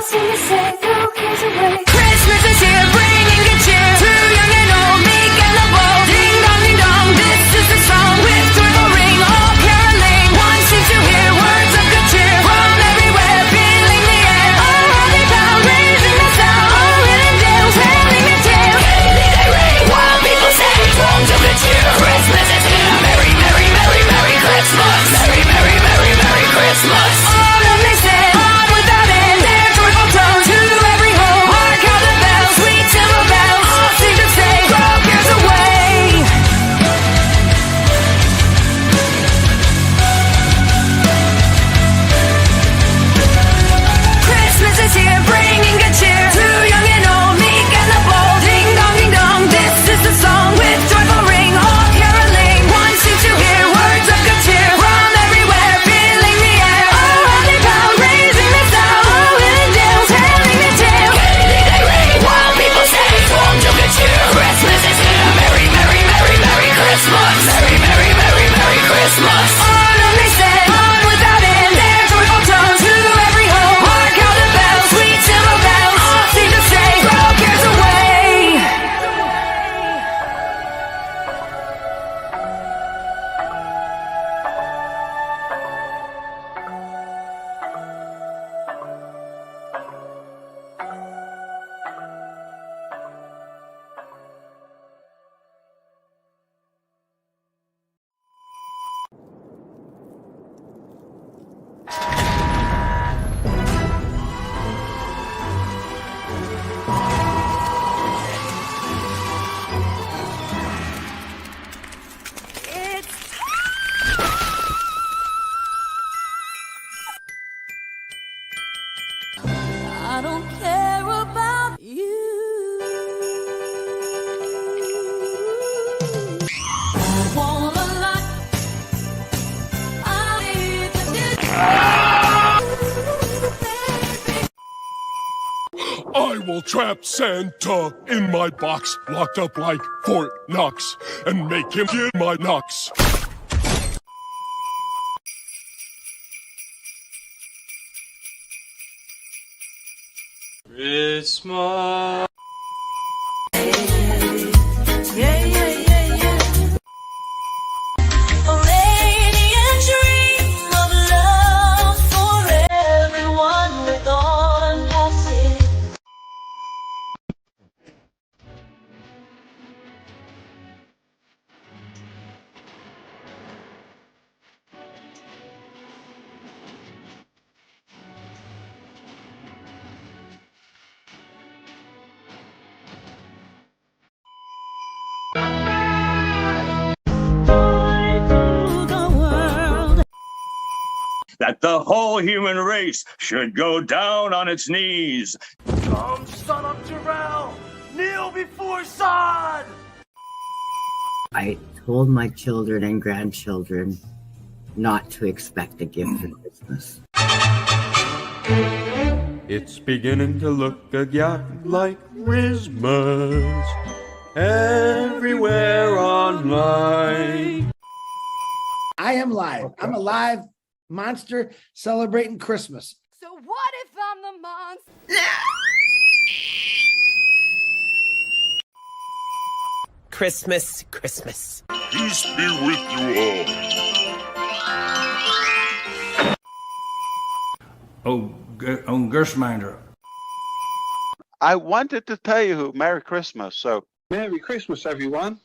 sing and say, throw cares away. Christmas is here, bringing good cheer to young and old, meek and the bold. Ding dong, ding dong, this is the song with joyful ring, all caroling. One seems to hear words of good cheer from everywhere, filling the air. Oh, how they pound, raising the sound. Oh, hidden dales, telling the tale. Gaily they ring, while people say, songs of good cheer. Christmas is here, merry, merry, merry, merry Christmas. Merry, merry, merry, merry Christmas. Autumn they say, on without end, their joyful tones to every home. Hark how the bells, sweet silver bells, all seem to say, throw cares away. Christmas is here, bringing good cheer to young and old, meek and the bold. Ding dong, ding dong, this is the song with joyful ring, all caroling. One seems to hear words of good cheer from everywhere, filling the air. Oh, how they pound, raising the sound. Oh, hidden dales, telling the tale. Gaily they ring, while people say, songs of good cheer. Christmas is here, merry, merry, merry, merry Christmas. Merry, merry, merry, merry Christmas. Autumn they say, on without end, their joyful tones to every home. Hark how the bells, sweet silver bells, all seem to say, throw cares away. I don't care about you. I want a lot. I need to I will trap Santa in my box, locked up like Fort Knox, and make him get my knocks. Christmas. Yeah, yeah, yeah, yeah. A radiant dream of love for everyone with Onpassive. That the whole human race should go down on its knees. Come, son of Jarrell! Kneel before Zod! I told my children and grandchildren not to expect a gift for Christmas. It's beginning to look again like Christmas everywhere online. I am live. I'm a live monster celebrating Christmas. So what if I'm the monster? Christmas, Christmas. Peace be with you all. On Gershminder. I wanted to tell you Merry Christmas, so Merry Christmas, everyone.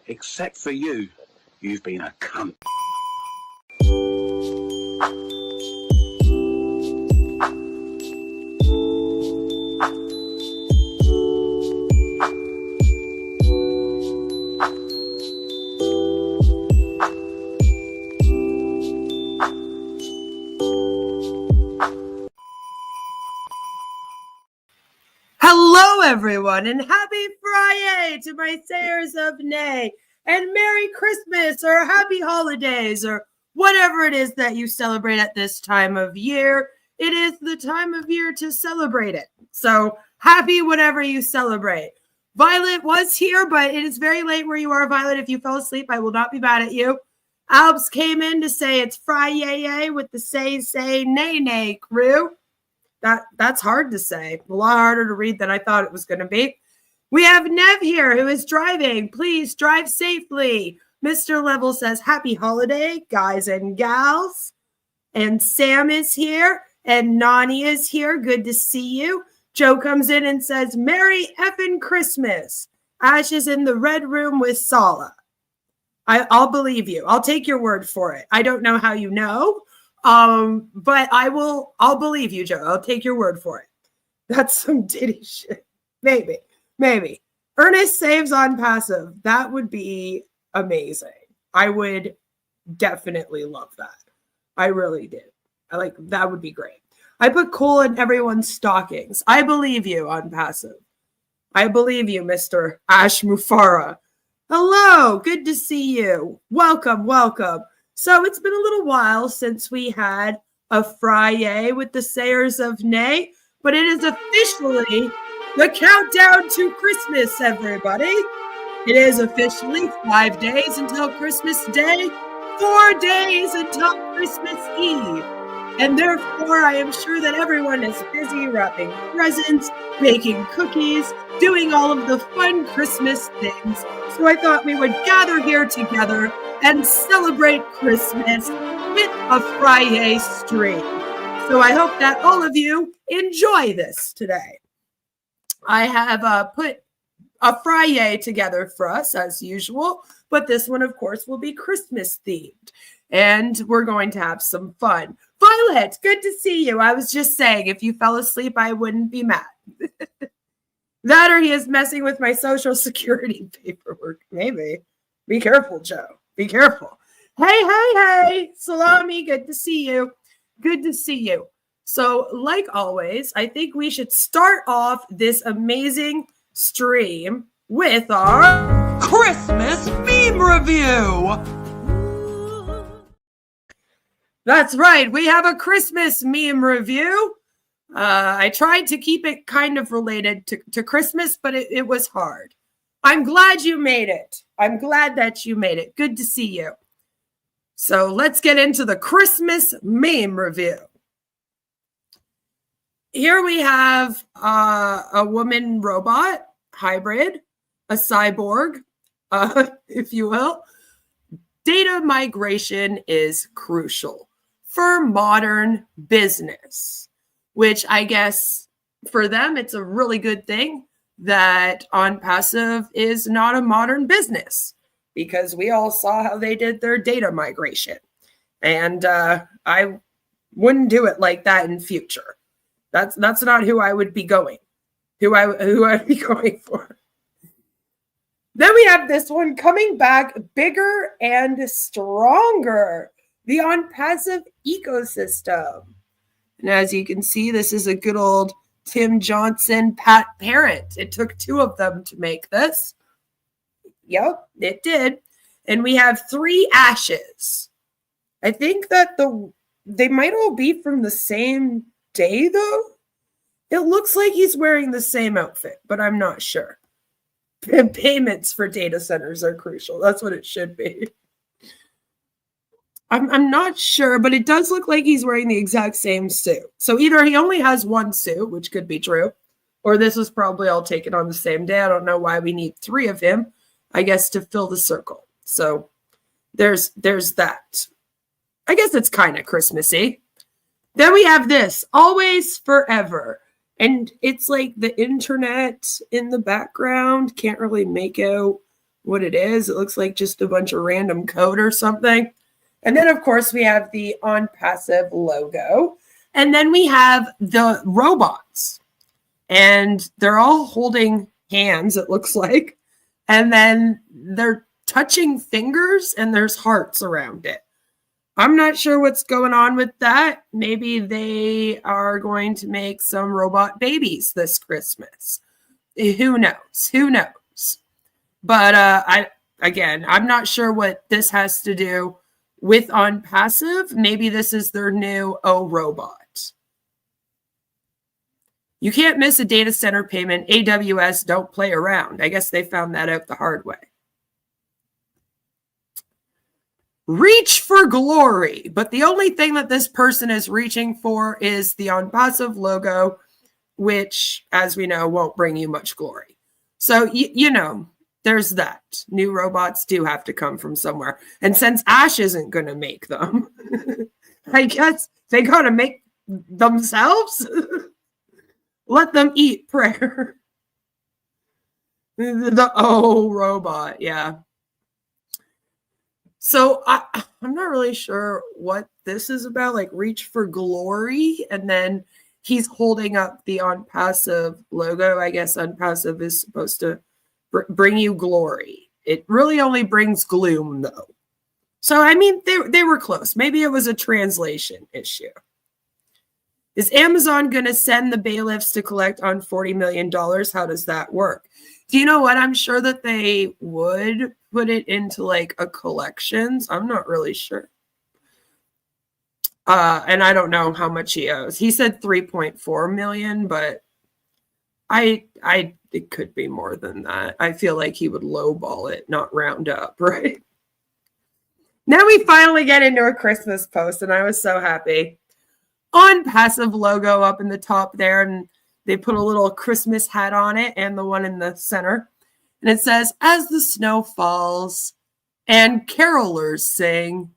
Except for you. You've been a cunt. Hello, everyone, and happy FriYAY to my sayers of nay, and Merry Christmas or Happy Holidays or whatever it is that you celebrate at this time of year. It is the time of year to celebrate it. So happy whatever you celebrate. Violet was here, but it is very late where you are, Violet. If you fell asleep, I will not be mad at you. Albs came in to say it's FriYAY with the say, nay, nay crew. That's hard to say. A lot harder to read than I thought it was going to be. We have Nev here who is driving. Please drive safely. Mr. Level says, happy holiday, guys and gals. And Sam is here. And Nani is here. Good to see you. Joe comes in and says, Merry effing Christmas. Ash is in the red room with Sala. I'll believe you. I'll take your word for it. I don't know how you know, but I'll believe you, Joe. I'll take your word for it. That's some ditty shit. Maybe. Ernest saves Onpassive. That would be amazing. I would definitely love that. I really did. That would be great. I put coal in everyone's stockings. I believe you, Onpassive. I believe you, Mr. Ash Mufareh. Hello, good to see you. Welcome. So it's been a little while since we had a FriYAY with the Sayers of Nay, but it is officially the countdown to Christmas, everybody. It is officially 5 days until Christmas Day, 4 days until Christmas Eve. And therefore, I am sure that everyone is busy wrapping presents, baking cookies, doing all of the fun Christmas things. So I thought we would gather here together and celebrate Christmas with a FriYAY stream. So I hope that all of you enjoy this today. I have put a FriYAY together for us as usual, but this one, of course, will be Christmas themed. And we're going to have some fun. Violet, good to see you. I was just saying, if you fell asleep, I wouldn't be mad. That or he is messing with my social security paperwork. Maybe. Be careful, Joe. Be careful. Hey. Salami, good to see you. Good to see you. So, like always, I think we should start off this amazing stream with our Christmas meme review. That's right. We have a Christmas meme review. I tried to keep it kind of related to Christmas, but it was hard. I'm glad you made it. I'm glad that you made it. Good to see you. So let's get into the Christmas meme review. Here we have a woman robot hybrid, a cyborg, if you will. Data migration is crucial for modern business, which I guess for them, it's a really good thing that Onpassive is not a modern business, because we all saw how they did their data migration. And I wouldn't do it like that in future. That's not who I would be going, who I'd be going for. Then we have this one coming back bigger and stronger, the Onpassive ecosystem. And as you can see, this is a good old Tim Johnson, Pat Parent. It took two of them to make this. Yep, it did. And we have 3 ashes. I think that they might all be from the same day, though. It looks like he's wearing the same outfit, but I'm not sure. Payments for data centers are crucial. That's what it should be. I'm not sure, but it does look like he's wearing the exact same suit. So either he only has one suit, which could be true, or this was probably all taken on the same day. I don't know why we need 3 of him, I guess, to fill the circle. So there's that. I guess it's kind of Christmassy. Then we have this, always forever. And it's like the internet in the background. Can't really make out what it is. It looks like just a bunch of random code or something. And then, of course, we have the Onpassive logo. And then we have the robots. And they're all holding hands, it looks like. And then they're touching fingers and there's hearts around it. I'm not sure what's going on with that. Maybe they are going to make some robot babies this Christmas. Who knows? Who knows? But I'm not sure what this has to do with Onpassive. Maybe this is their new robot. You can't miss a data center payment. AWS don't play around. I guess they found that out the hard way. reach for glory. But the only thing that this person is reaching for is the Onpassive logo, which, as we know, won't bring you much glory. So, you know, there's that. New robots do have to come from somewhere. And since Ash isn't going to make them, I guess they got to make themselves. Let them eat prayer. The robot, yeah. So I'm not really sure what this is about, like reach for glory. And then he's holding up the Onpassive logo. I guess Onpassive is supposed to bring you glory. It really only brings gloom, though. So, I mean, they were close. Maybe it was a translation issue. Is Amazon going to send the bailiffs to collect on $40 million? How does that work? Do you know what? I'm sure that they would put it into like a collections. I'm not really sure. And I don't know how much he owes. He said 3.4 million, but it could be more than that. I feel like he would lowball it, not round up, right? Now we finally get into a Christmas post, and I was so happy. Onpassive logo up in the top there, and they put a little Christmas hat on it and the one in the center. And it says, as the snow falls and carolers sing,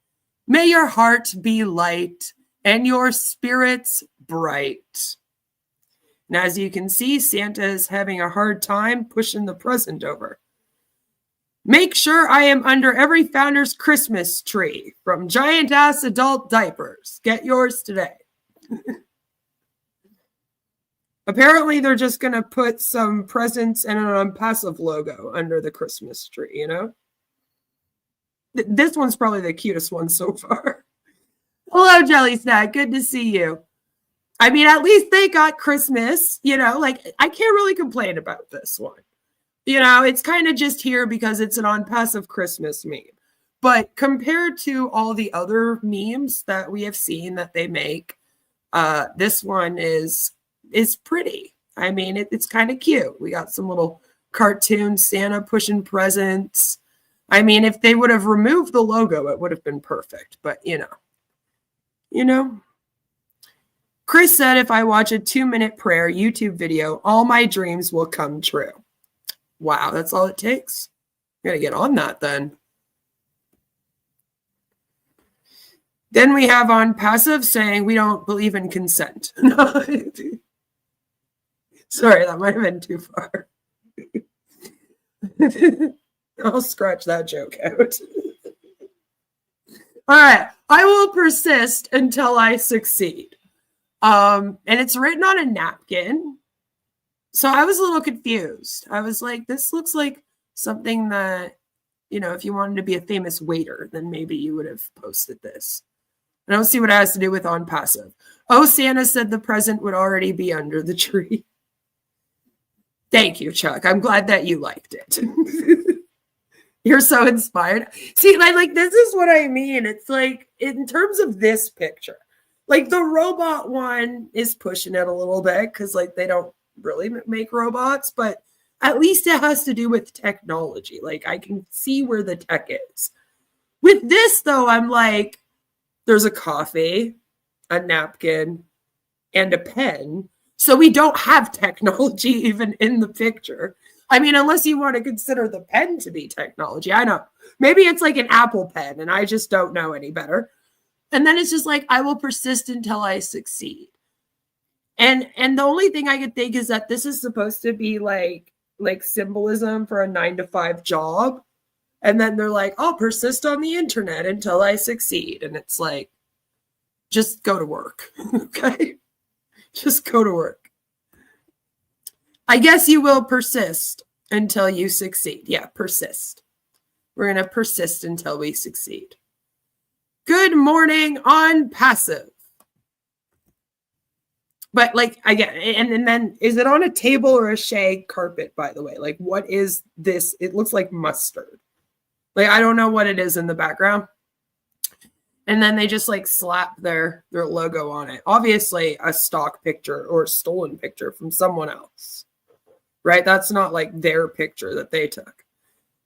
may your heart be light and your spirits bright. And as you can see, Santa is having a hard time pushing the present over. Make sure I am under every founder's Christmas tree, from giant-ass adult diapers. Get yours today. Apparently, they're just going to put some presents and an Onpassive logo under the Christmas tree, you know? This one's probably the cutest one so far. Hello, Jelly Snack. Good to see you. I mean, at least they got Christmas, you know? Like, I can't really complain about this one. You know, it's kind of just here because it's an Onpassive Christmas meme. But compared to all the other memes that we have seen that they make, this one is pretty. I mean, it's kind of cute. We got some little cartoon Santa pushing presents. I mean, if they would have removed the logo, it would have been perfect. But, you know. Chris said, if I watch a 2-minute prayer YouTube video, all my dreams will come true. Wow, that's all it takes. Gotta get on that then. Then we have Onpassive saying we don't believe in consent. Sorry, that might have been too far. I'll scratch that joke out. All right, I will persist until I succeed. And it's written on a napkin. So I was a little confused. I was like, this looks like something that, you know, if you wanted to be a famous waiter, then maybe you would have posted this. I don't see what it has to do with Onpassive. Oh, Santa said the present would already be under the tree. Thank you, Chuck. I'm glad that you liked it. You're so inspired. See, like this is what I mean. It's like, in terms of this picture, like the robot one is pushing it a little bit because like they don't really make robots, but at least it has to do with technology. Like I can see where the tech is. With this though, I'm like, there's a coffee, a napkin, and a pen. So we don't have technology even in the picture. I mean, unless you want to consider the pen to be technology. I know. Maybe it's like an Apple pen and I just don't know any better. And then it's just like, I will persist until I succeed. And the only thing I could think is that this is supposed to be like symbolism for a 9-to-5 job. And then they're like, I'll persist on the internet until I succeed. And it's like, just go to work. Okay? Just go to work. I guess you will persist until you succeed. Yeah, persist. We're going to persist until we succeed. Good morning, Onpassive. But like, I get, and then is it on a table or a shag carpet, by the way? Like, what is this? It looks like mustard. Like, I don't know what it is in the background. And then they just like slap their logo on it. Obviously a stock picture or a stolen picture from someone else, right? That's not like their picture that they took.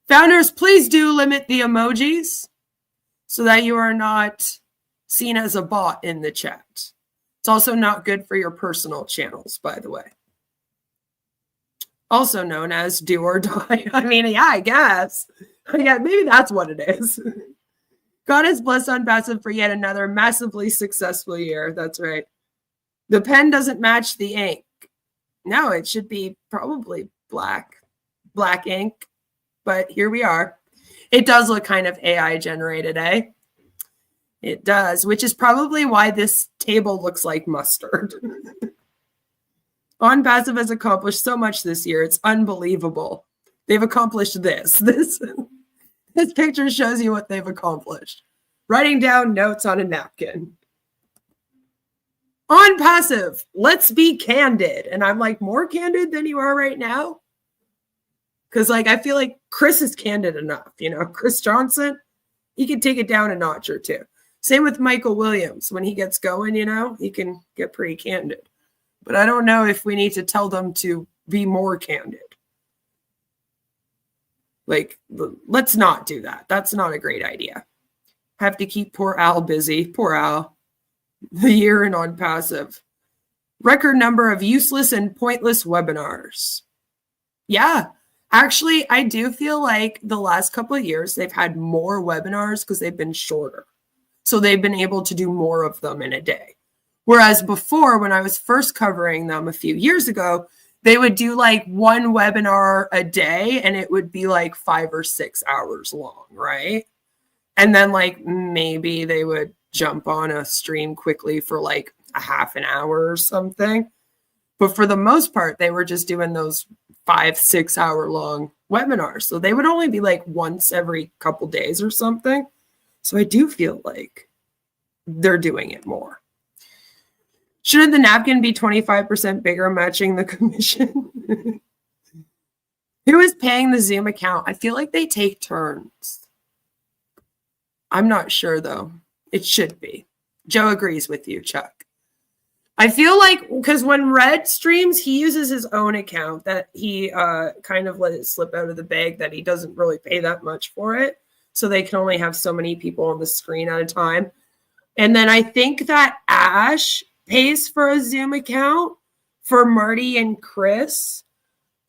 Founders, please do limit the emojis. so that you are not seen as a bot in the chat. It's also not good for your personal channels, by the way. Also known as do or die. I mean, yeah, I guess. Yeah, maybe that's what it is. God has blessed Onpassive for yet another massively successful year. That's right. The pen doesn't match the ink. No, it should be probably black ink. But here we are. It does look kind of AI generated, eh? It does, which is probably why this table looks like mustard. Onpassive has accomplished so much this year. It's unbelievable. They've accomplished this. This picture shows you what they've accomplished. Writing down notes on a napkin. Onpassive, let's be candid. And I'm like, more candid than you are right now? Because like, I feel like Chris is candid enough. You know, Chris Johnson, he can take it down a notch or two. Same with Michael Williams. When he gets going, you know, he can get pretty candid. But I don't know if we need to tell them to be more candid. Like, let's not do that. That's not a great idea. Have to keep poor Al busy. Poor Al. The year in Onpassive. Record number of useless and pointless webinars. Yeah. Actually, I do feel like the last couple of years, they've had more webinars because they've been shorter. So they've been able to do more of them in a day. Whereas before, when I was first covering them a few years ago, they would do like one webinar a day and it would be like 5 or 6 hours long, right? And then like maybe they would jump on a stream quickly for like a half an hour or something. But for the most part, they were just doing those 5-6 hour long webinars. So they would only be like once every couple days or something. So I do feel like they're doing it more. Should the napkin be 25% bigger, matching the commission? Who is paying the Zoom account? I feel like they take turns. I'm not sure, though. It should be. Joe agrees with you, Chuck. I feel like, because when Red streams, he uses his own account that he kind of let it slip out of the bag that he doesn't really pay that much for it. So they can only have so many people on the screen at a time. And then I think that Ash pays for a Zoom account for Marty and Chris.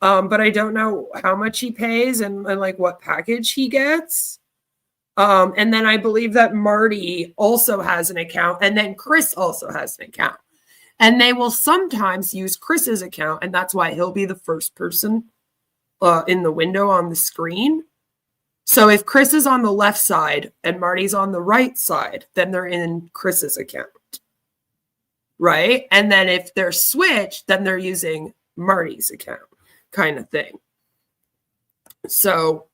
But I don't know how much he pays and like what package he gets. And then I believe that Marty also has an account and then Chris also has an account. And they will sometimes use Chris's account, and that's why he'll be the first person in the window on the screen. So if Chris is on the left side and Marty's on the right side, then they're in Chris's account. Right? And then if they're switched, then they're using Marty's account, kind of thing. So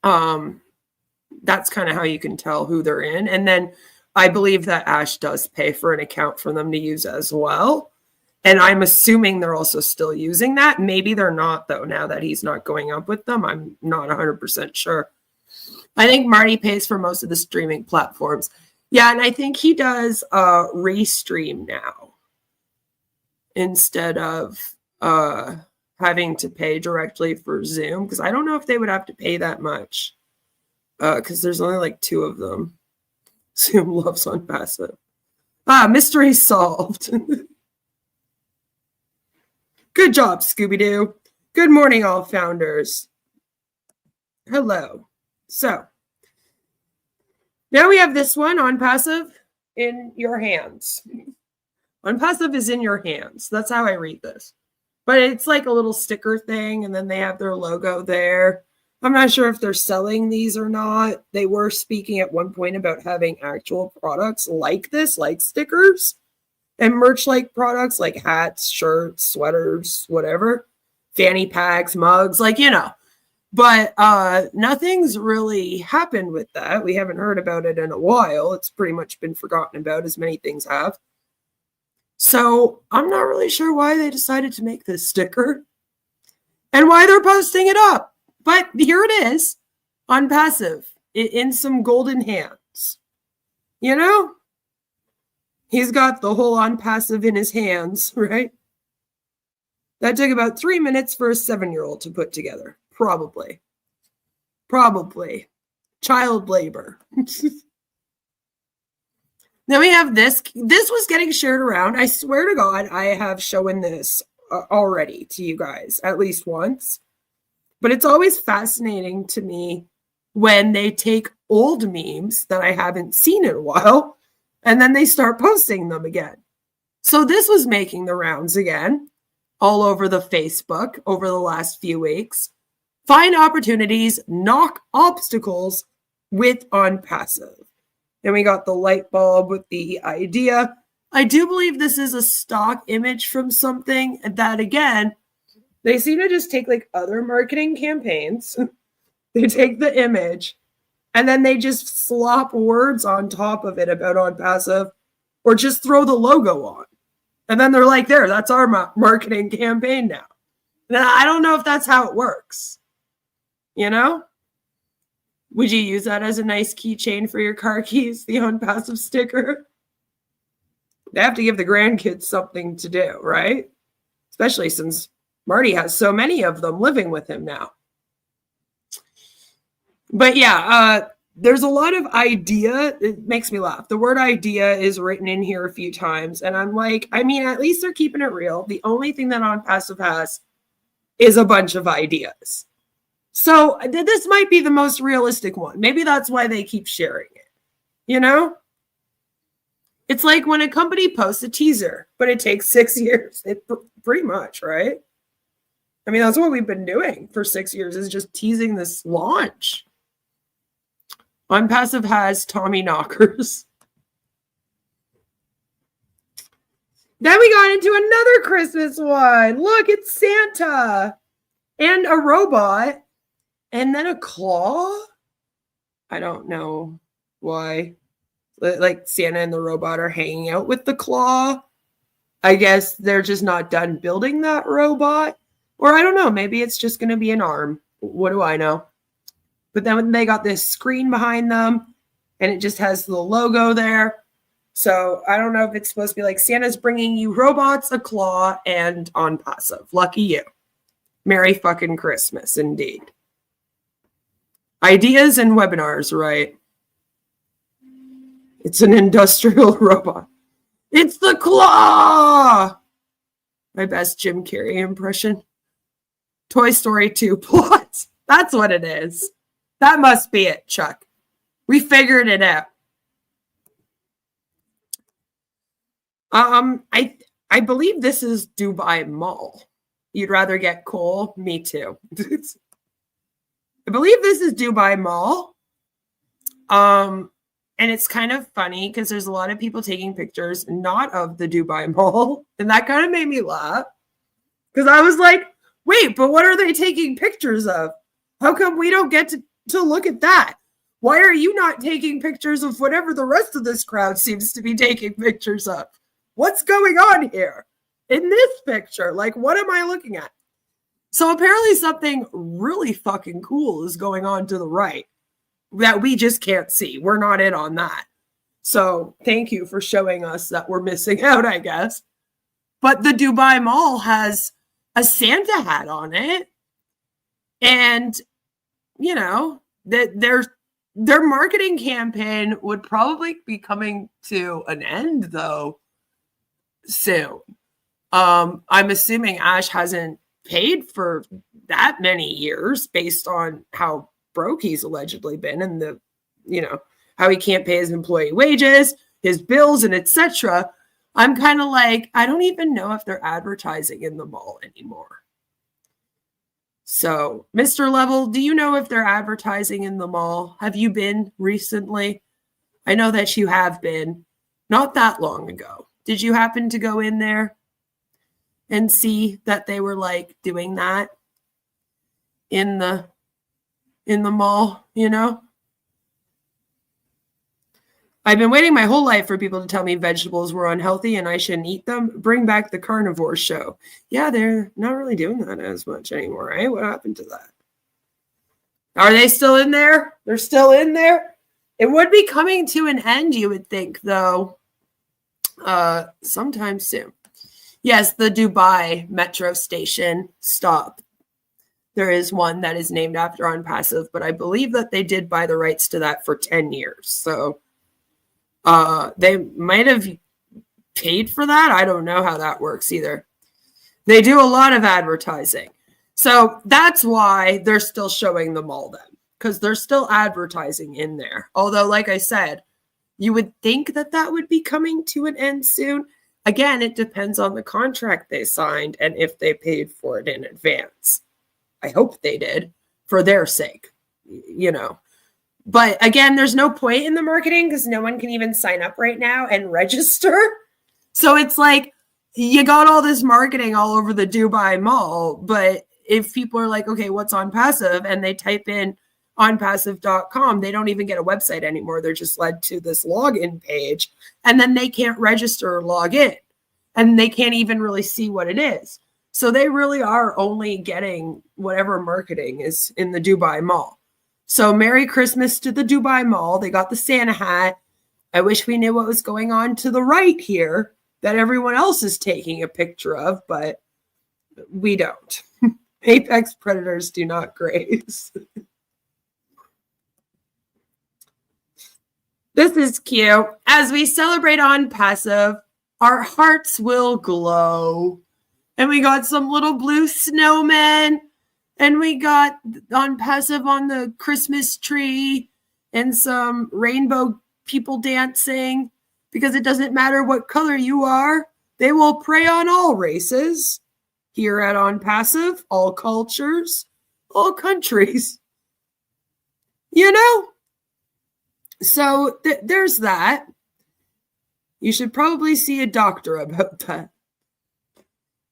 that's kind of how you can tell who they're in. And then I believe that Ash does pay for an account for them to use as well. And I'm assuming they're also still using that. Maybe they're not, though, now that he's not going up with them. I'm not 100% sure. I think Marty pays for most of the streaming platforms. Yeah, and I think he does restream now instead of having to pay directly for Zoom. Because I don't know if they would have to pay that much because there's only like 2 of them. Zoom loves Onpassive. Mystery solved. Good job, Scooby-Doo. Good morning, all founders. Hello. So, now we have this one, Onpassive, in your hands. Onpassive is in your hands. That's how I read this. But it's like a little sticker thing, and then they have their logo there. I'm not sure if they're selling these or not. They were speaking at one point about having actual products like this, like stickers, and merch-like products like hats, shirts, sweaters, whatever, fanny packs, mugs, like, you know. But nothing's really happened with that. We haven't heard about it in a while. It's pretty much been forgotten about, as many things have. So I'm not really sure why they decided to make this sticker and why they're posting it up. But here it is, Onpassive, in some golden hands. You know? He's got the whole Onpassive in his hands, right? That took about 3 minutes for a 7-year-old to put together. Probably. Child labor. Then we have this. This was getting shared around. I swear to God, I have shown this already to you guys at least once. But it's always fascinating to me when they take old memes that I haven't seen in a while and then they start posting them again. So this was making the rounds again all over the Facebook over the last few weeks. Find opportunities, knock obstacles with Onpassive. Then we got the light bulb with the idea. I do believe this is a stock image from something that, again, they seem to just take like other marketing campaigns. They take the image and then they just slop words on top of it about Onpassive or just throw the logo on. And then they're like, there, that's our marketing campaign now. And I don't know if that's how it works. You know? Would you use that as a nice keychain for your car keys, the Onpassive sticker? They have to give the grandkids something to do, right? Especially since Marty has so many of them living with him now. But yeah, there's a lot of idea. It makes me laugh. The word idea is written in here a few times. And I'm like, I mean, at least they're keeping it real. The only thing that Onpassive has is a bunch of ideas. So this might be the most realistic one. Maybe that's why they keep sharing it. You know? It's like when a company posts a teaser, but it takes 6 years. Pretty much, right? I mean, that's what we've been doing for 6 years, is just teasing this launch. Onpassive has Tommy knockers. Then we got into another Christmas one. Look, it's Santa and a robot and then a claw. I don't know why. Like Santa and the robot are hanging out with the claw. I guess they're just not done building that robot. Or I don't know, maybe it's just going to be an arm. What do I know? But then they got this screen behind them and it just has the logo there. So I don't know if it's supposed to be like Santa's bringing you robots, a claw, and Onpassive. Lucky you. Merry fucking Christmas, indeed. Ideas and webinars, right? It's an industrial robot. It's the claw! My best Jim Carrey impression. Toy Story 2 plot. That's what it is. That must be it, Chuck. We figured it out. I believe this is Dubai Mall. You'd rather get coal? Me too. I believe this is Dubai Mall. And it's kind of funny because there's a lot of people taking pictures, not of the Dubai Mall. And that kind of made me laugh. Because I was like, wait, but what are they taking pictures of? How come we don't get to look at that? Why are you not taking pictures of whatever the rest of this crowd seems to be taking pictures of? What's going on here in this picture? Like, what am I looking at? So apparently something really fucking cool is going on to the right that we just can't see. We're not in on that. So thank you for showing us that we're missing out, I guess. But the Dubai Mall has a Santa hat on it. And, you know, their marketing campaign would probably be coming to an end, though, soon. I'm assuming Ash hasn't paid for that many years based on how broke he's allegedly been and the, you know, how he can't pay his employee wages, his bills, and etc. I'm kind of like, I don't even know if they're advertising in the mall anymore. So, Mr. Level, do you know if they're advertising in the mall? Have you been recently? I know that you have been not that long ago. Did you happen to go in there and see that they were like doing that in the mall, you know? I've been waiting my whole life for people to tell me vegetables were unhealthy and I shouldn't eat them. Bring back the carnivore show. Yeah, they're not really doing that as much anymore, right? What happened to that? Are they still in there? They're still in there? It would be coming to an end, you would think, though, sometime soon. Yes, the Dubai metro station stop. There is one that is named after Onpassive, but I believe that they did buy the rights to that for 10 years. So They might have paid for that. I don't know how that works either. They do a lot of advertising. So that's why they're still showing them all then, because they're still advertising in there. Although, like I said, you would think that that would be coming to an end soon. Again, it depends on the contract they signed and if they paid for it in advance. I hope they did for their sake, you know. But again, there's no point in the marketing because no one can even sign up right now and register. So it's like you got all this marketing all over the Dubai Mall, but if people are like, okay, what's Onpassive? And they type in onpassive.com, they don't even get a website anymore. They're just led to this login page, and then they can't register or log in, and they can't even really see what it is. So they really are only getting whatever marketing is in the Dubai Mall. So Merry Christmas to the Dubai Mall. They got the Santa hat. I wish we knew what was going on to the right here that everyone else is taking a picture of, but we don't. Apex predators do not graze. This is cute. As we celebrate Onpassive, our hearts will glow. And we got some little blue snowmen. And we got Onpassive on the Christmas tree. And some rainbow people dancing. Because it doesn't matter what color you are. They will prey on all races. Here at Onpassive, all cultures, all countries. You know? So there's that. You should probably see a doctor about that.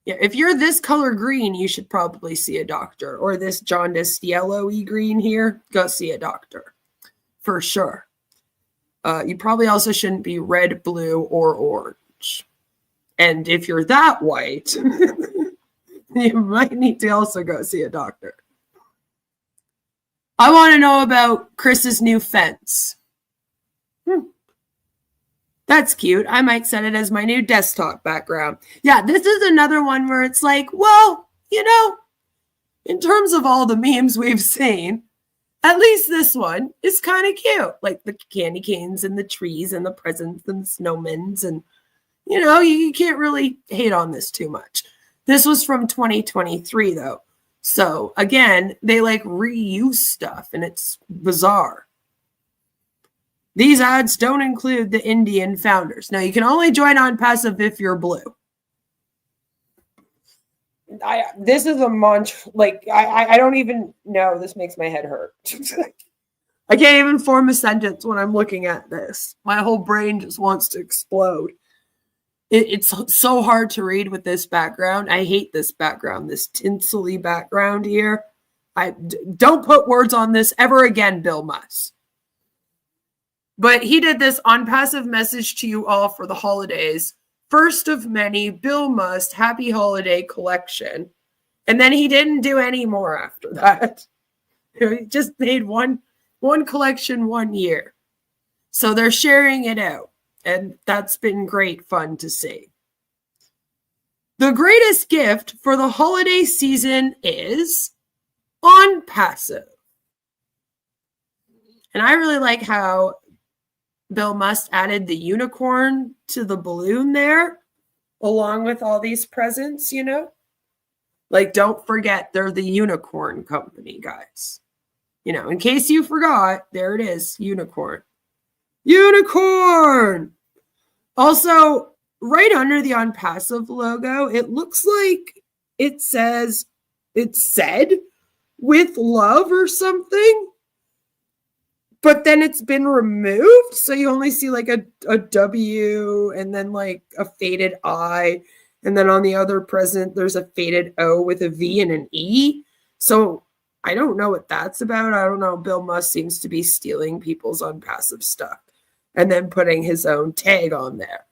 Yeah, if you're this color green, you should probably see a doctor. Or this jaundiced yellowy green here, go see a doctor. For sure. You probably also shouldn't be red, blue, or orange. And if you're that white... you might need to also go see a doctor. I want to know about Chris's new fence. That's cute. I might set it as my new desktop background. Yeah, this is another one where it's like, well, you know, in terms of all the memes we've seen, at least this one is kind of cute. Like the candy canes and the trees and the presents and the snowmen. And, you know, you can't really hate on this too much. This was from 2023, though. So, again, they, like, reuse stuff, and it's bizarre. These ads don't include the Indian founders. Now, you can only join Onpassive if you're blue. This is a mantra. Like, I don't even know. This makes my head hurt. I can't even form a sentence when I'm looking at this. My whole brain just wants to explode. It's so hard to read with this background. I hate this background, this tinsely background here. Don't put words on this ever again, Bill Muss. But he did this Onpassive message to you all for the holidays. First of many, Bill Muss Happy Holiday Collection. And then he didn't do any more after that. He just made one collection 1 year. So they're sharing it out. And that's been great fun to see. The greatest gift for the holiday season is Onpassive. And I really like how Bill Must added the unicorn to the balloon there, along with all these presents, you know? Like, don't forget, they're the unicorn company, guys. You know, in case you forgot, there it is, unicorn. Unicorn! Also, right under the Onpassive logo, it looks like it said with love or something, but then it's been removed. So you only see like a W and then like a faded I. And then on the other present, there's a faded O with a V and an E. So I don't know what that's about. I don't know. Bill Muss seems to be stealing people's Onpassive stuff and then putting his own tag on there.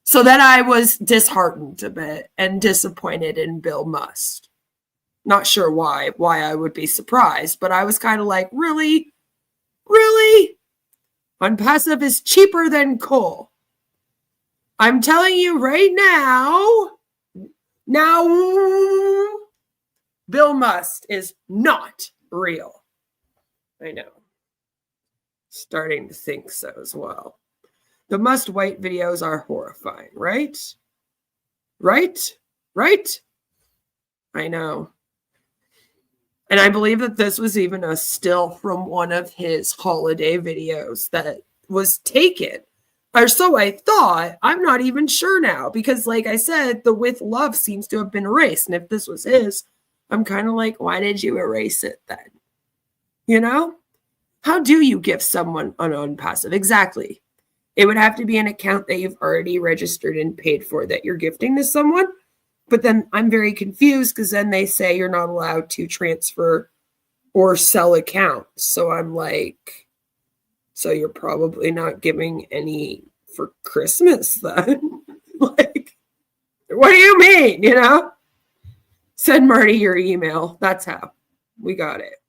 So then I was disheartened a bit and disappointed in Bill Must. Not sure why I would be surprised, but I was kind of like, really? Really? Onpassive is cheaper than coal. I'm telling you right now, Bill Must is not real. I know. Starting to think so as well. The must white videos are horrifying, right? Right? I know. And I believe that this was even a still from one of his holiday videos that was taken. Or so I thought. I'm not even sure now because, like I said, the with love seems to have been erased. And if this was his, I'm kind of like, why did you erase it then? You know? How do you give someone an Onpassive? Exactly. It would have to be an account that you've already registered and paid for that you're gifting to someone. But then I'm very confused because then they say you're not allowed to transfer or sell accounts. So I'm like, so you're probably not giving any for Christmas then? Like, what do you mean, you know? Send Marty your email. That's how. We got it.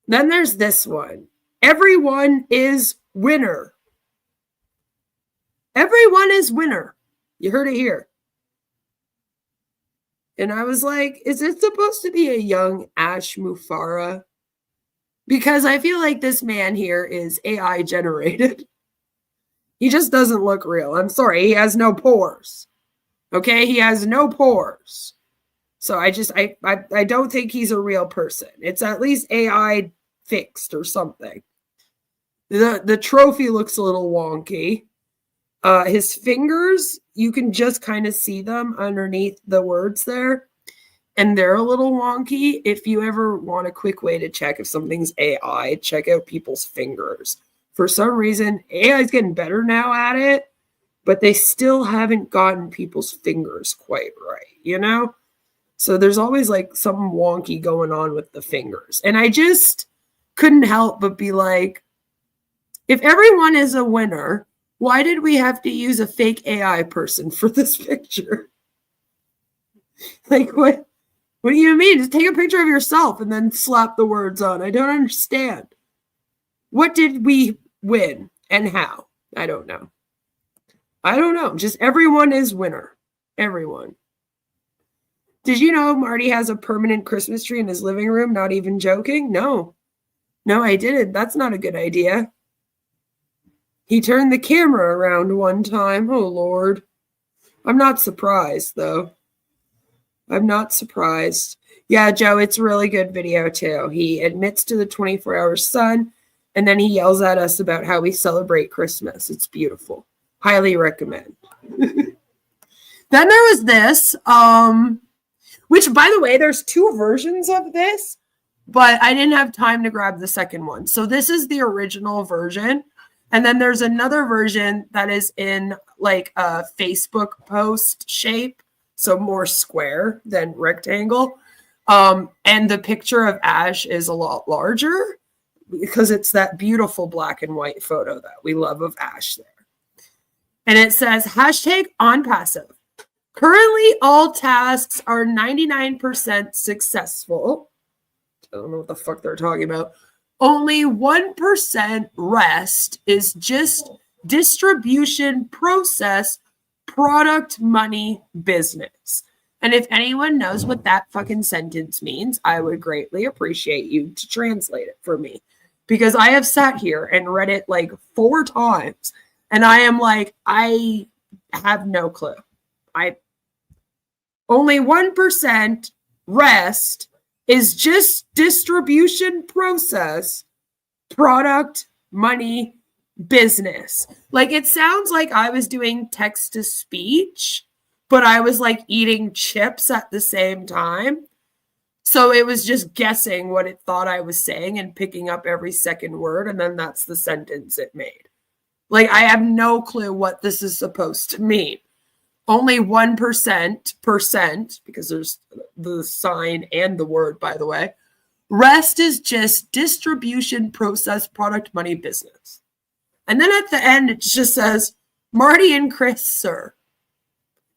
Then there's this one. Everyone is winner. Everyone is winner. You heard it here. And I was like, is it supposed to be a young Ash Mufareh? Because I feel like this man here is AI generated. He just doesn't look real. I'm sorry. He has no pores. Okay? He has no pores. So I don't think he's a real person. It's at least AI fixed or something. The trophy looks a little wonky. His fingers, you can just kind of see them underneath the words there. And they're a little wonky. If you ever want a quick way to check if something's AI, check out people's fingers. For some reason, AI is getting better now at it, but they still haven't gotten people's fingers quite right, you know? So there's always like something wonky going on with the fingers. And I just couldn't help but be like, if everyone is a winner, why did we have to use a fake AI person for this picture? Like, what do you mean? Just take a picture of yourself and then slap the words on. I don't understand. What did we win and how? I don't know. Just everyone is winner. Everyone. Did you know Marty has a permanent Christmas tree in his living room? Not even joking? No, I didn't. That's not a good idea. He turned the camera around one time. Oh, Lord. I'm not surprised, though. I'm not surprised. Yeah, Joe, it's a really good video, too. He admits to the 24-hour sun, and then he yells at us about how we celebrate Christmas. It's beautiful. Highly recommend. Then there was this, which, by the way, there's two versions of this, but I didn't have time to grab the second one. So this is the original version. And then there's another version that is in like a Facebook post shape, so more square than rectangle. And the picture of Ash is a lot larger because it's that beautiful black and white photo that we love of Ash there. And it says, #Onpassive. Currently, all tasks are 99% successful. I don't know what the fuck they're talking about. Only 1% rest is just distribution, process, product, money, business. And if anyone knows what that fucking sentence means, I would greatly appreciate you to translate it for me. Because I have sat here and read it like 4 times. And I am like, I have no clue. Only 1% rest is just distribution, process, product, money, business. Like, it sounds like I was doing text to speech, but I was like eating chips at the same time. So it was just guessing what it thought I was saying and picking up every second word. And then that's the sentence it made. Like, I have no clue what this is supposed to mean. Only 1%, because there's the sign and the word, by the way. Rest is just distribution, process, product, money, business. And then at the end, it just says, Marty and Chris, sir.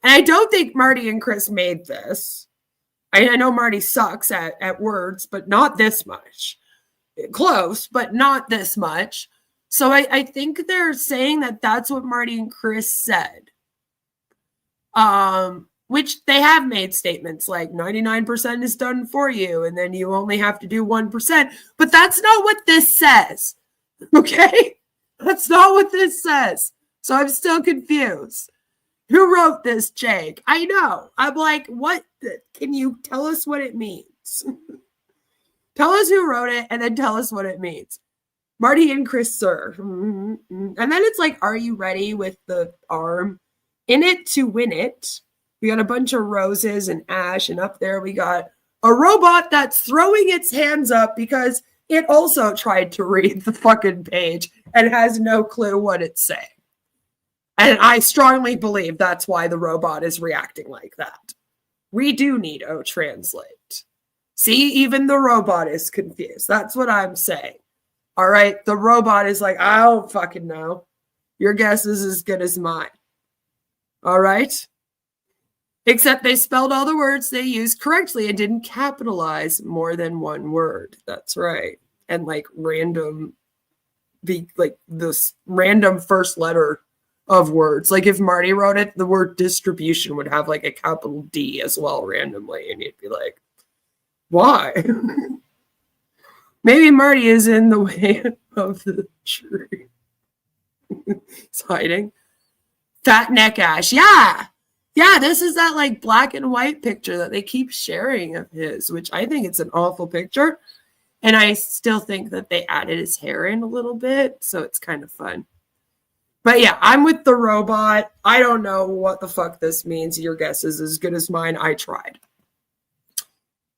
And I don't think Marty and Chris made this. I know Marty sucks at words, but not this much. Close, but not this much. So I think they're saying that that's what Marty and Chris said. Which they have made statements like 99% is done for you, and then you only have to do 1%. But that's not what this says. Okay? That's not what this says. So I'm still confused. Who wrote this, Jake? I know. I'm like, what? Can you tell us what it means? Tell us who wrote it and then tell us what it means. Marty and Chris, sir. And then it's like, are you ready with the arm? In it to win it. We got a bunch of roses and ash. And up there we got a robot that's throwing its hands up because it also tried to read the fucking page and has no clue what it's saying. And I strongly believe that's why the robot is reacting like that. We do need O-Translate. See, even the robot is confused. That's what I'm saying. All right, the robot is like, I don't fucking know. Your guess is as good as mine. All right? Except they spelled all the words they used correctly and didn't capitalize more than one word. That's right. And like random, this random first letter of words. Like if Marty wrote it, the word distribution would have like a capital D as well randomly. And you'd be like, why? Maybe Marty is in the way of the tree. He's hiding. Fat neck ash. Yeah. Yeah, this is that like black and white picture that they keep sharing of his, which I think it's an awful picture. And I still think that they added his hair in a little bit. So it's kind of fun. But yeah, I'm with the robot. I don't know what the fuck this means. Your guess is as good as mine. I tried.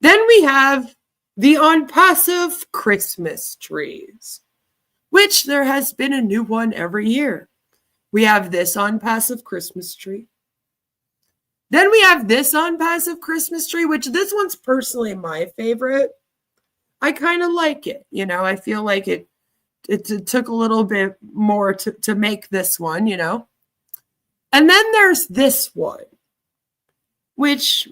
Then we have the Onpassive Christmas trees, which there has been a new one every year. We have this Onpassive Christmas tree. Then we have this Onpassive Christmas tree, which this one's personally my favorite. I kind of like it. You know, I feel like it took a little bit more to make this one, you know. And then there's this one, which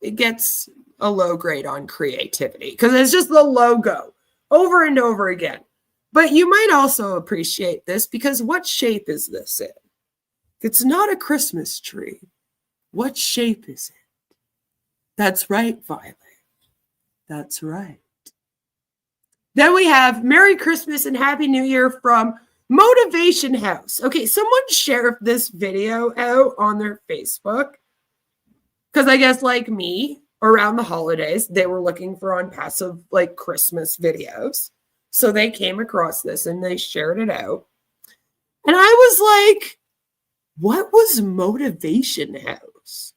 it gets a low grade on creativity because it's just the logo over and over again. But you might also appreciate this because what shape is this in? It's not a Christmas tree. What shape is it? That's right, Violet. That's right. Then we have Merry Christmas and Happy New Year from Motivation House. Okay, someone shared this video out on their Facebook because I guess like me, around the holidays, they were looking for Onpassive like Christmas videos. So they came across this and they shared it out. And I was like, what was Motivation House?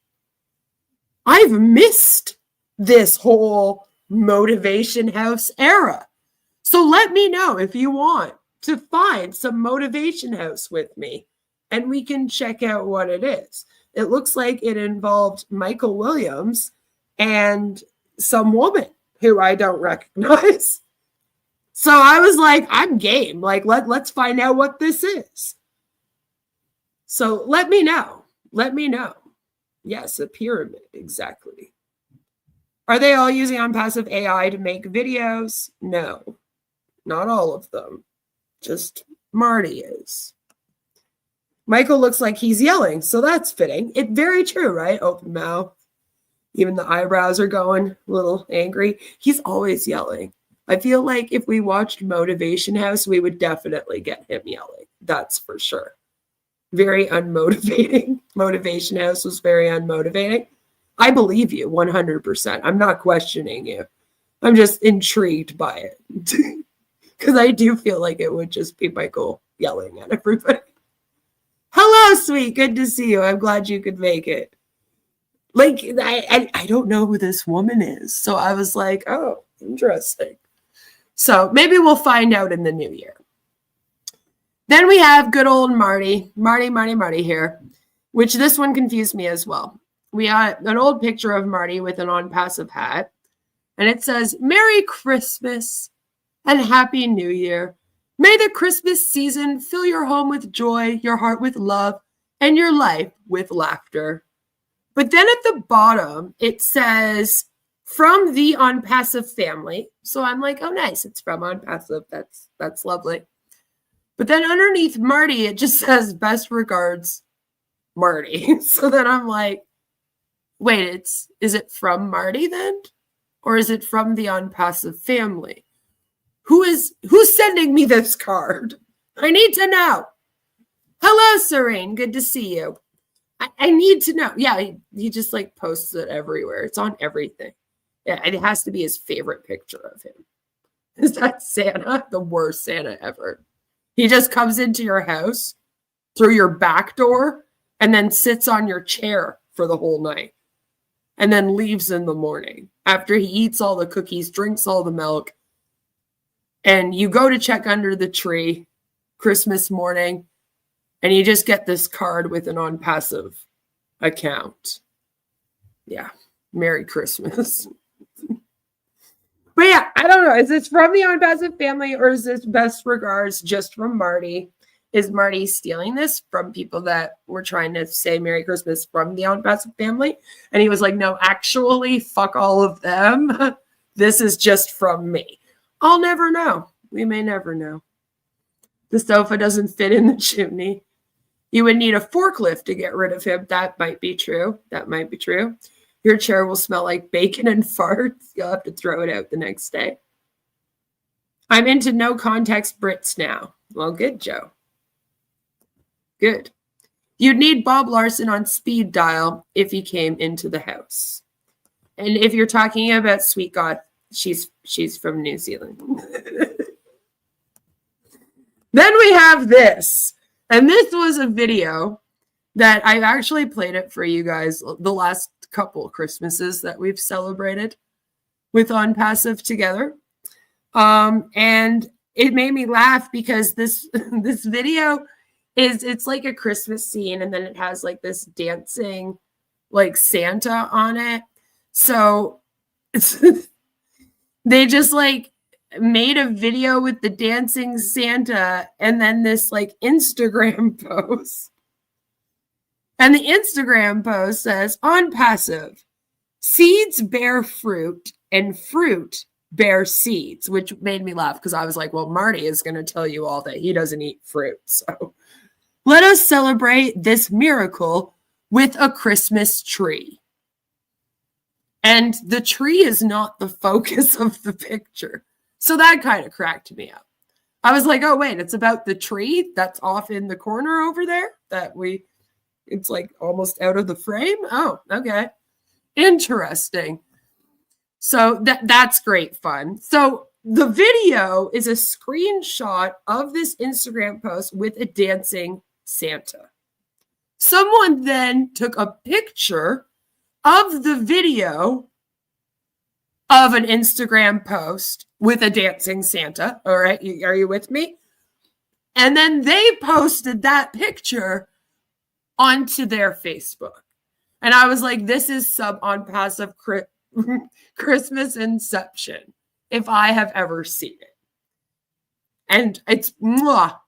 I've missed this whole Motivation House era. So let me know if you want to find some Motivation House with me and we can check out what it is. It looks like it involved Michael Williams and some woman who I don't recognize. So I was like, I'm game. Like, let's find out what this is. So let me know. Let me know. Yes, a pyramid. Exactly. Are they all using Onpassive AI to make videos? No, not all of them. Just Marty is. Michael looks like he's yelling, so that's fitting. It's very true, right? Open mouth. Even the eyebrows are going a little angry. He's always yelling. I feel like if we watched Motivation House, we would definitely get him yelling. That's for sure. Very unmotivating. Motivation House was very unmotivating. I believe you 100%. I'm not questioning you. I'm just intrigued by it. Because I do feel like it would just be Michael yelling at everybody. Hello, sweet. Good to see you. I'm glad you could make it. Like, I don't know who this woman is. So I was like, oh, interesting. So maybe we'll find out in the new year. Then we have good old Marty here, which this one confused me as well. We got an old picture of Marty with an Onpassive hat. And it says, Merry Christmas and Happy New Year. May the Christmas season fill your home with joy, your heart with love, and your life with laughter. But then at the bottom, it says, from the Onpassive family. So I'm like, oh, nice. It's from Onpassive. That's lovely. But then underneath Marty, it just says, best regards, Marty. So then I'm like, wait, is it from Marty then? Or is it from the Onpassive family? Who's sending me this card? I need to know. Hello, Serene. Good to see you. I need to know. Yeah, he just like posts it everywhere. It's on everything. Yeah, it has to be his favorite picture of him. Is that Santa? The worst Santa ever. He just comes into your house through your back door and then sits on your chair for the whole night and then leaves in the morning after he eats all the cookies, drinks all the milk, and you go to check under the tree Christmas morning and you just get this card with an Onpassive account. Yeah. Merry Christmas. But yeah, I don't know. Is this from the Onpassive family or is this best regards just from Marty? Is Marty stealing this from people that were trying to say Merry Christmas from the Onpassive family? And he was like, no, actually, fuck all of them. This is just from me. I'll never know. We may never know. The sofa doesn't fit in the chimney. You would need a forklift to get rid of him. That might be true. That might be true. Your chair will smell like bacon and farts. You'll have to throw it out the next day. I'm into no context Brits now. Well, good, Joe. Good. You'd need Bob Larson on speed dial if he came into the house. And if you're talking about Sweet God, she's from New Zealand. Then we have this. And this was a video that I actually played it for you guys the last couple Christmases that we've celebrated with Onpassive together. And it made me laugh because this video it's like a Christmas scene and then it has like this dancing like Santa on it. So they just like made a video with the dancing Santa and then this like Instagram post. And the Instagram post says, Onpassive, seeds bear fruit and fruit bear seeds, which made me laugh because I was like, well, Marty is going to tell you all that he doesn't eat fruit. So let us celebrate this miracle with a Christmas tree. And the tree is not the focus of the picture. So that kind of cracked me up. I was like, oh, wait, it's about the tree that's off in the corner over there it's like almost out of the frame. Oh, okay. Interesting. So that's great fun. So the video is a screenshot of this Instagram post with a dancing Santa. Someone then took a picture of the video of an Instagram post with a dancing Santa. All right. Are you with me? And then they posted that picture onto their Facebook. And I was like, this is some Onpassive Christmas Inception if I have ever seen it. And it's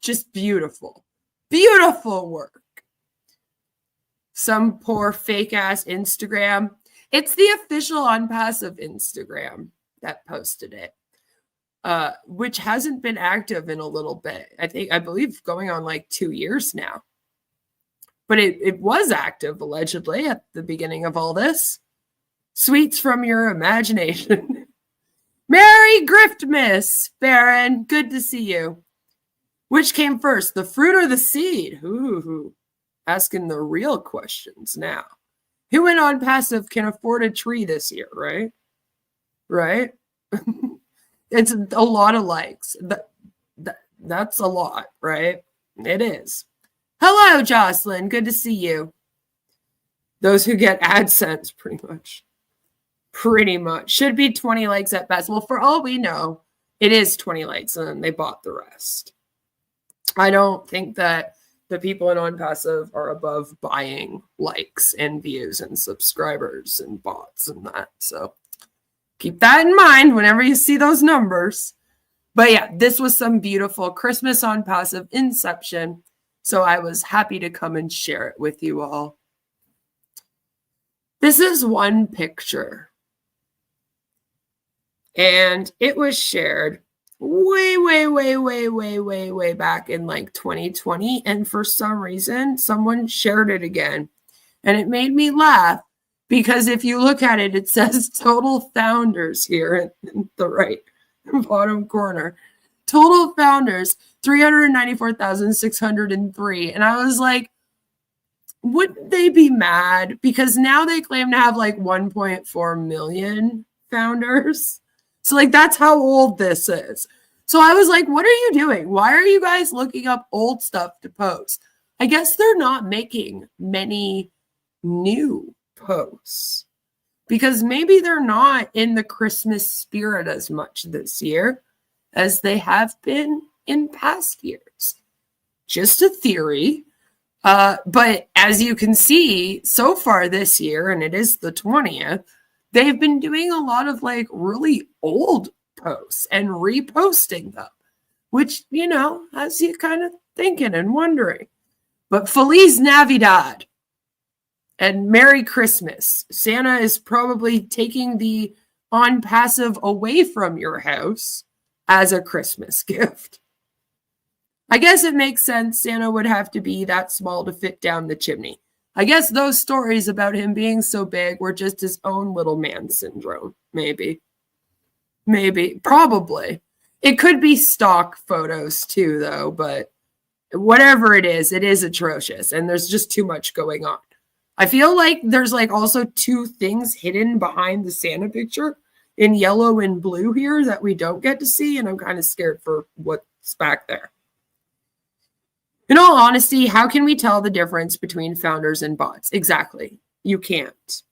just beautiful. Beautiful work. Some poor fake ass Instagram. It's the official Onpassive Instagram that posted it, which hasn't been active in a little bit. I believe going on like 2 years now. But it was active, allegedly, at the beginning of all this. Sweets from your imagination. Merry Griftmas, Baron. Good to see you. Which came first, the fruit or the seed? Ooh, asking the real questions now. Who in Onpassive can afford a tree this year, right? Right? It's a lot of likes. That's a lot, right? It is. Hello, Jocelyn. Good to see you. Those who get AdSense, pretty much. Pretty much. Should be 20 likes at best. Well, for all we know, it is 20 likes and they bought the rest. I don't think that the people in Onpassive are above buying likes and views and subscribers and bots and that. So keep that in mind whenever you see those numbers. But yeah, this was some beautiful Christmas Onpassive Inception. So I was happy to come and share it with you all. This is one picture. And it was shared way back in like 2020. And for some reason, someone shared it again. And it made me laugh because if you look at it, it says total founders here in the right bottom corner. Total founders, 394,603. And I was like, wouldn't they be mad? Because now they claim to have like 1.4 million founders. So like, that's how old this is. So I was like, what are you doing? Why are you guys looking up old stuff to post? I guess they're not making many new posts because maybe they're not in the Christmas spirit as much this year as they have been in past years. Just a theory. But as you can see, so far this year, and it is the 20th, they've been doing a lot of like really old posts and reposting them, which, you know, has you kind of thinking and wondering. But Feliz Navidad and Merry Christmas. Santa is probably taking the Onpassive away from your house as a Christmas gift. I guess it makes sense Santa would have to be that small to fit down the chimney. I guess those stories about him being so big were just his own little man syndrome. Maybe. Probably. It could be stock photos too, though, but whatever it is atrocious, and there's just too much going on. I feel like there's like also two things hidden behind the Santa picture in yellow and blue here that we don't get to see, and I'm kind of scared for what's back there. In all honesty, how can we tell the difference between founders and bots? Exactly. You can't.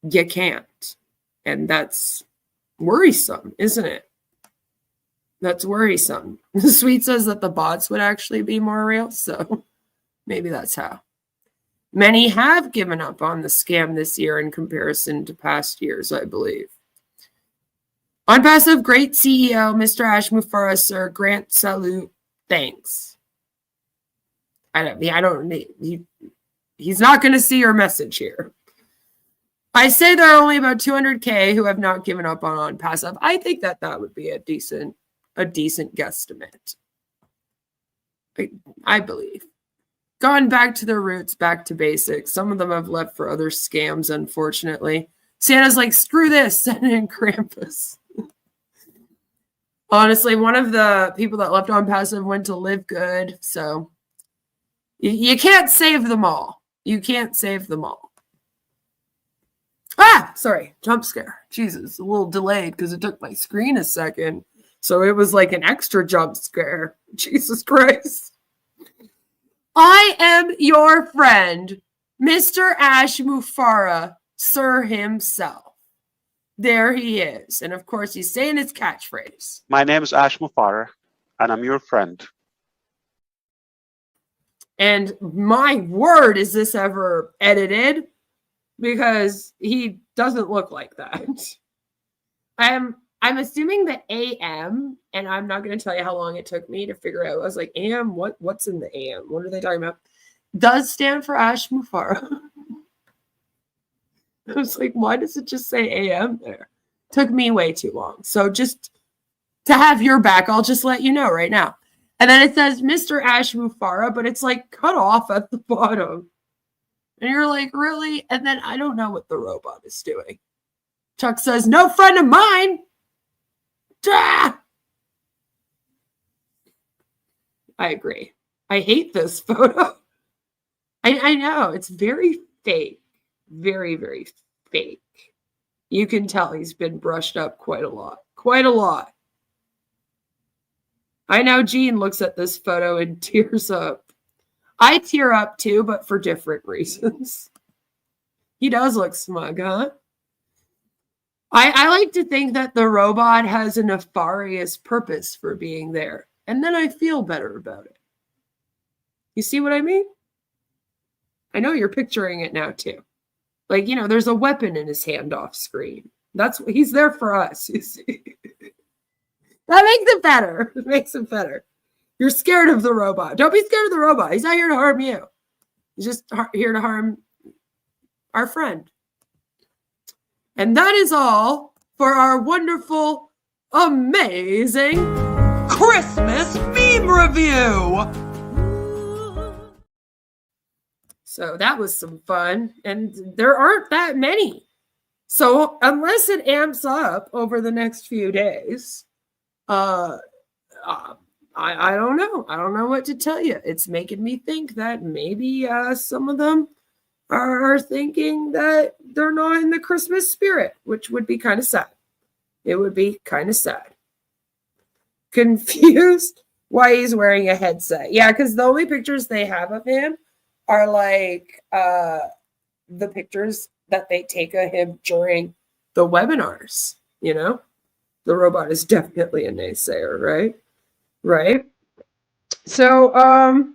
You can't. And that's worrisome, isn't it? That's worrisome. Sweet says that the bots would actually be more real, so maybe that's how. Many have given up on the scam this year in comparison to past years, I believe. Onpassive, great CEO, Mr. Ash Mufareh, sir. Grant salute. Thanks. He's not going to see your message here. I say there are only about 200K who have not given up on Onpassive. I think that would be a decent guesstimate. I believe. Gone back to their roots, back to basics. Some of them have left for other scams, unfortunately. Santa's like, screw this, send in Krampus. Honestly, one of the people that left Onpassive went to Live Good, so you can't save them all. You can't save them all. Ah, sorry, jump scare. Jesus, a little delayed because it took my screen a second. So it was like an extra jump scare. Jesus Christ. I am your friend, Mr. Ash Mufareh, sir himself. There he is. And of course, he's saying his catchphrase. My name is Ash Mufareh, and I'm your friend. And my word, is this ever edited? Because he doesn't look like that. I'm assuming that AM, and I'm not going to tell you how long it took me to figure out. I was like, AM, what's in the AM? What are they talking about? Does stand for Ash Mufareh. I was like, why does it just say AM there? Took me way too long. So just to have your back, I'll just let you know right now. And then it says Mr. Ash Mufareh, but it's like cut off at the bottom. And you're like, really? And then I don't know what the robot is doing. Chuck says, no friend of mine. Ah! I agree. I hate this photo. I know. It's very fake. Very, very fake. You can tell he's been brushed up quite a lot. Quite a lot. I know Gene looks at this photo and tears up. I tear up too, but for different reasons. He does look smug, huh? I like to think that the robot has a nefarious purpose for being there. And then I feel better about it. You see what I mean? I know you're picturing it now too. Like, you know, there's a weapon in his hand off screen. He's there for us, you see. That makes it better. It makes it better. You're scared of the robot. Don't be scared of the robot. He's not here to harm you. He's just here to harm our friend. And that is all for our wonderful, amazing Christmas meme review. So that was some fun. And there aren't that many. So unless it amps up over the next few days, I don't know. I don't know what to tell you. It's making me think that maybe some of them are thinking that they're not in the Christmas spirit, which would be kind of sad. It would be kind of sad. Confused why he's wearing a headset. Yeah, because the only pictures they have of him are like the pictures that they take of him during the webinars, you know? The robot is definitely a naysayer, right? Right? So, other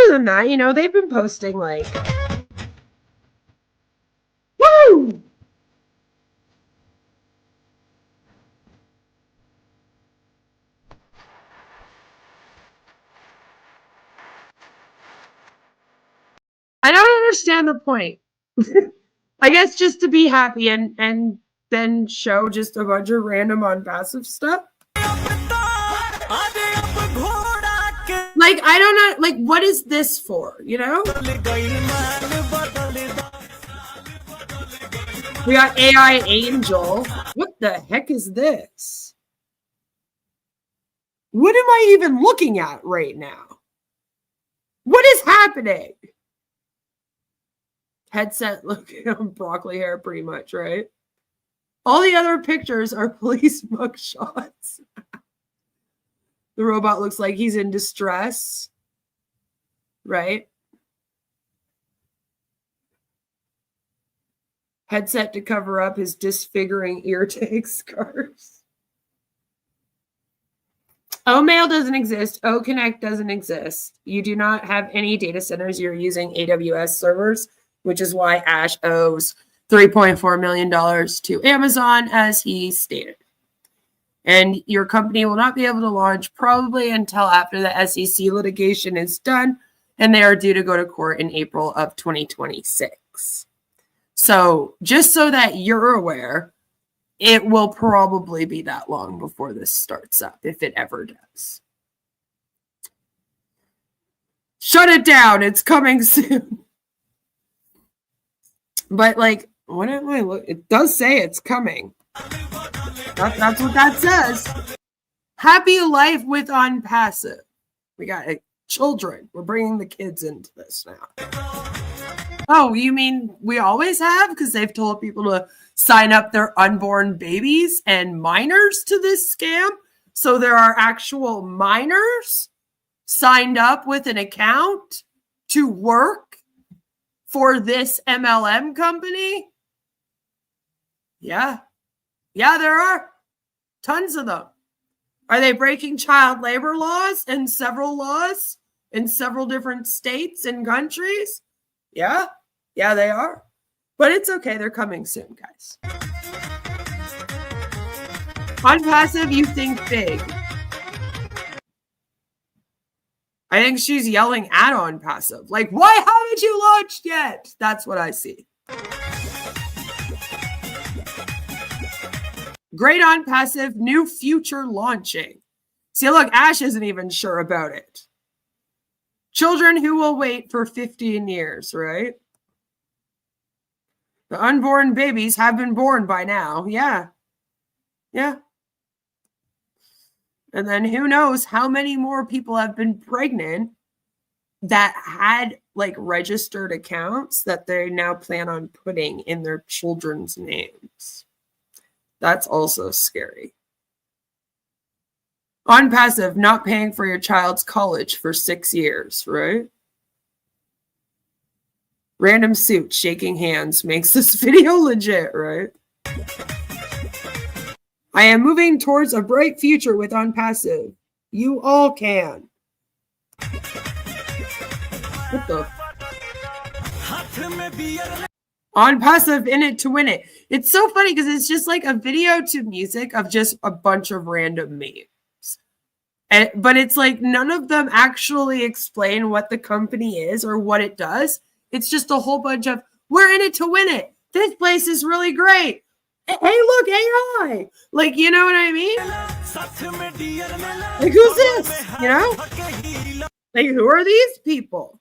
than that, you know, they've been posting like, woo! I don't understand the point. I guess just to be happy and then show just a bunch of random Onpassive stuff. Like, I don't know, like, what is this for, you know? We got AI Angel. What the heck is this? What am I even looking at right now? What is happening? Headset looking on broccoli hair, pretty much, right? All the other pictures are police mug shots. The robot looks like he's in distress, right? Headset to cover up his disfiguring ear tag scars. OMail doesn't exist. OConnect doesn't exist. You do not have any data centers. You're using AWS servers, which is why Ash owes $3.4 million to Amazon, as he stated. And your company will not be able to launch probably until after the SEC litigation is done, and they are due to go to court in April of 2026. So just so that you're aware, it will probably be that long before this starts up, if it ever does. Shut it down. It's coming soon. But like, what am I look? It does say it's coming. That's what that says. Happy life with Onpassive. We got children. We're bringing the kids into this now. Oh, you mean we always have? Because they've told people to sign up their unborn babies and minors to this scam. So there are actual minors signed up with an account to work for this MLM company? Yeah. Yeah, there are tons of them. Are they breaking child labor laws and several laws in several different states and countries? Yeah. Yeah, they are. But it's okay. They're coming soon, guys. Onpassive, you think big. I think she's yelling at Onpassive. Like, why haven't you launched yet? That's what I see. Great Onpassive, new future launching. See, look, Ash isn't even sure about it. Children who will wait for 15 years, right? The unborn babies have been born by now. Yeah. Yeah. And then who knows how many more people have been pregnant that had like registered accounts that they now plan on putting in their children's names. That's also scary. Onpassive, not paying for your child's college for 6 years, right? Random suit shaking hands makes this video legit, right? I am moving towards a bright future with Onpassive. You all can. What the? Onpassive, in it to win it. It's so funny because it's just like a video to music of just a bunch of random memes. But it's like none of them actually explain what the company is or what it does. It's just a whole bunch of, we're in it to win it. This place is really great. Hey, look, AI. Like, you know what I mean? Like, who's this? You know? Like, who are these people?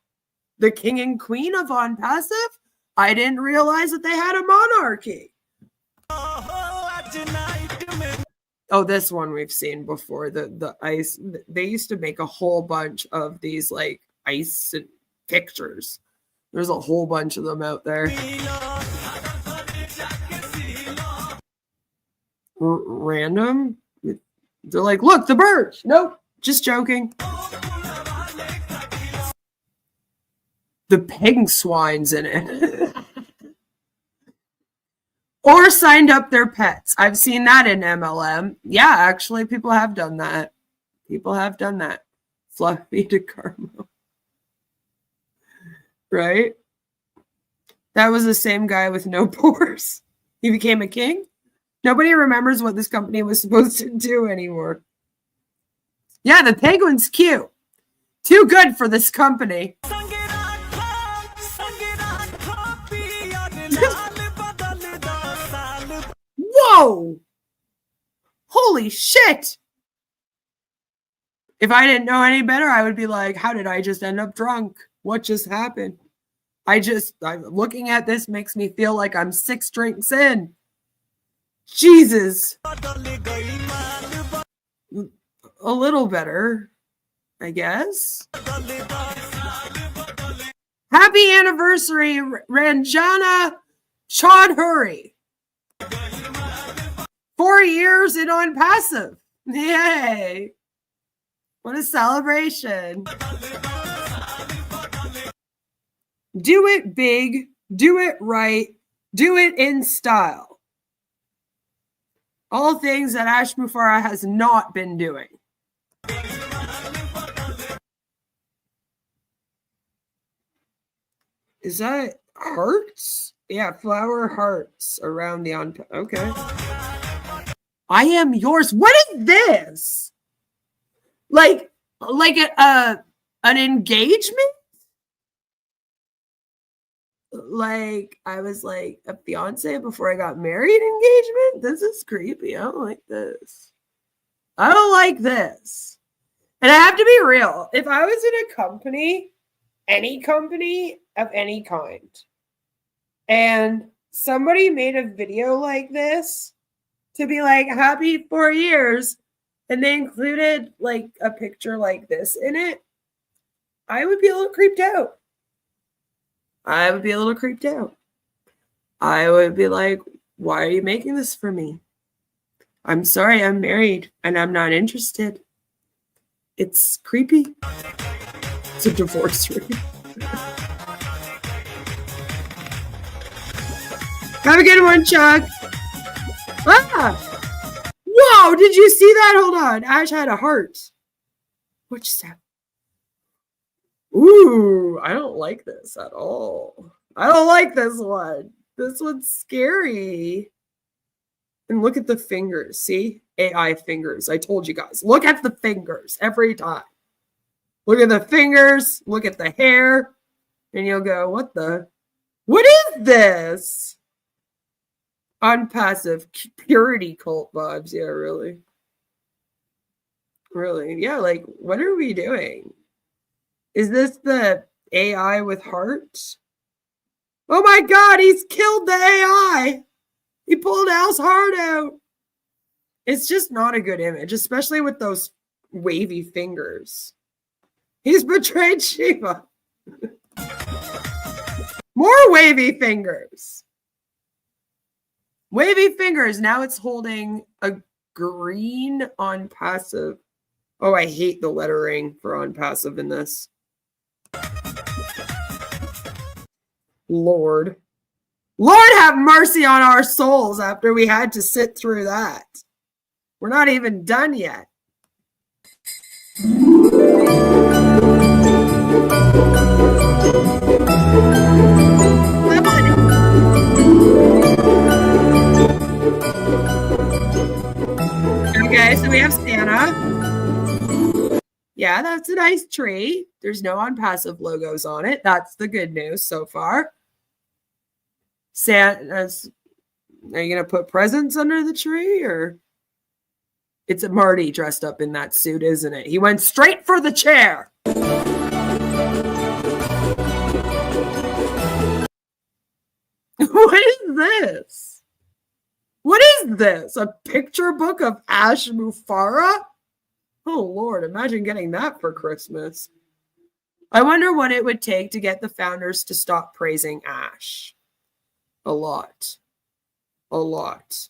The king and queen of Onpassive? I didn't realize that they had a monarchy. Oh, this one we've seen before. The ice. They used to make a whole bunch of these like ice pictures. There's a whole bunch of them out there. Random. They're like, look, the birds. Nope, just joking. The pig swine's in it. Or signed up their pets. I've seen that in MLM. Yeah, actually, people have done that. People have done that. Fluffy to Carmo. Right? That was the same guy with no pores. He became a king. Nobody remembers what this company was supposed to do anymore. Yeah, the penguin's cute. Too good for this company. Whoa! Holy shit! If I didn't know any better, I would be like, how did I just end up drunk? What just happened? I'm looking at this makes me feel like I'm 6 drinks in. Jesus. A little better, I guess. Happy anniversary, Ranjana Chaudhuri. 4 years in Onpassive. Yay. What a celebration. Do it big, do it right, do it in style. All things that Ash Mufareh has not been doing. Is that hearts? Yeah, flower hearts around the okay. I am yours. What is this? Like an engagement? Like I was like a fiance before I got married engagement? This is creepy. I don't like this. I don't like this. And I have to be real. If I was in a company, any company of any kind, and somebody made a video like this to be like, happy 4 years, and they included like a picture like this in it, I would be a little creeped out. I would be a little creeped out. I would be like, why are you making this for me? I'm sorry, I'm married and I'm not interested. It's creepy. It's a divorce ring. Have a good one, Chuck. Ah! Whoa, did you see that? Hold on. Ash had a heart. What just happened? Ooh, I don't like this at all. I don't like this one. This one's scary. And look at the fingers. See? AI fingers. I told you guys. Look at the fingers every time. Look at the fingers. Look at the hair. And you'll go, what is this? Onpassive purity cult vibes. Yeah, really. Really. Yeah, like, what are we doing? Is this the AI with hearts? Oh my God, he's killed the AI. He pulled Al's heart out. It's just not a good image, especially with those wavy fingers. He's betrayed Shiva. More wavy fingers. Wavy fingers. Now it's holding a green Onpassive. Oh, I hate the lettering for Onpassive in this. Lord have mercy on our souls after we had to sit through that. We're not even done yet. Okay, so we have Santa. Yeah, that's a nice tree. There's no Onpassive logos on it. That's the good news so far. Santa's, are you going to put presents under the tree, or? It's a Marty dressed up in that suit, isn't it? He went straight for the chair. What is this? What is this? A picture book of Ash Mufareh? Oh, Lord, imagine getting that for Christmas. I wonder what it would take to get the founders to stop praising Ash. A lot. A lot.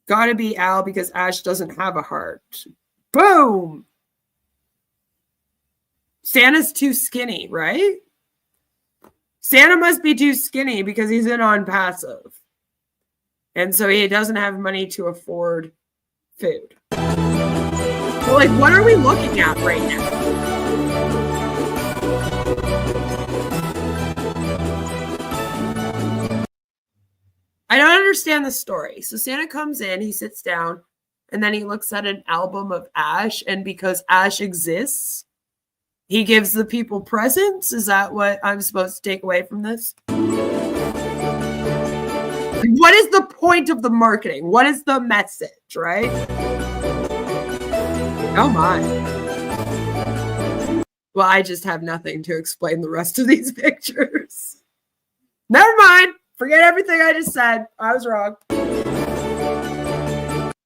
Gotta be Al because Ash doesn't have a heart. Boom! Santa's too skinny, right? Santa must be too skinny because he's in Onpassive. And so he doesn't have money to afford food. So, like, what are we looking at right now? I don't understand the story. So Santa comes in, he sits down, and then he looks at an album of Ash, and because Ash exists, he gives the people presents? Is that what I'm supposed to take away from this? What is the point of the marketing? What is the message, right? Oh my. Well, I just have nothing to explain the rest of these pictures. Never mind. Forget everything I just said. I was wrong.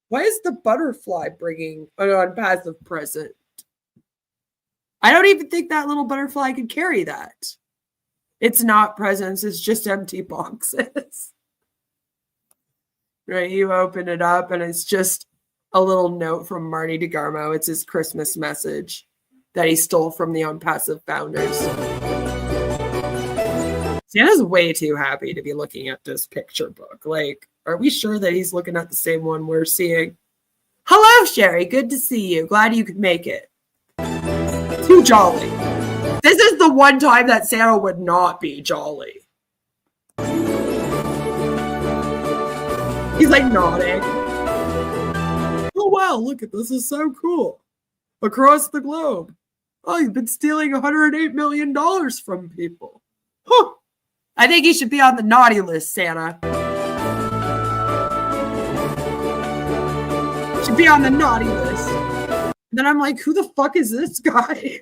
Why is the butterfly bringing an Onpassive present? I don't even think that little butterfly could carry that. It's not presents. It's just empty boxes. Right? You open it up and it's just a little note from Marty DeGarmo. It's his Christmas message that he stole from the Onpassive founders. Santa's way too happy to be looking at this picture book. Like, are we sure that he's looking at the same one we're seeing? Hello, Sherry. Good to see you. Glad you could make it. Too jolly. This is the one time that Santa would not be jolly. He's like nodding. Oh, wow. Look at this. This is so cool. Across the globe. Oh, you've been stealing $108 million from people. Huh. I think he should be on the naughty list, Santa. Should be on the naughty list. And then I'm like, who the fuck is this guy?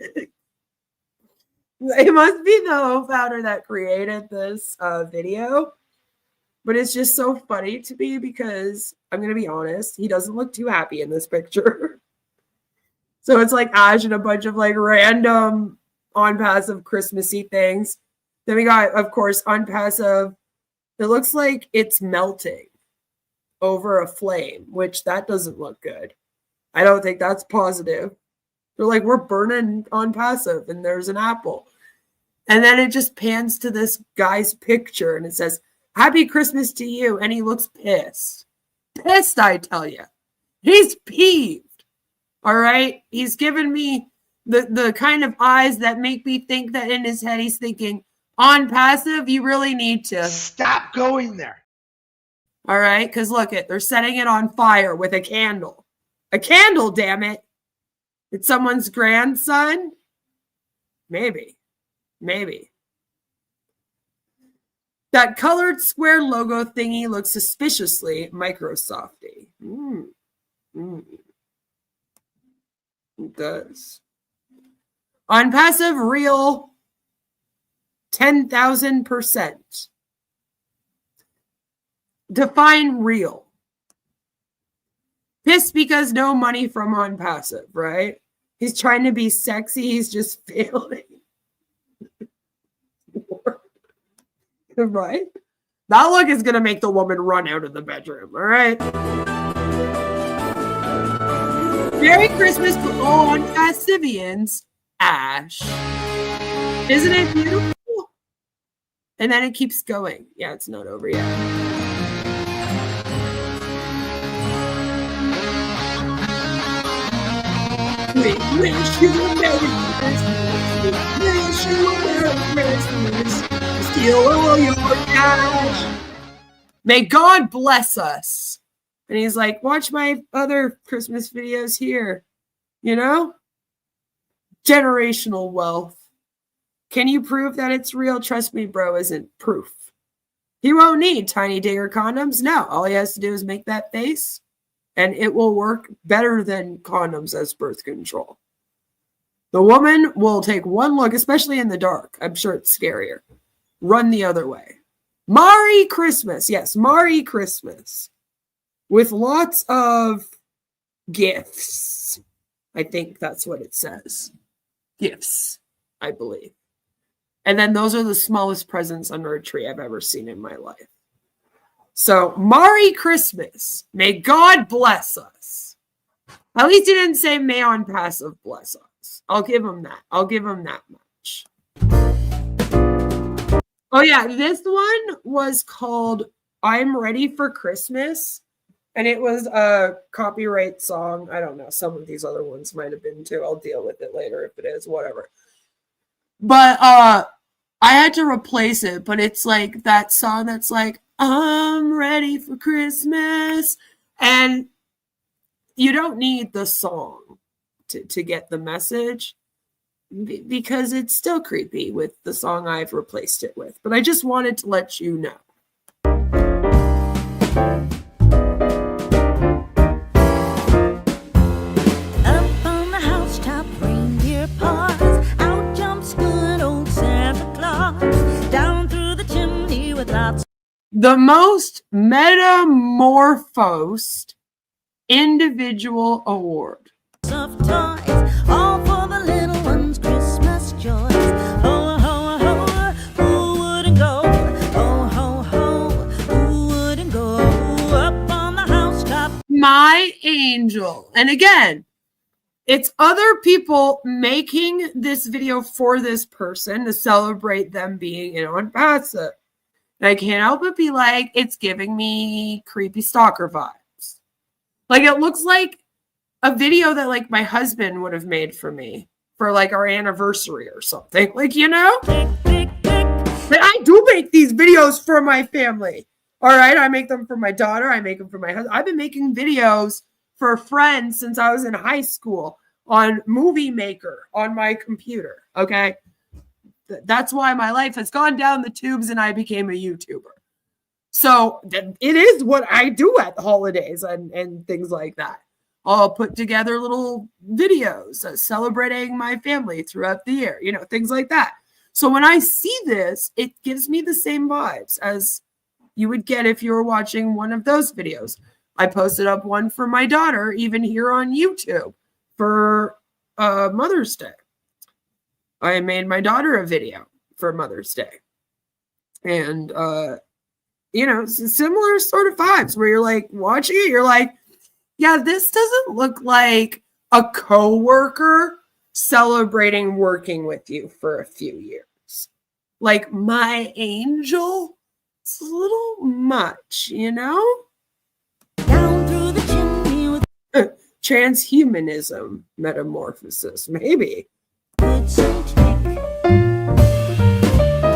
It must be the founder that created this video. But it's just so funny to me because, I'm going to be honest, he doesn't look too happy in this picture. So it's like Ash and a bunch of like random Onpassive Christmassy things. Then we got, of course, Onpassive. It looks like it's melting over a flame, which that doesn't look good. I don't think that's positive. They're like, we're burning Onpassive and there's an apple. And then it just pans to this guy's picture and it says, Happy Christmas to you. And he looks pissed. Pissed, I tell you. He's peeved. All right? He's given me the kind of eyes that make me think that in his head he's thinking, Onpassive, you really need to Stop going there. All right? Because look it, they're setting it on fire with a candle. A candle, damn it. It's someone's grandson? Maybe. Maybe. That colored square logo thingy looks suspiciously Microsofty. It does. Onpassive real 10,000%. Define real. Pissed because no money from Onpassive, right? He's trying to be sexy. He's just failing. Right? That look is going to make the woman run out of the bedroom, all right? Merry Christmas to all Onpassivians, Ash. Isn't it beautiful? And then it keeps going. Yeah, it's not over yet. We wish you a Merry Christmas. We wish you a Merry Christmas. Steal all your cash. May God bless us. And he's like, watch my other Christmas videos here. You know? Generational wealth. Can you prove that it's real? Trust me, bro, isn't proof. He won't need tiny digger condoms. No, all he has to do is make that face and it will work better than condoms as birth control. The woman will take one look, especially in the dark. I'm sure it's scarier. Run the other way. Merry Christmas. Yes, Merry Christmas. With lots of gifts. I think that's what it says. Gifts, I believe. And then those are the smallest presents under a tree I've ever seen in my life. So, Merry Christmas. May God bless us. At least he didn't say may Onpassive bless us. I'll give him that. I'll give him that much. Oh, yeah. This one was called I'm Ready for Christmas. And it was a copyright song. I don't know. Some of these other ones might have been too. I'll deal with it later if it is. Whatever. But I had to replace it. But it's like that song that's like, I'm ready for Christmas. And you don't need the song to get the message because it's still creepy with the song I've replaced it with. But I just wanted to let you know. Up on the housetop, reindeer paws. Out jumps good old Santa Claus. Down through the chimney with lots. The most metamorphosed individual award. Of toys, all for the little ones' Christmas joys. Ho, ho, ho, who wouldn't go? Ho, ho, ho, who wouldn't go? Up on the housetop. My angel. And again, it's other people making this video for this person to celebrate them being in Onpassive. And I can't help but be like, it's giving me creepy stalker vibes. Like, it looks like a video that, like, my husband would have made for me for, like, our anniversary or something. Like, you know? But I do make these videos for my family. All right? I make them for my daughter. I make them for my husband. I've been making videos for friends since I was in high school on Movie Maker on my computer. Okay? That's why my life has gone down the tubes and I became a YouTuber. So it is what I do at the holidays and things like that. I'll put together little videos celebrating my family throughout the year, you know, things like that. So when I see this, it gives me the same vibes as you would get if you were watching one of those videos. I posted up one for my daughter, even here on YouTube for Mother's Day. I made my daughter a video for Mother's Day. And, you know, similar sort of vibes where you're like watching it, you're like, yeah, this doesn't look like a coworker celebrating working with you for a few years. Like my angel, it's a little much, you know? Down through the chimney with transhumanism metamorphosis, maybe.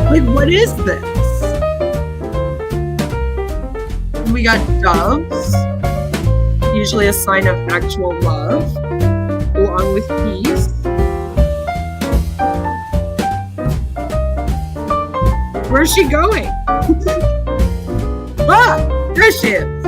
Like, what is this? We got doves, usually a sign of actual love, along with peace. Where's she going? Ah, there she is.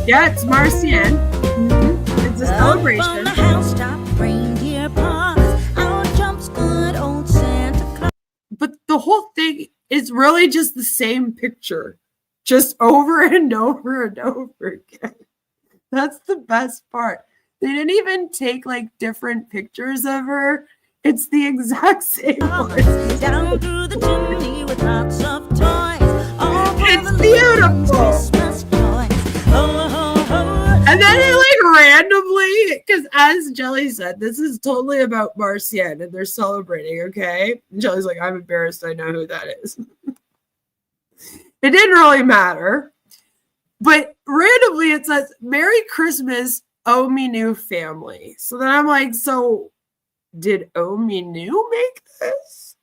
Yeah, it's Marcian. Mm-hmm. It's a celebration. Up on the housetop, reindeer paws. Out jumps good old Santa Claus. But the whole thing is really just the same picture, just over and over and over again. That's the best part. They didn't even take like different pictures of her. It's the exact same one. Down through the chimney with lots of toys. It's beautiful. And then it like randomly, because as Jelly said, this is totally about Marcian and they're celebrating, okay? And Jelly's like, I'm embarrassed, I know who that is. It didn't really matter. But randomly it says, Merry Christmas, Ominu family. So then I'm like, so did Ominu make this?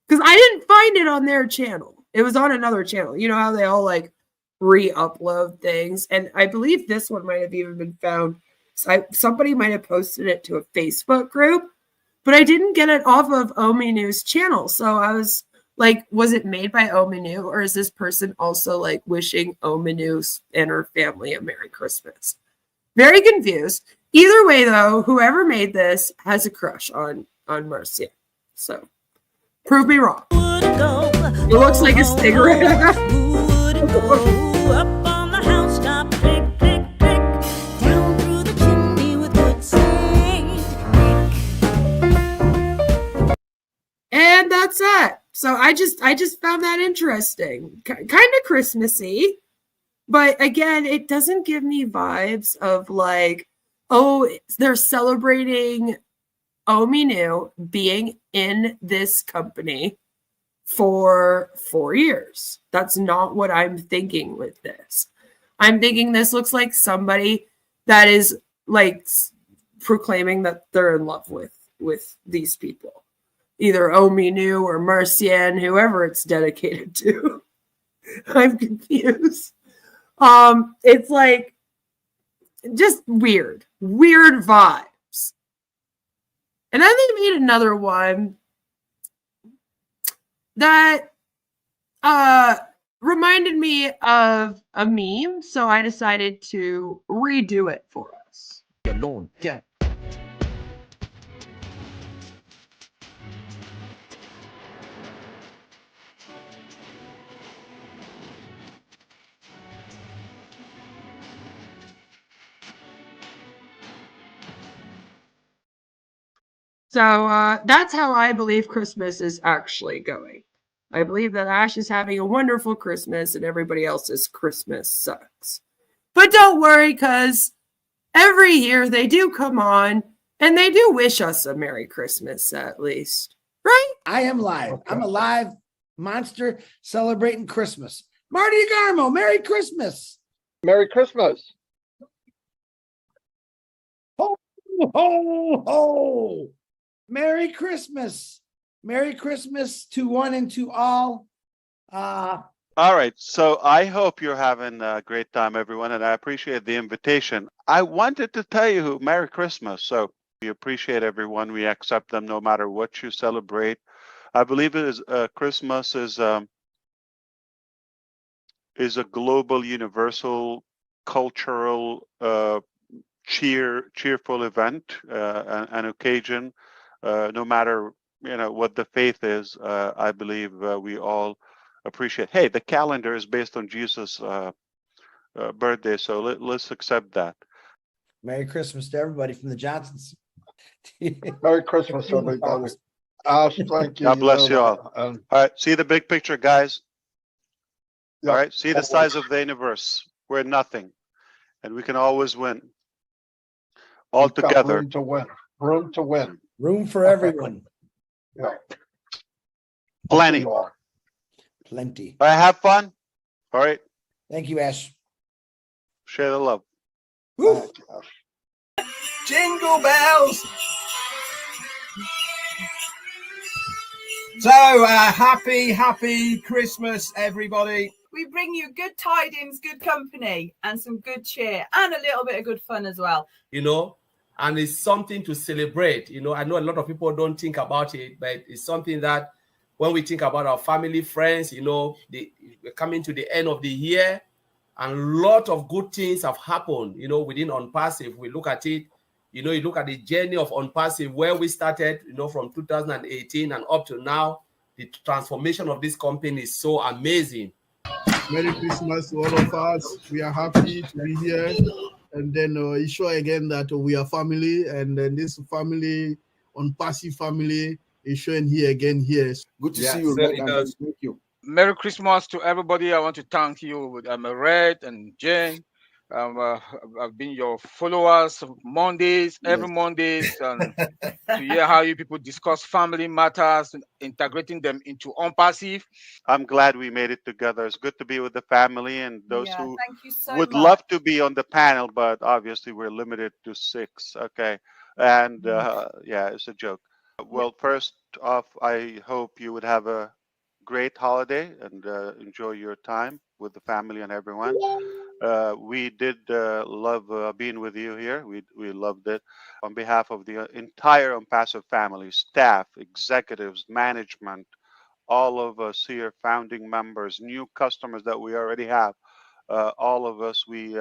Because I didn't find it on their channel. It was on another channel. You know how they all like re-upload things? And I believe this one might have even been found. Somebody might have posted it to a Facebook group, but I didn't get it off of Ominu's channel. So I was like, was it made by Ominu, or is this person also like wishing Ominu and her family a Merry Christmas? Very confused. Either way, though, whoever made this has a crush on Marcia. So prove me wrong. It looks like a cigarette. Who would it go up on the housetop? Click, click, click. Down through the chimney with good Saint Nick. And that's it. So I just found that interesting. Kind of Christmassy. But again, it doesn't give me vibes of like, oh, they're celebrating Ominu being in this company for 4 years. That's not what I'm thinking with this. I'm thinking this looks like somebody that is like proclaiming that they're in love with these people. Either Ominu or Mercian, whoever it's dedicated to. I'm confused. It's like just weird vibes. And then they made another one that reminded me of a meme, so I decided to redo it for us. Alone, yeah. So that's how I believe Christmas is actually going. I believe that Ash is having a wonderful Christmas and everybody else's Christmas sucks. But don't worry, because every year they do come on and they do wish us a Merry Christmas at least. Right? I am live. I'm a live monster celebrating Christmas. Marty Garmo, Merry Christmas. Merry Christmas. Ho, ho, ho. Merry Christmas. Merry Christmas to one and to all. All right. So I hope you're having a great time, everyone, and I appreciate the invitation. I wanted to tell you Merry Christmas. So we appreciate everyone. We accept them no matter what you celebrate. I believe it is Christmas is a global, universal, cultural, cheerful event, an occasion. No matter what the faith is, I believe we all appreciate. Hey, the calendar is based on Jesus' birthday, so let's accept that. Merry Christmas to everybody from the Johnsons. Merry Christmas, everybody. Ash, thank you. God bless you all. All right, see the big picture, guys. Yeah, all right, see the size of the universe. We're nothing, and we can always win. All We've got together. room to win. Room to win. Room for everyone. Yeah. Plenty. Plenty. All right, have fun. All right. Thank you, Ash. Share the love. Woo. Jingle bells. So, happy Christmas, everybody. We bring you good tidings, good company, and some good cheer, and a little bit of good fun as well. And it's something to celebrate. I know a lot of people don't think about it, but it's something that when we think about our family, friends, we're coming to the end of the year, and a lot of good things have happened, within Onpassive. We look at it, you look at the journey of Onpassive, where we started, from 2018 and up to now. The transformation of this company is so amazing. Merry Christmas to all of us. We are happy to be here. And then ensure again that we are family, and then this family, Onpassive family, is showing here again here. Good to see you. Thank you. Merry Christmas to everybody. I want to thank you, Red and Jane. I've been your followers Mondays, every Mondays, and to hear how you people discuss family matters and integrating them into Onpassive. I'm glad we made it together. It's good to be with the family and those who thank you so would much. love to be on the panel, but obviously we're limited to 6. Okay. And yeah, it's a joke. Well, first off, I hope you would have a great holiday and enjoy your time with the family and everyone. We did love being with you here. We loved it. On behalf of the entire Onpassive family, staff, executives, management, all of us here, founding members, new customers that we already have, all of us, we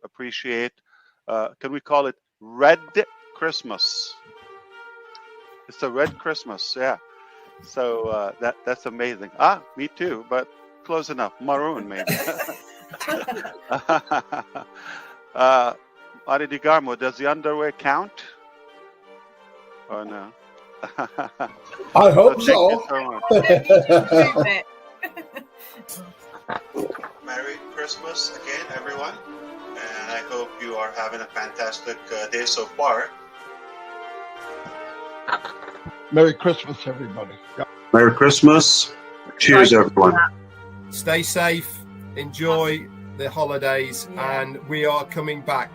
appreciate. Can we call it Red Christmas? It's a Red Christmas, yeah. So that's amazing. Me too, but close enough. Maroon, maybe. Aridigarmo, does the underwear count? Or no? I hope so. so. Merry Christmas again, everyone. And I hope you are having a fantastic day so far. Merry Christmas, everybody. Merry Christmas. Cheers, everyone. Stay safe. Enjoy the holidays. And we are coming back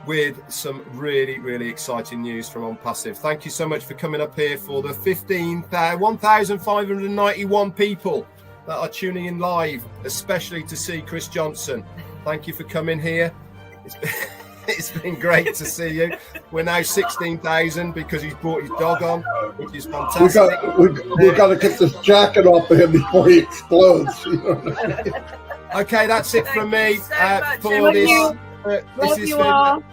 with some really, really exciting news from Onpassive. Thank you so much for coming up here for the 1,591 people that are tuning in live, especially to see Chris Johnson. Thank you for coming here. It's been great to see you. We're now 16,000 because he's brought his dog on, which is fantastic. We got to get this jacket off of him before he explodes. Okay, that's it from me for this. This is from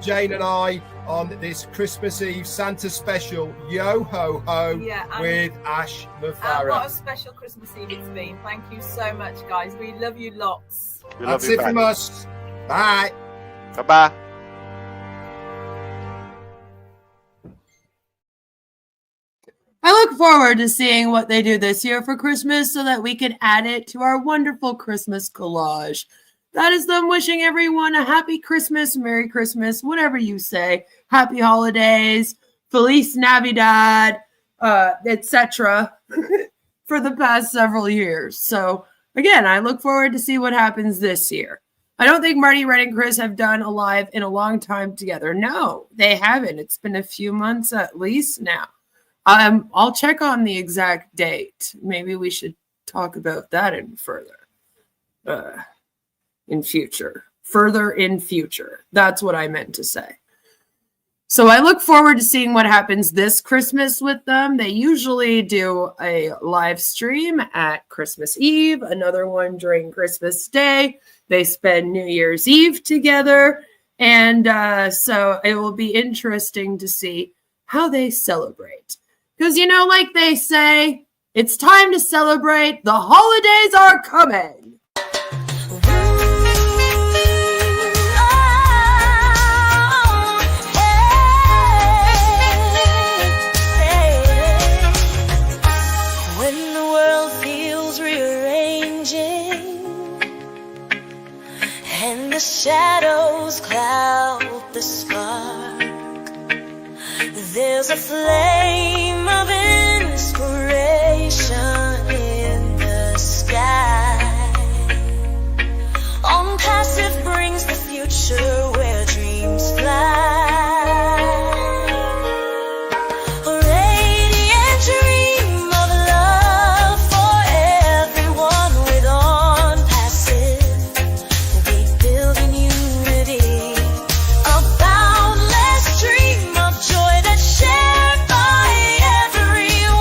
Jane and I on this Christmas Eve Santa special. Yo ho ho with Ash Mufareh. What a special Christmas Eve it's been. Thank you so much, guys. We love you lots. That's it from us. Bye. Bye-bye. I look forward to seeing what they do this year for Christmas so that we can add it to our wonderful Christmas collage. That is them wishing everyone a happy Christmas, Merry Christmas, whatever you say, happy holidays, Feliz Navidad, etc. for the past several years. So again, I look forward to see what happens this year. I don't think Marty, Red, and Chris have done a live in a long time together. No, they haven't. It's been a few months at least now. I'll check on the exact date. Maybe we should talk about that in future. Further in future. That's what I meant to say. So I look forward to seeing what happens this Christmas with them. They usually do a live stream at Christmas Eve, another one during Christmas Day. They spend New Year's Eve together. And so it will be interesting to see how they celebrate. Because, you know, like they say, it's time to celebrate. The holidays are coming. When the world feels rearranging and the shadows cloud the spark, there's a flame of inspiration in the sky. Onpassive brings the future where dreams fly. A radiant dream of love for everyone with Onpassive. We build in unity, a boundless dream of joy that's shared by everyone.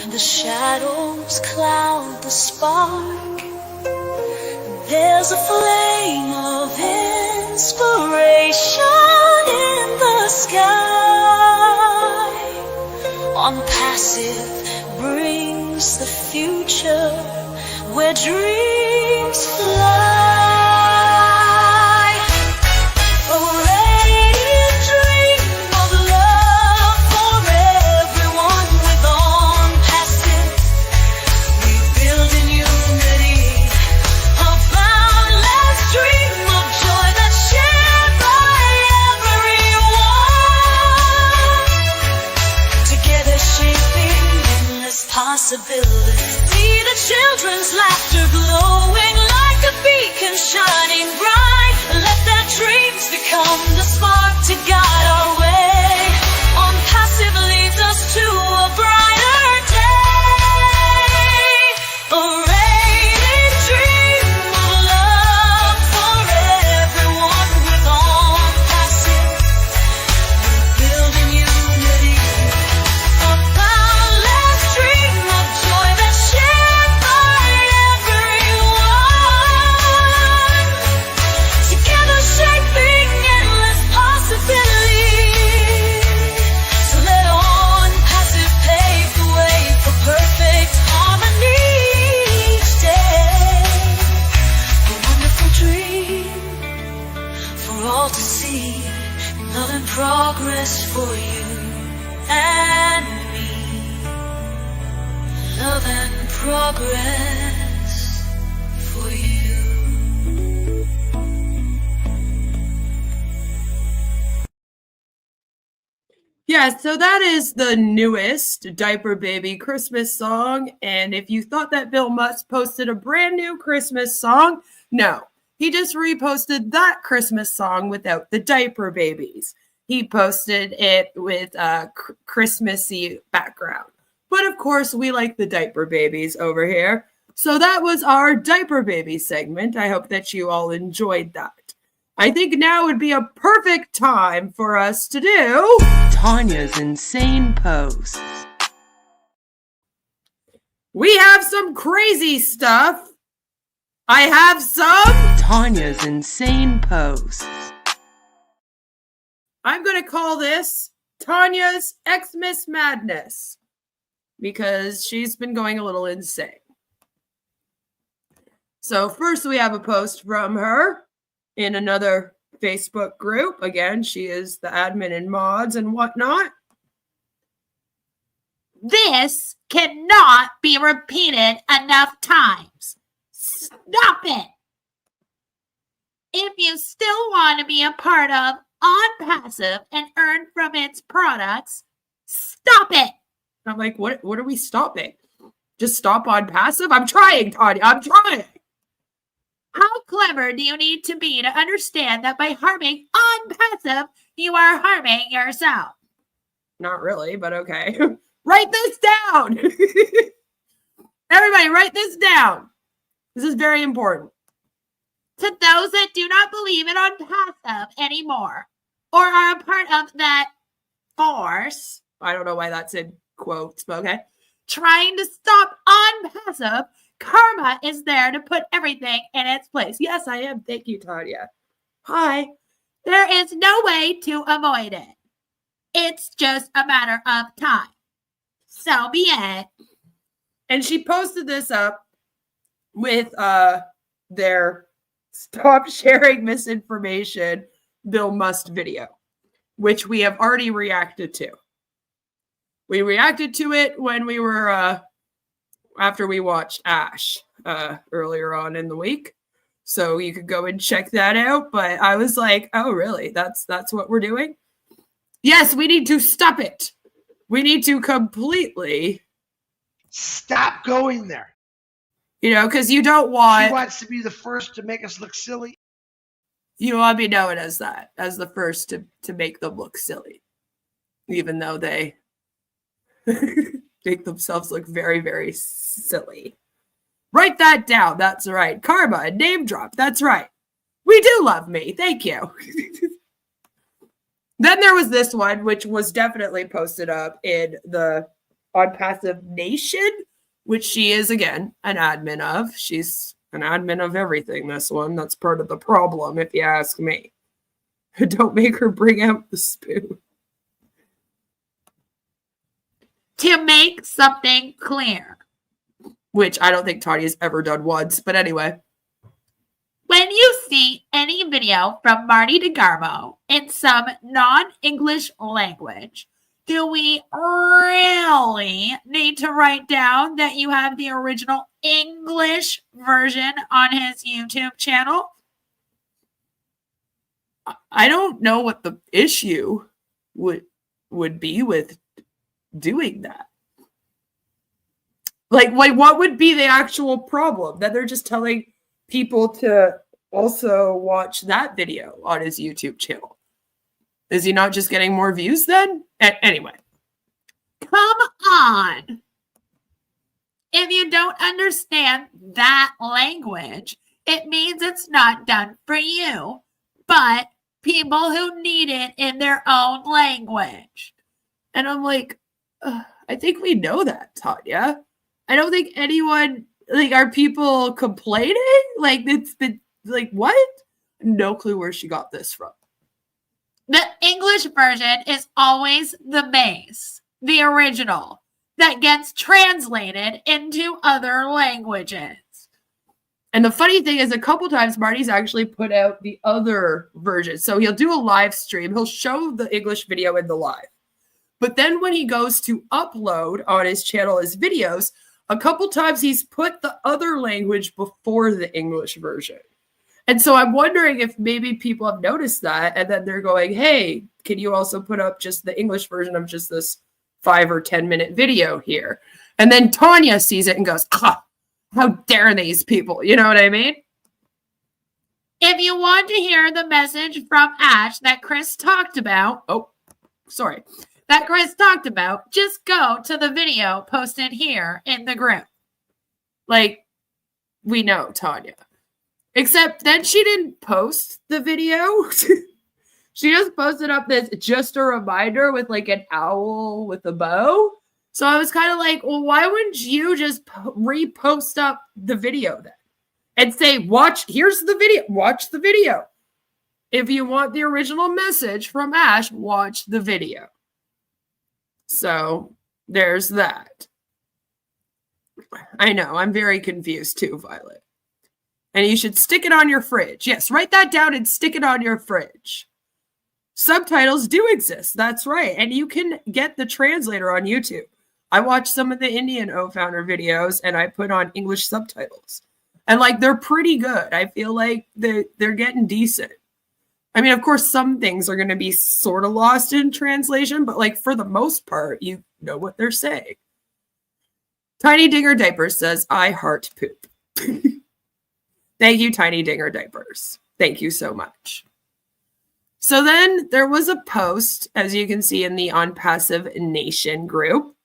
The shadows cloud the spark. There's a flame of inspiration in the sky. Onpassive brings the future where dreams fly. A radiant dream of love for everyone with Onpassive. We build in unity a boundless dream of joy that's shared by everyone. Together shaping endless possibilities. See the children's laughter glowing like a beacon shining bright. Let their dreams become the spark to guide our way. Onpassive leads us to a brighter day. A radiant dream of love for everyone with Onpassive. We build in unity a boundless dream of joy that's shared by everyone. Together shaping endless possibilities. So let Onpassive pave the way for perfect harmony each day. A wonderful dream for all to see. Love and progress for you and me. Love and progress for you. Yeah, so that is the newest Diaper Baby Christmas song. And if you thought that Bill Must posted a brand new Christmas song, no. He just reposted that Christmas song without the diaper babies. He posted it with a Christmassy background. But of course, we like the diaper babies over here. So that was our diaper baby segment. I hope that you all enjoyed that. I think now would be a perfect time for us to do Tanya's insane posts. We have some crazy stuff. I have some Tanya's insane posts. I'm going to call this Tanya's Xmas Madness because she's been going a little insane. So first we have a post from her in another Facebook group. Again, she is the admin and mods and whatnot. This cannot be repeated enough times. Stop it! If you still want to be a part of Onpassive and earn from its products, stop it! I'm like, what are we stopping? Just stop Onpassive? I'm trying, Tanya. I'm trying. How clever do you need to be to understand that by harming Onpassive, you are harming yourself? Not really, but okay. Write this down. Everybody, write this down. This is very important. To those that do not believe in Onpassive anymore, or are a part of that force, I don't know why that's in quotes, but okay. Trying to stop Onpassive, karma is there to put everything in its place. Yes, I am. Thank you, Tanya. Hi. There is no way to avoid it. It's just a matter of time. So be it. And she posted this up with their Stop Sharing Misinformation Bill Must video, which we have already reacted to. We reacted to it when we were after we watched Ash earlier on in the week. So you could go and check that out. But I was like, oh, really? That's what we're doing? Yes, we need to stop it. We need to completely stop going there. You know, because you don't want... She wants to be the first to make us look silly. You want to be known as that, as the first to make them look silly. Even though they make themselves look very, very silly. Write that down. That's right. Karma, a name drop. That's right. We do love me. Thank you. Then there was this one, which was definitely posted up in the Onpassive Nation, which she is, again, an admin of. She's an admin of everything, this one. That's part of the problem, if you ask me. Don't make her bring out the spoon. To make something clear. Which I don't think Tanya's ever done once, but anyway. When you see any video from Marty DeGarmo in some non-English language, do we really need to write down that you have the original English version on his YouTube channel? I don't know what the issue would be with doing that. Like, what would be the actual problem? That they're just telling people to also watch that video on his YouTube channel. Is he not just getting more views then? Anyway. Come on. If you don't understand that language, it means it's not done for you, but people who need it in their own language. And I'm like, I think we know that, Tanya. I don't think anyone, like, are people complaining? Like, it's been, like, what? No clue where she got this from. The English version is always the base, the original, that gets translated into other languages. And the funny thing is, a couple times Marty's actually put out the other version. So he'll do a live stream. He'll show the English video in the live. But then when he goes to upload on his channel his videos, a couple times he's put the other language before the English version. And so I'm wondering if maybe people have noticed that, and then they're going, hey, can you also put up just the English version of just this 5 or 10 minute video here? And then Tanya sees it and goes, how dare these people? You know what I mean? If you want to hear the message from Ash that Chris talked about, that Chris talked about, just go to the video posted here in the group. Like, we know, Tanya. Except then she didn't post the video. She just posted up this just a reminder with like an owl with a bow. So I was kind of like, well, why wouldn't you just repost up the video then? And say, here's the video, watch the video. If you want the original message from Ash, watch the video. So there's that. I know, I'm very confused too, Violet. And you should stick it on your fridge. Yes, write that down and stick it on your fridge. Subtitles do exist. That's right. And you can get the translator on YouTube. I watched some of the Indian O-Founder videos and I put on English subtitles. And like, they're pretty good. I feel like they're getting decent. I mean, of course, some things are going to be sort of lost in translation, but like for the most part, you know what they're saying. Tiny Dinger Diapers says, I heart poop. Thank you, Tiny Dinger Diapers. Thank you so much. So then there was a post, as you can see in the Onpassive Nation group,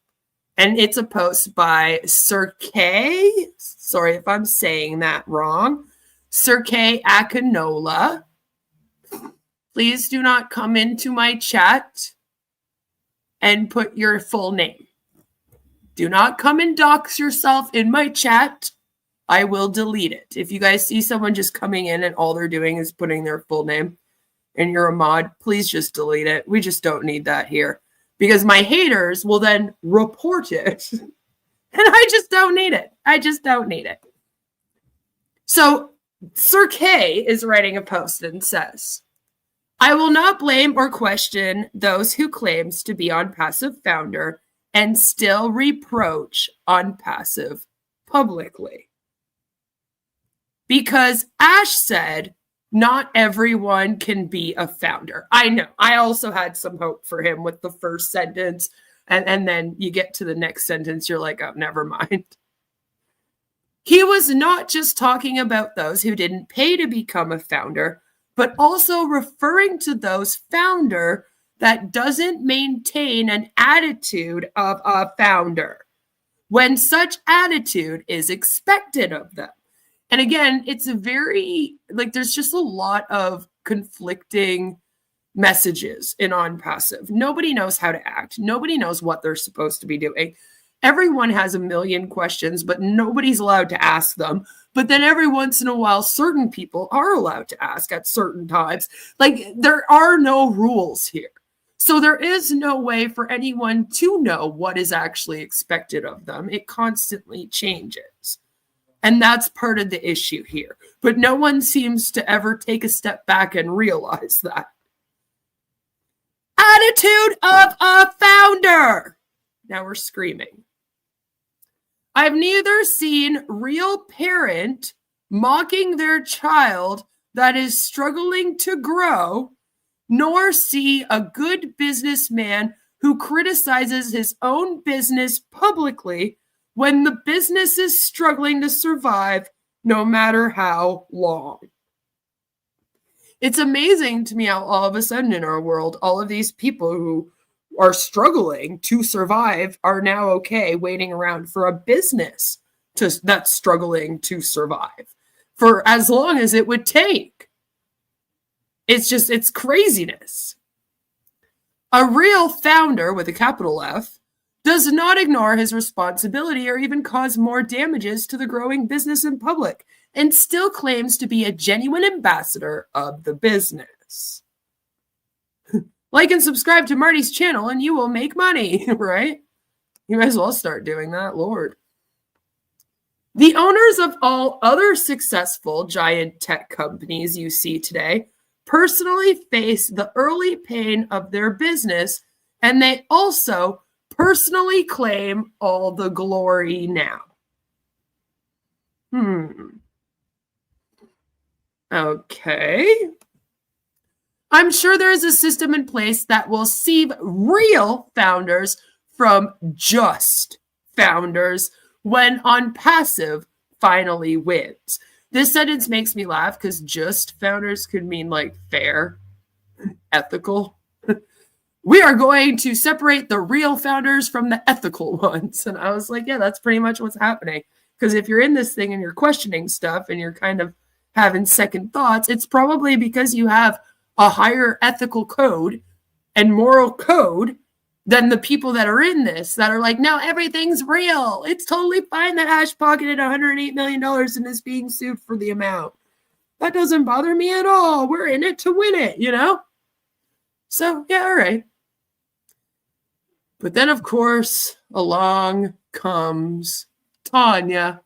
and it's a post by Sir K. Sorry if I'm saying that wrong. Sir K. Akinola. Please do not come into my chat and put your full name. Do not come and dox yourself in my chat. I will delete it. If you guys see someone just coming in and all they're doing is putting their full name and you're a mod, please just delete it. We just don't need that here because my haters will then report it. And I just don't need it. I just don't need it. So Sir K is writing a post and says, I will not blame or question those who claims to be Onpassive founder and still reproach Onpassive publicly. Because Ash said, not everyone can be a founder. I know. I also had some hope for him with the first sentence. And then you get to the next sentence, you're like, oh, never mind. He was not just talking about those who didn't pay to become a founder, but also referring to those founder that doesn't maintain an attitude of a founder when such attitude is expected of them. And again, it's a very, like, there's just a lot of conflicting messages in Onpassive. Nobody knows how to act. Nobody knows what they're supposed to be doing. Everyone has a million questions, but nobody's allowed to ask them. But then every once in a while, certain people are allowed to ask at certain times. Like, there are no rules here. So there is no way for anyone to know what is actually expected of them. It constantly changes. And that's part of the issue here. But no one seems to ever take a step back and realize that. Attitude of a founder. Now we're screaming. I've neither seen real parent mocking their child that is struggling to grow, nor see a good businessman who criticizes his own business publicly when the business is struggling to survive, no matter how long. It's amazing to me how all of a sudden in our world, all of these people who are struggling to survive are now okay waiting around for a business that's struggling to survive for as long as it would take. It's craziness. A real founder with a capital F does not ignore his responsibility or even cause more damages to the growing business in public, and still claims to be a genuine ambassador of the business. Like and subscribe to Marty's channel and you will make money, right? You might as well start doing that, Lord. The owners of all other successful giant tech companies you see today personally face the early pain of their business, and they also personally claim all the glory now. Okay. I'm sure there is a system in place that will save real founders from just founders when Onpassive finally wins. This sentence makes me laugh because just founders could mean like fair, ethical. We are going to separate the real founders from the ethical ones. And I was like, yeah, that's pretty much what's happening. Because if you're in this thing and you're questioning stuff and you're kind of having second thoughts, it's probably because you have a higher ethical code and moral code than the people that are in this that are like, no, everything's real. It's totally fine that Hash pocketed $108 million and is being sued for the amount. That doesn't bother me at all. We're in it to win it, you know? So, yeah, all right. But then, of course, along comes Tanya,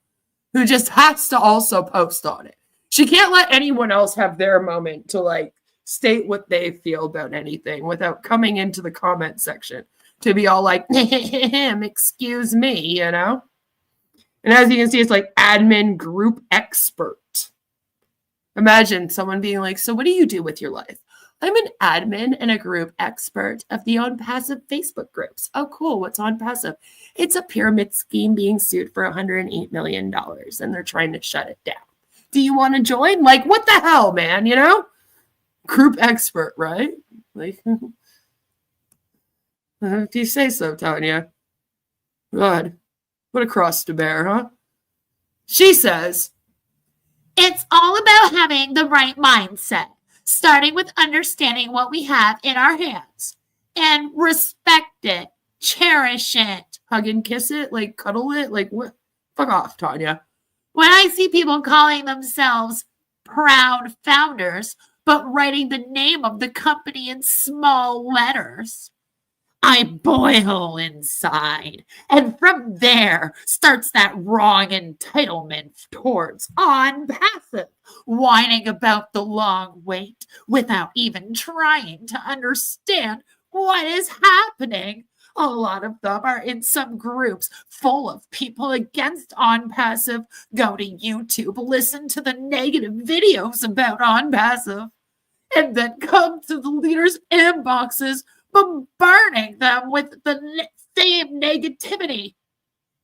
who just has to also post on it. She can't let anyone else have their moment to, like, state what they feel about anything without coming into the comment section to be all like, excuse me, you know? And as you can see, it's like admin group expert. Imagine someone being like, so what do you do with your life? I'm an admin and a group expert of the Onpassive Facebook groups. Oh, cool. What's Onpassive? It's a pyramid scheme being sued for $108 million, and they're trying to shut it down. Do you want to join? Like, what the hell, man, you know? Group expert, right? Like, if you say so, Tanya. God, what a cross to bear, huh? She says, it's all about having the right mindset, starting with understanding what we have in our hands and respect it, cherish it. Hug and kiss it, like cuddle it, like what? Fuck off, Tanya. When I see people calling themselves proud founders, but writing the name of the company in small letters, I boil inside. And from there starts that wrong entitlement towards Onpassive, whining about the long wait without even trying to understand what is happening. A lot of them are in some groups full of people against Onpassive. Go to YouTube, listen to the negative videos about Onpassive, and then come to the leaders' inboxes, bombarding them with the same negativity.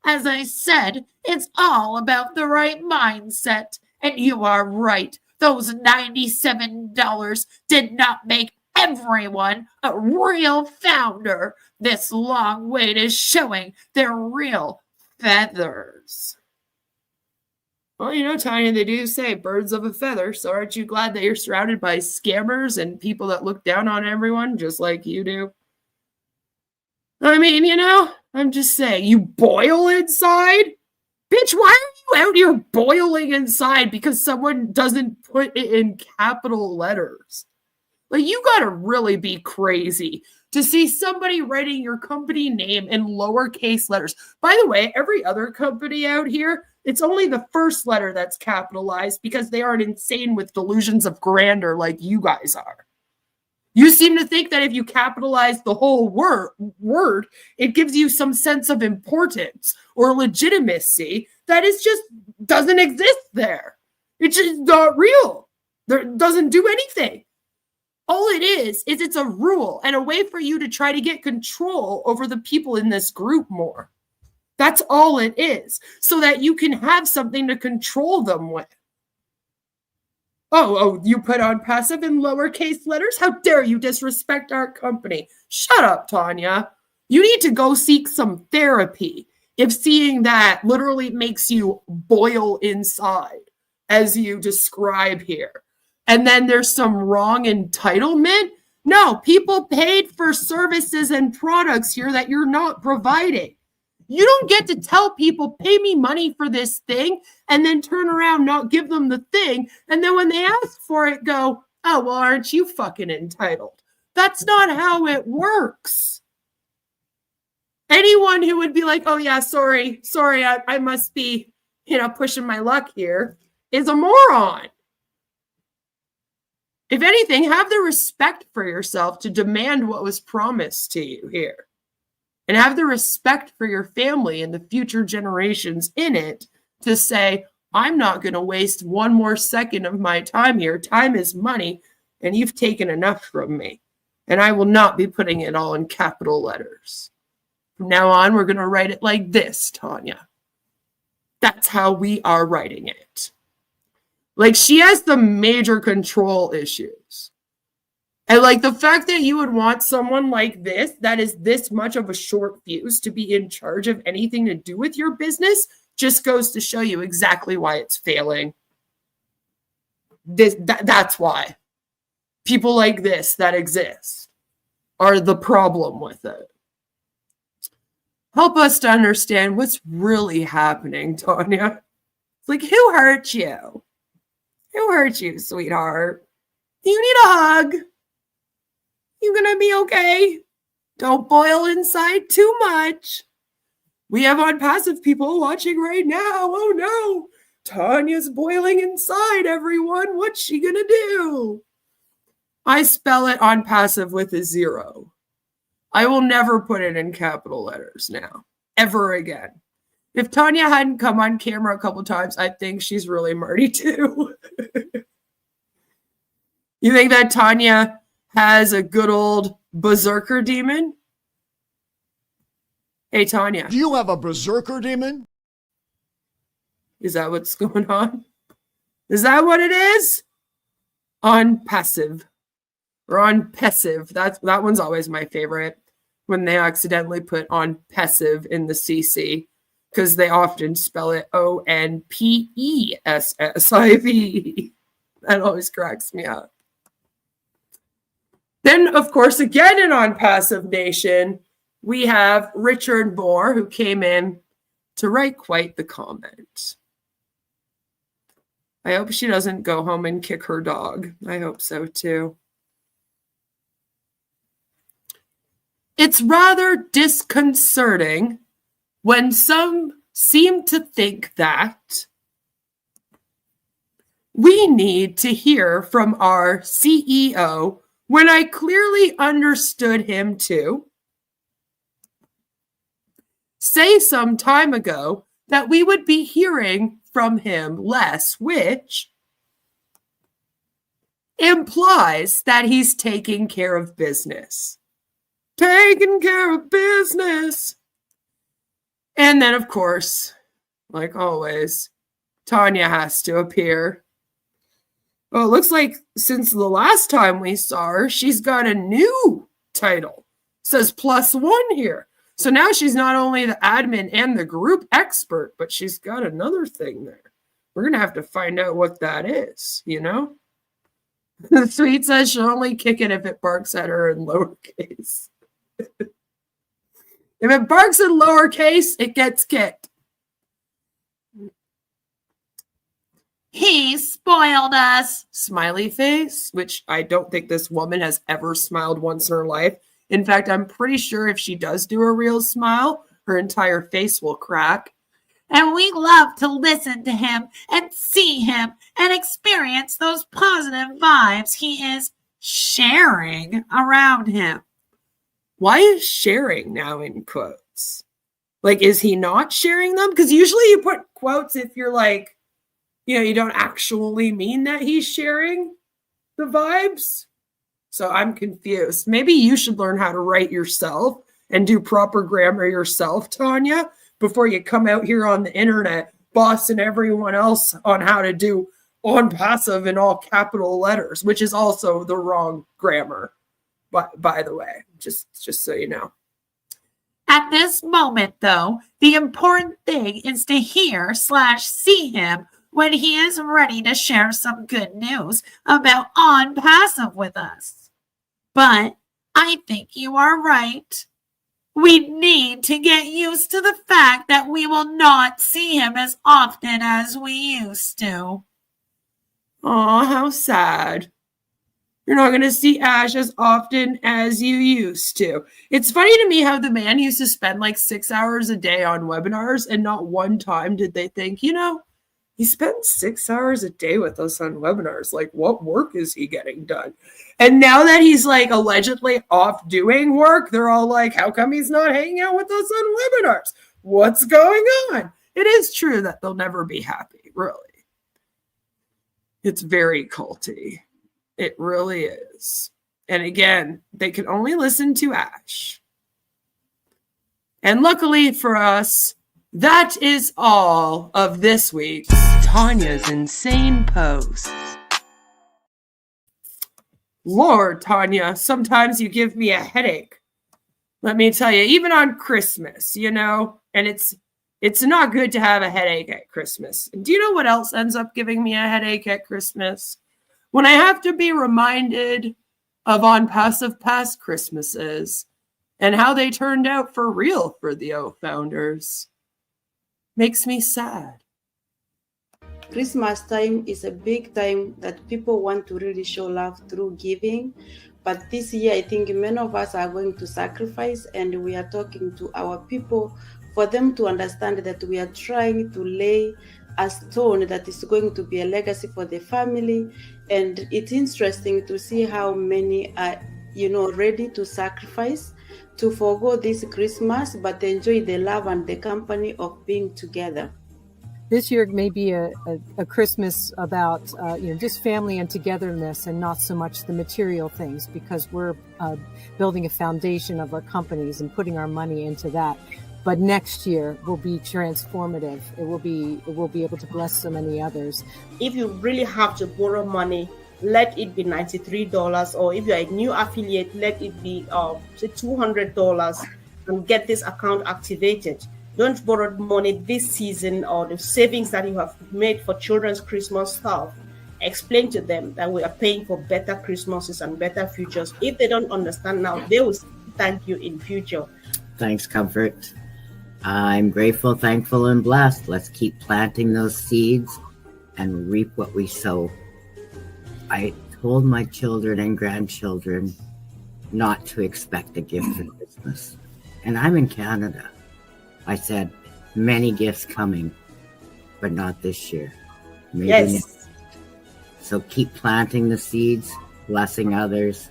As I said, it's all about the right mindset. And you are right. Those $97 did not make everyone a real founder. This long wait is showing their real feathers. Well, you know, Tanya, they do say birds of a feather. So aren't you glad that you're surrounded by scammers and people that look down on everyone just like you do? I mean, you know, I'm just saying, you boil inside? Bitch, why are you out here boiling inside because someone doesn't put it in capital letters? Like, you gotta really be crazy to see somebody writing your company name in lowercase letters. By the way, every other company out here, it's only the first letter that's capitalized because they aren't insane with delusions of grandeur like you guys are. You seem to think that if you capitalize the whole word, it gives you some sense of importance or legitimacy that is just doesn't exist there. It's just not real. It doesn't do anything. All it is it's a rule and a way for you to try to get control over the people in this group more. That's all it is, so that you can have something to control them with. Oh, you put Onpassive in lowercase letters? How dare you disrespect our company? Shut up, Tanya. You need to go seek some therapy if seeing that literally makes you boil inside, as you describe here. And then there's some wrong entitlement. No, people paid for services and products here that you're not providing. You don't get to tell people, pay me money for this thing, and then turn around, not give them the thing. And then when they ask for it, go, oh, well, aren't you fucking entitled? That's not how it works. Anyone who would be like, oh, yeah, sorry, I must be, pushing my luck here, is a moron. If anything, have the respect for yourself to demand what was promised to you here. And have the respect for your family and the future generations in it to say, I'm not going to waste one more second of my time here. Time is money, and you've taken enough from me. And I will not be putting it all in capital letters. From now on, we're going to write it like this, Tanya. That's how we are writing it. Like, she has the major control issues. And like the fact that you would want someone like this, that is this much of a short fuse to be in charge of anything to do with your business, just goes to show you exactly why it's failing. That's why. People like this that exist are the problem with it. Help us to understand what's really happening, Tanya. It's like, who hurt you? Who hurt you, sweetheart? You need a hug. You gonna be okay? Don't boil inside too much. We have Onpassive people watching right now. Oh no, Tanya's boiling inside, everyone. What's she gonna do? I spell it Onpassive with a 0. I will never put it in capital letters now, ever again. If Tanya hadn't come on camera a couple times, I think she's really Marty too. You think that Tanya has a good old berserker demon? Hey, Tanya. Do you have a berserker demon? Is that what's going on? Is that what it is? Onpassive. Or Onpassive. That one's always my favorite. When they accidentally put Onpassive in the CC. Because they often spell it Onpessive. That always cracks me up. Then, of course, again in Onpassive Nation, we have Richard Moore, who came in to write quite the comment. I hope she doesn't go home and kick her dog. I hope so, too. It's rather disconcerting when some seem to think that we need to hear from our CEO when I clearly understood him to say some time ago that we would be hearing from him less, which implies that he's taking care of business. Taking care of business. And then, of course, like always, Tanya has to appear. Well, it looks like since the last time we saw her, she's got a new title. It says +1 here. So now she's not only the admin and the group expert, but she's got another thing there. We're going to have to find out what that is, you know? The tweet says she'll only kick it if it barks at her in lowercase. If it barks in lowercase, it gets kicked. He spoiled us. Smiley face, which I don't think this woman has ever smiled once in her life. In fact, I'm pretty sure if she does do a real smile, her entire face will crack. And we love to listen to him and see him and experience those positive vibes he is sharing around him. Why is sharing now in quotes? Like, is he not sharing them? Because usually you put quotes if you're like, you know, you don't actually mean that he's sharing the vibes. So I'm confused. Maybe you should learn how to write yourself and do proper grammar yourself, Tanya, before you come out here on the internet bossing everyone else on how to do Onpassive in all capital letters, which is also the wrong grammar, by the way, just so you know. At this moment, though, the important thing is to hear/see him when he is ready to share some good news about Onpassive with us. But I think you are right. We need to get used to the fact that we will not see him as often as we used to. Oh, how sad. You're not going to see Ash as often as you used to. It's funny to me how the man used to spend like 6 hours a day on webinars, and not one time did they think, you know, he spends 6 hours a day with us on webinars. Like, what work is he getting done? And now that he's like allegedly off doing work, they're all like, how come he's not hanging out with us on webinars? What's going on? It is true that they'll never be happy, really. It's very culty. It really is. And again, they can only listen to Ash. And luckily for us, that is all of this week's Tanya's Insane Posts. Lord, Tanya, sometimes you give me a headache. Let me tell you, even on Christmas, you know, and it's not good to have a headache at Christmas. And do you know what else ends up giving me a headache at Christmas? When I have to be reminded of Onpassive past Christmases and how they turned out for real for the O founders. Makes me sad. Christmas time is a big time that people want to really show love through giving. But this year, I think many of us are going to sacrifice, and we are talking to our people for them to understand that we are trying to lay a stone that is going to be a legacy for the family. And it's interesting to see how many are, you know, ready to sacrifice, to forgo this Christmas, but enjoy the love and the company of being together. This year may be a Christmas about just family and togetherness, and not so much the material things, because we're building a foundation of our companies and putting our money into that. But next year will be transformative. It will be able to bless so many others. If you really have to borrow money, let it be $93, or if you're a new affiliate, let it be say $200, and get this account activated. Don't borrow money this season, or the savings that you have made for children's Christmas stuff. Explain to them that we are paying for better Christmases and better futures. If they don't understand now, they will thank you in future. Thanks, Comfort. I'm grateful, thankful, and blessed. Let's keep planting those seeds and reap what we sow. I told my children and grandchildren not to expect a gift for Christmas. And I'm in Canada. I said, many gifts coming, but not this year. Maybe next. So keep planting the seeds, blessing others,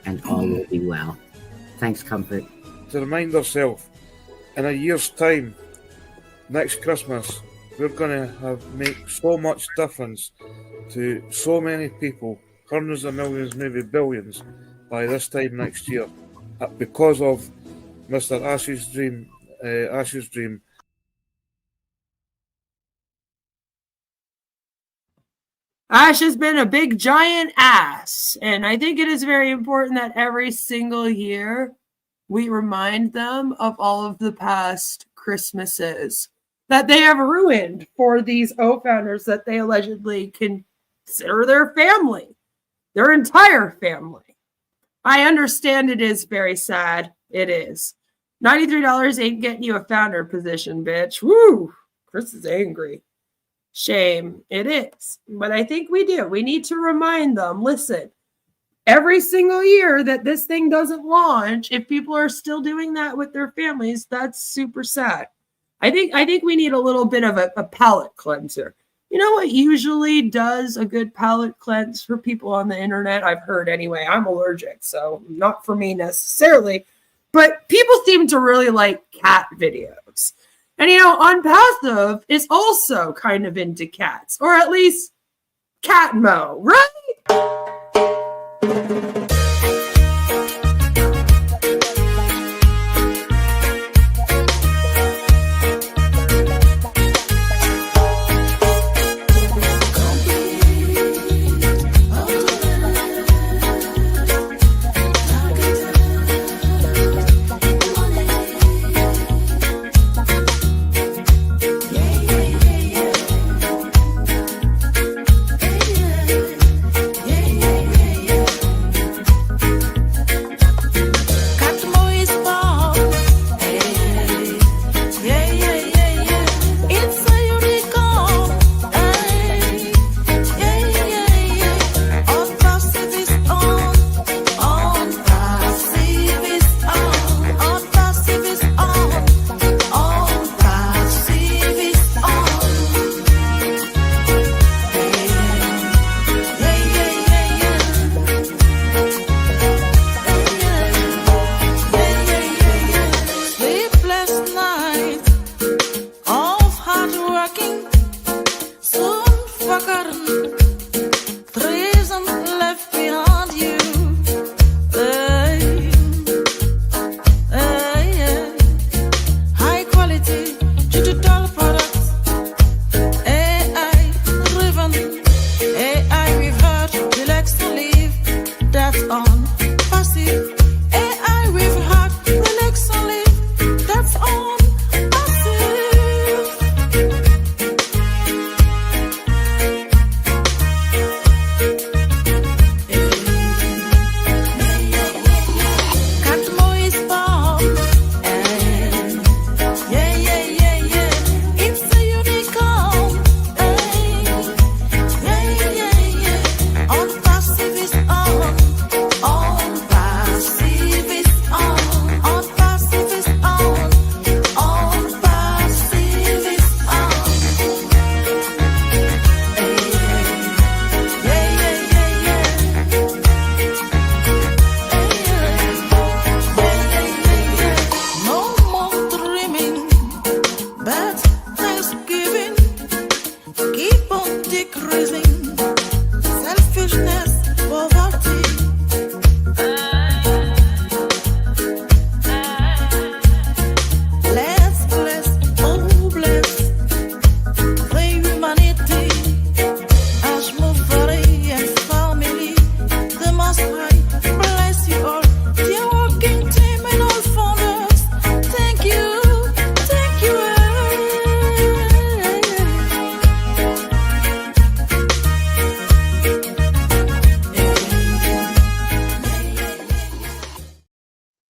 and all will be well. Thanks, Comfort. To remind ourselves, in a year's time, next Christmas, we're going to make so much difference to so many people, hundreds of millions, maybe billions, by this time next year, because of Mr. Ash's dream. Ash has been a big giant ass, and I think it is very important that every single year we remind them of all of the past Christmases that they have ruined for these O founders that they allegedly consider their family, their entire family. I understand it is very sad. It is. $93 ain't getting you a founder position, bitch. Woo! Chris is angry. Shame. It is. But I think we do. We need to remind them, listen, every single year that this thing doesn't launch, if people are still doing that with their families, that's super sad. I think we need a little bit of a palate cleanser. You know what usually does a good palate cleanse for people on the internet? I've heard anyway. I'm allergic, so not for me necessarily. But people seem to really like cat videos. And, Onpassive is also kind of into cats, or at least Catmo, right?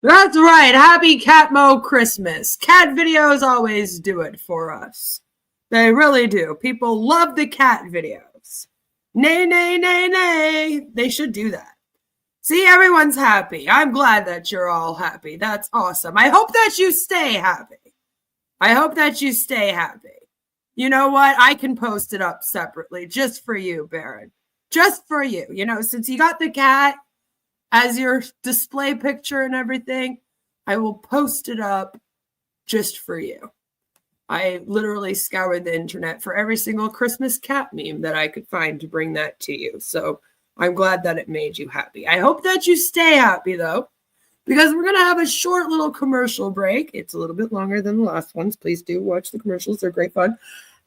That's right. Happy Catmo Christmas. Cat videos always do it for us. They really do. People love the cat videos. Nay, nay, nay, nay. They should do that. See, everyone's happy. I'm glad that you're all happy. That's awesome. I hope that you stay happy. I hope that you stay happy. You know what? I can post it up separately just for you, Baron. Just for you. You know, since you got the cat as your display picture and everything, I will post it up just for you. I literally scoured the internet for every single Christmas cat meme that I could find to bring that to you. So I'm glad that it made you happy. I hope that you stay happy, though, because we're going to have a short little commercial break. It's a little bit longer than the last ones. Please do watch the commercials. They're great fun.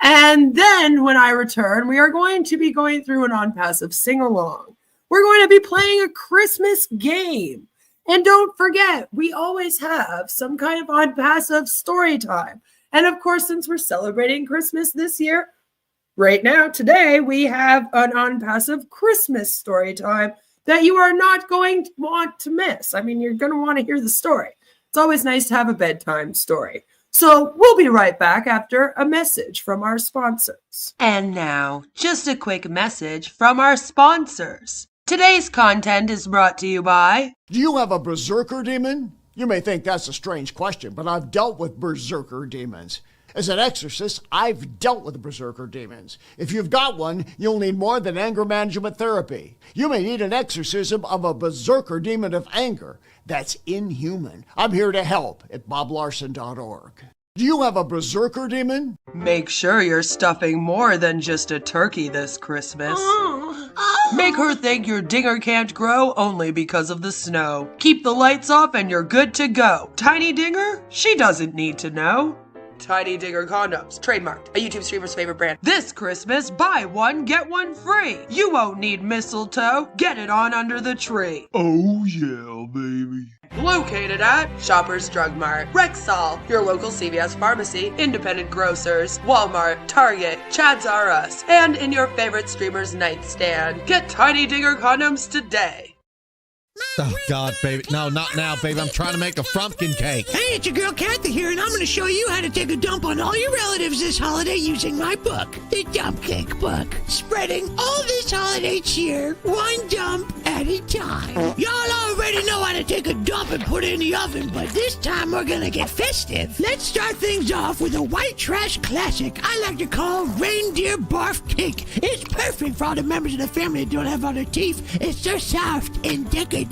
And then when I return, we are going to be going through an Onpassive sing-along. We're going to be playing a Christmas game. And don't forget, we always have some kind of Onpassive story time. And of course, since we're celebrating Christmas this year, right now, today, we have an Onpassive Christmas story time that you are not going to want to miss. I mean, you're going to want to hear the story. It's always nice to have a bedtime story. So we'll be right back after a message from our sponsors. And now, just a quick message from our sponsors. Today's content is brought to you by... Do you have a berserker demon? You may think that's a strange question, but I've dealt with berserker demons. As an exorcist, I've dealt with berserker demons. If you've got one, you'll need more than anger management therapy. You may need an exorcism of a berserker demon of anger. That's inhuman. I'm here to help at boblarson.org. Do you have a berserker demon? Make sure you're stuffing more than just a turkey this Christmas. Make her think your dinger can't grow only because of the snow. Keep the lights off and you're good to go. Tiny Dinger? She doesn't need to know. Tiny Dinger condoms, trademarked, a YouTube streamer's favorite brand. This Christmas, buy one, get one free. You won't need mistletoe, get it on under the tree. Oh yeah, baby. Located at Shoppers Drug Mart, Rexall, your local CVS pharmacy, independent grocers, Walmart, Target, Chad's R Us, and in your favorite streamer's nightstand. Get Tiny Dinger condoms today. Oh, God, baby. No, not now, baby. I'm trying to make a frumpkin cake. Hey, it's your girl Kathy here, and I'm going to show you how to take a dump on all your relatives this holiday using my book, The Dump Cake Book. Spreading all this holiday cheer, one dump at a time. Y'all already know how to take a dump and put it in the oven, but this time we're going to get festive. Let's start things off with a white trash classic I like to call Reindeer Barf Cake. It's perfect for all the members of the family that don't have all their teeth. It's so soft and decadent.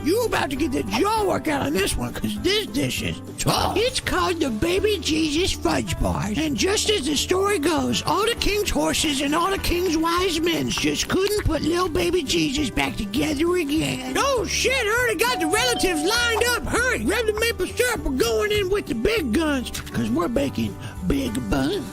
You about to get the jaw workout on this one, because this dish is tough. It's called the Baby Jesus Fudge Bars. And just as the story goes, all the king's horses and all the king's wise men just couldn't put little baby Jesus back together again. Oh shit, I already got the relatives lined up. Hurry, grab the maple syrup. We're going in with the big guns, because we're baking big buns.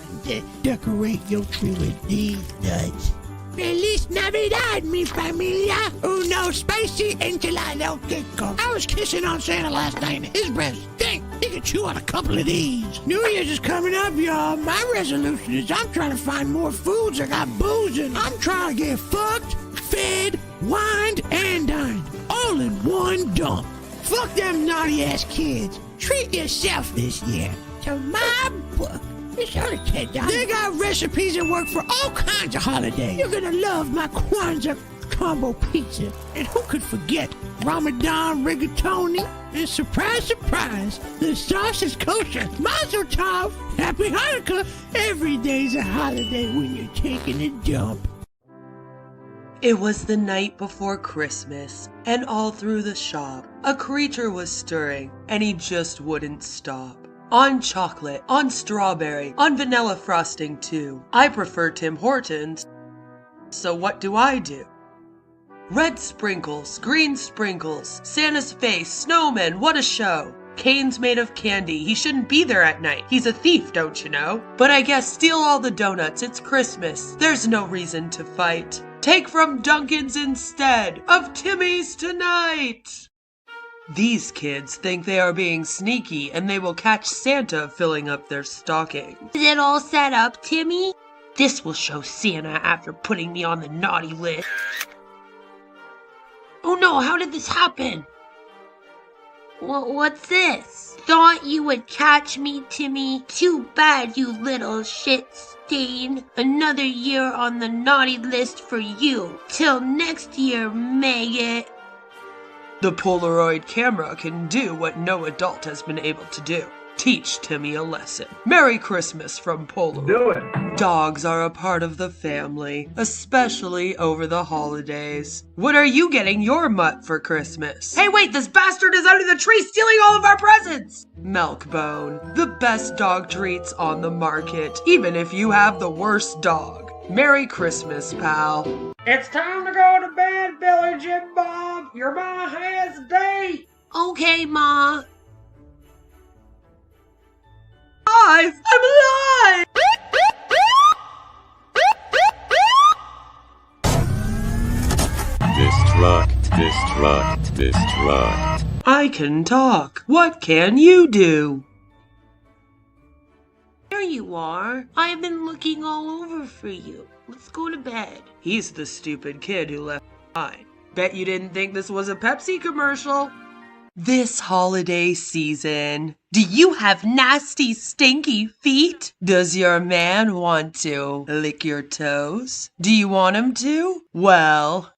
Decorate your tree with these nuts. Feliz Navidad, mi familia. Uno spicy enchilado kiko. I was kissing on Santa last night, and his breath stink. He could chew on a couple of these. New Year's is coming up, y'all. My resolution is I'm trying to find more foods that got booze in. I'm trying to get fucked, fed, wined, and dined. All in one dump. Fuck them naughty-ass kids. Treat yourself this year to my book. It's only $10. They got recipes that work for all kinds of holidays. You're gonna love my Kwanzaa combo pizza. And who could forget Ramadan rigatoni? And surprise, surprise, the sauce is kosher. Mazel tov. Happy Hanukkah. Every day's a holiday when you're taking a dump. It was the night before Christmas, and all through the shop, a creature was stirring, and he just wouldn't stop. On chocolate, on strawberry, on vanilla frosting too. I prefer Tim Hortons, so what do? Red sprinkles, green sprinkles, Santa's face, snowmen, what a show. Cane's made of candy, he shouldn't be there at night. He's a thief, don't you know? But I guess steal all the donuts, it's Christmas. There's no reason to fight. Take from Dunkin's instead of Timmy's tonight. These kids think they are being sneaky and they will catch Santa filling up their stocking. Is it all set up, Timmy? This will show Santa after putting me on the naughty list. Oh no, how did this happen? What's this? Thought you would catch me, Timmy. Too bad, you little shit stain. Another year on the naughty list for you. Till next year, maggot. The Polaroid camera can do what no adult has been able to do. Teach Timmy a lesson. Merry Christmas from Polaroid. Do it. Dogs are a part of the family, especially over the holidays. What are you getting your mutt for Christmas? Hey wait, this bastard is under the tree stealing all of our presents! Milkbone, the best dog treats on the market, even if you have the worst dog. Merry Christmas, pal. It's time to go to bed, Billy Jim Bob. Your ma has a date. Okay, Ma. I'm alive! Destruct. I can talk. What can you do? There you are. I've been looking all over for you. Let's go to bed. He's the stupid kid who left behind. Bet you didn't think this was a Pepsi commercial. This holiday season, do you have nasty, stinky feet? Does your man want to lick your toes? Do you want him to? Well,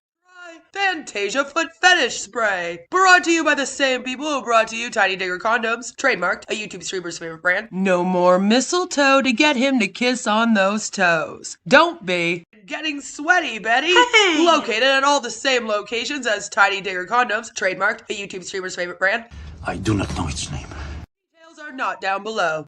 Fantasia Foot Fetish Spray. Brought to you by the same people who brought to you Tiny Digger Condoms. Trademarked, a YouTube streamer's favorite brand. No more mistletoe to get him to kiss on those toes. Don't be getting sweaty, Betty. Hey. Located at all the same locations as Tiny Digger Condoms. Trademarked, a YouTube streamer's favorite brand. I do not know its name. Details are not down below.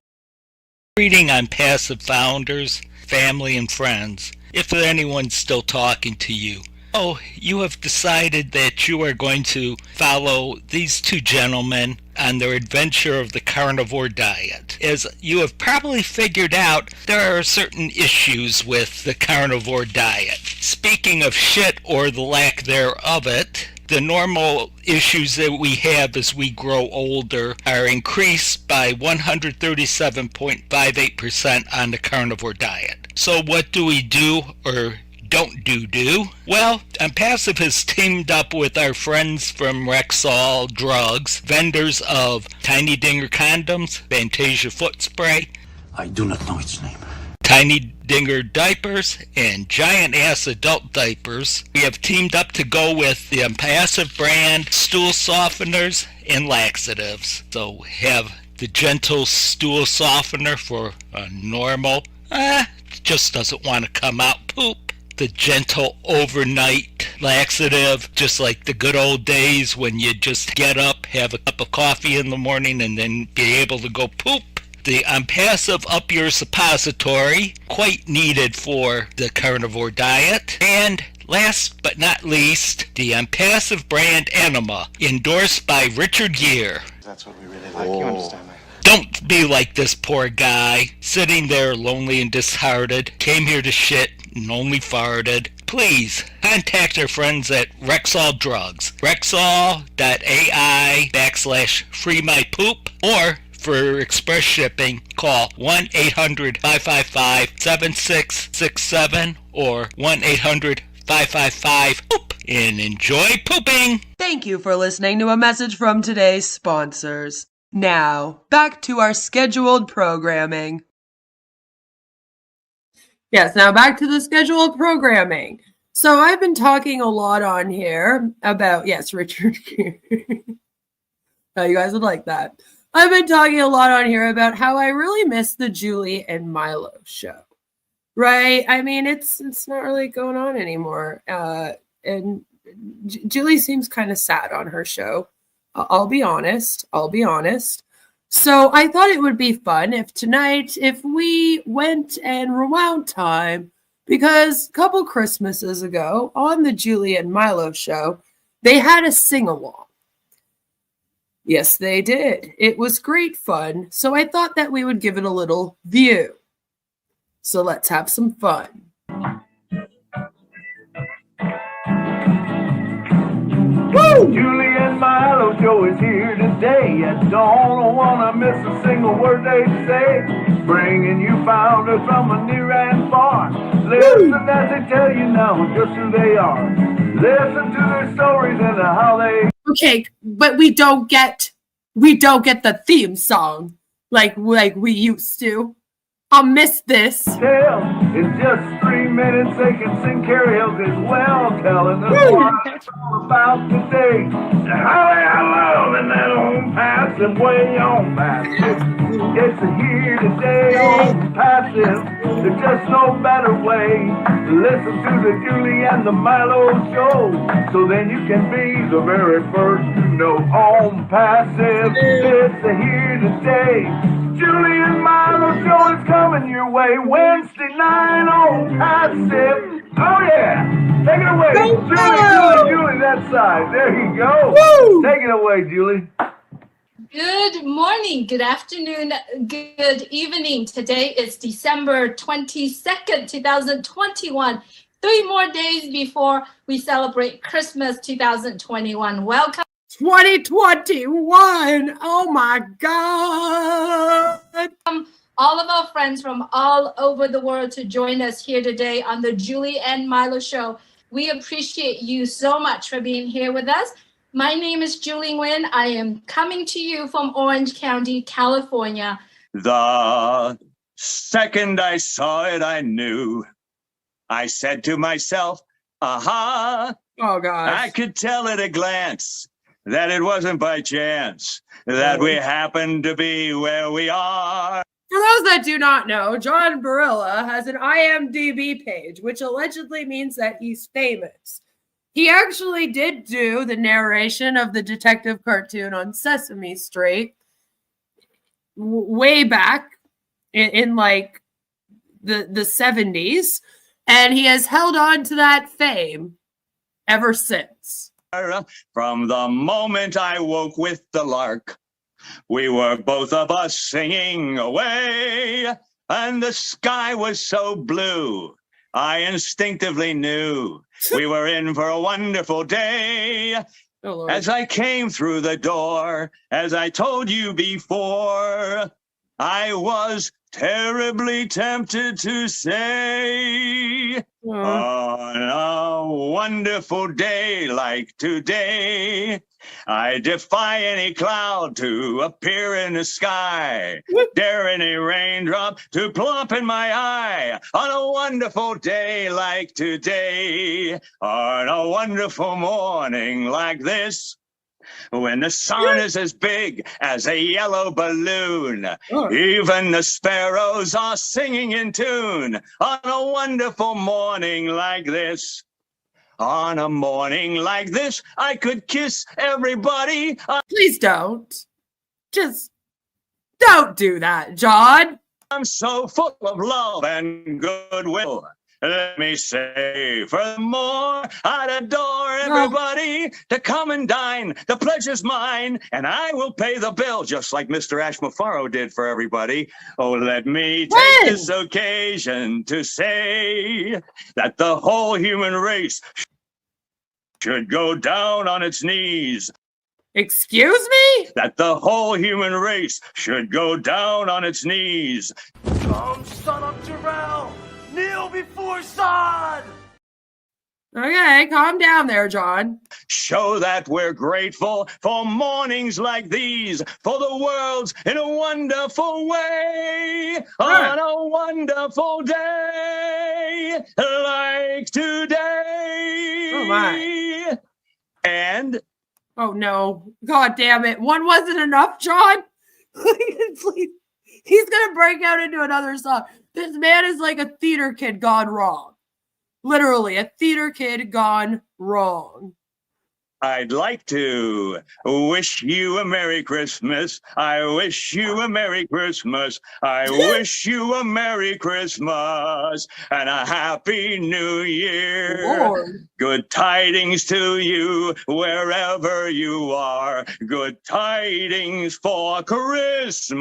Greeting Onpassive founders, family, and friends. If anyone's still talking to you, oh, you have decided that you are going to follow these two gentlemen on their adventure of the carnivore diet. As you have probably figured out, there are certain issues with the carnivore diet. Speaking of shit or the lack thereof it, the normal issues that we have as we grow older are increased by 137.58% on the carnivore diet. So what do we do, or don't do? Well, Onpassive has teamed up with our friends from Rexall Drugs, vendors of Tiny Dinger Condoms, Fantasia Foot Spray, I do not know its name. Tiny Dinger Diapers, and Giant Ass Adult Diapers. We have teamed up to go with the Onpassive brand stool softeners and laxatives. So have the gentle stool softener for a normal, just doesn't want to come out poop. The gentle overnight laxative, just like the good old days when you just get up, have a cup of coffee in the morning, and then be able to go poop. The Onpassive Up Your Suppository, quite needed for the carnivore diet. And last but not least, the Onpassive brand Enema, endorsed by Richard Gere. That's what we really like. You understand that? Don't be like this poor guy, sitting there lonely and disheartened, came here to shit and only farted. Please contact our friends at Rexall Drugs, rexall.ai/freemypoop, or for express shipping, call 1-800-555-7667 or 1-800-555-POOP and enjoy pooping. Thank you for listening to a message from today's sponsors. Now, back to our scheduled programming. Yes, now back to the scheduled programming. So I've been talking a lot on here about, yes, Richard Gere. Oh, you guys would like that. I've been talking a lot on here about how I really miss the Julie and Milo show, right? I mean, it's not really going on anymore. And Julie seems kind of sad on her show. I'll be honest. So I thought it would be fun if tonight, if we went and rewound time, because a couple Christmases ago on the Julie and Milo show, they had a sing-along. Yes, they did. It was great fun. So I thought that we would give it a little view. So let's have some fun. Woo! Julie and Milo show is here today. I don't want to miss a single word they say. Bringing you founders from a near and far. Listen as they tell you now just who they are. Listen to their stories and how they... Okay, but we don't get the theme song like we used to. I'll miss this. Tell in just 3 minutes they can sing karaoke as well, telling us what it's all about today. How they are loving that Onpassive way, Onpassive. It's here today, Onpassive. There's just no better way. Listen to the Julie and the Milo show, so then you can be the very first to know Onpassive. It's here today. Julie and Milo show is coming your way Wednesday night on Passive. Oh yeah, take it away, Julie, that side. There you go. Woo! Take it away, Julie. Good morning, good afternoon, good evening. Today is December 22nd, 2021. 3 more days before we celebrate Christmas 2021. Welcome. 2021. Oh my God. All of our friends from all over the world to join us here today on the Julie and Milo show. We appreciate you so much for being here with us. My name is Julie Nguyen. I am coming to you from Orange County, California. The second I saw it, I knew. I said to myself, aha. Oh, gosh. I could tell at a glance that it wasn't by chance that we happened to be where we are. For those that do not know, John Barilla has an IMDb page, which allegedly means that he's famous. He actually did do the narration of the detective cartoon on Sesame Street way back in like the 70s, and he has held on to that fame ever since. From the moment I woke with the lark, we were both of us singing away, and the sky was so blue, I instinctively knew we were in for a wonderful day. As I came through the door, as I told you before, I was terribly tempted to say, on a wonderful day like today, I defy any cloud to appear in the sky, dare any raindrop to plump in my eye. On a wonderful day like today, on a wonderful morning like this, when the sun is as big as a yellow balloon, even the sparrows are singing in tune. On a wonderful morning like this, on a morning like this, I could kiss everybody. Please don't. Just don't do that, John. I'm so full of love and goodwill. Let me say, furthermore, I'd adore everybody to come and dine. The pleasure's mine, and I will pay the bill, just like Mr. Mufareh did for everybody. Oh, let me take this occasion to say that the whole human race should go down on its knees. Excuse me? That the whole human race should go down on its knees. Come, son of Jarrell! Kneel before Zod! Okay, calm down there, John. Show that we're grateful for mornings like these, for the world's in a wonderful way, on a wonderful day like today. Oh, my. And? Oh, no. God damn it. One wasn't enough, John? Please. He's going to break out into another song. This man is like a theater kid gone wrong. Literally, a theater kid gone wrong. I'd like to wish you a Merry Christmas. I wish you a Merry Christmas. I wish you a Merry Christmas and a Happy New Year. Lord. Good tidings to you wherever you are. Good tidings for Christmas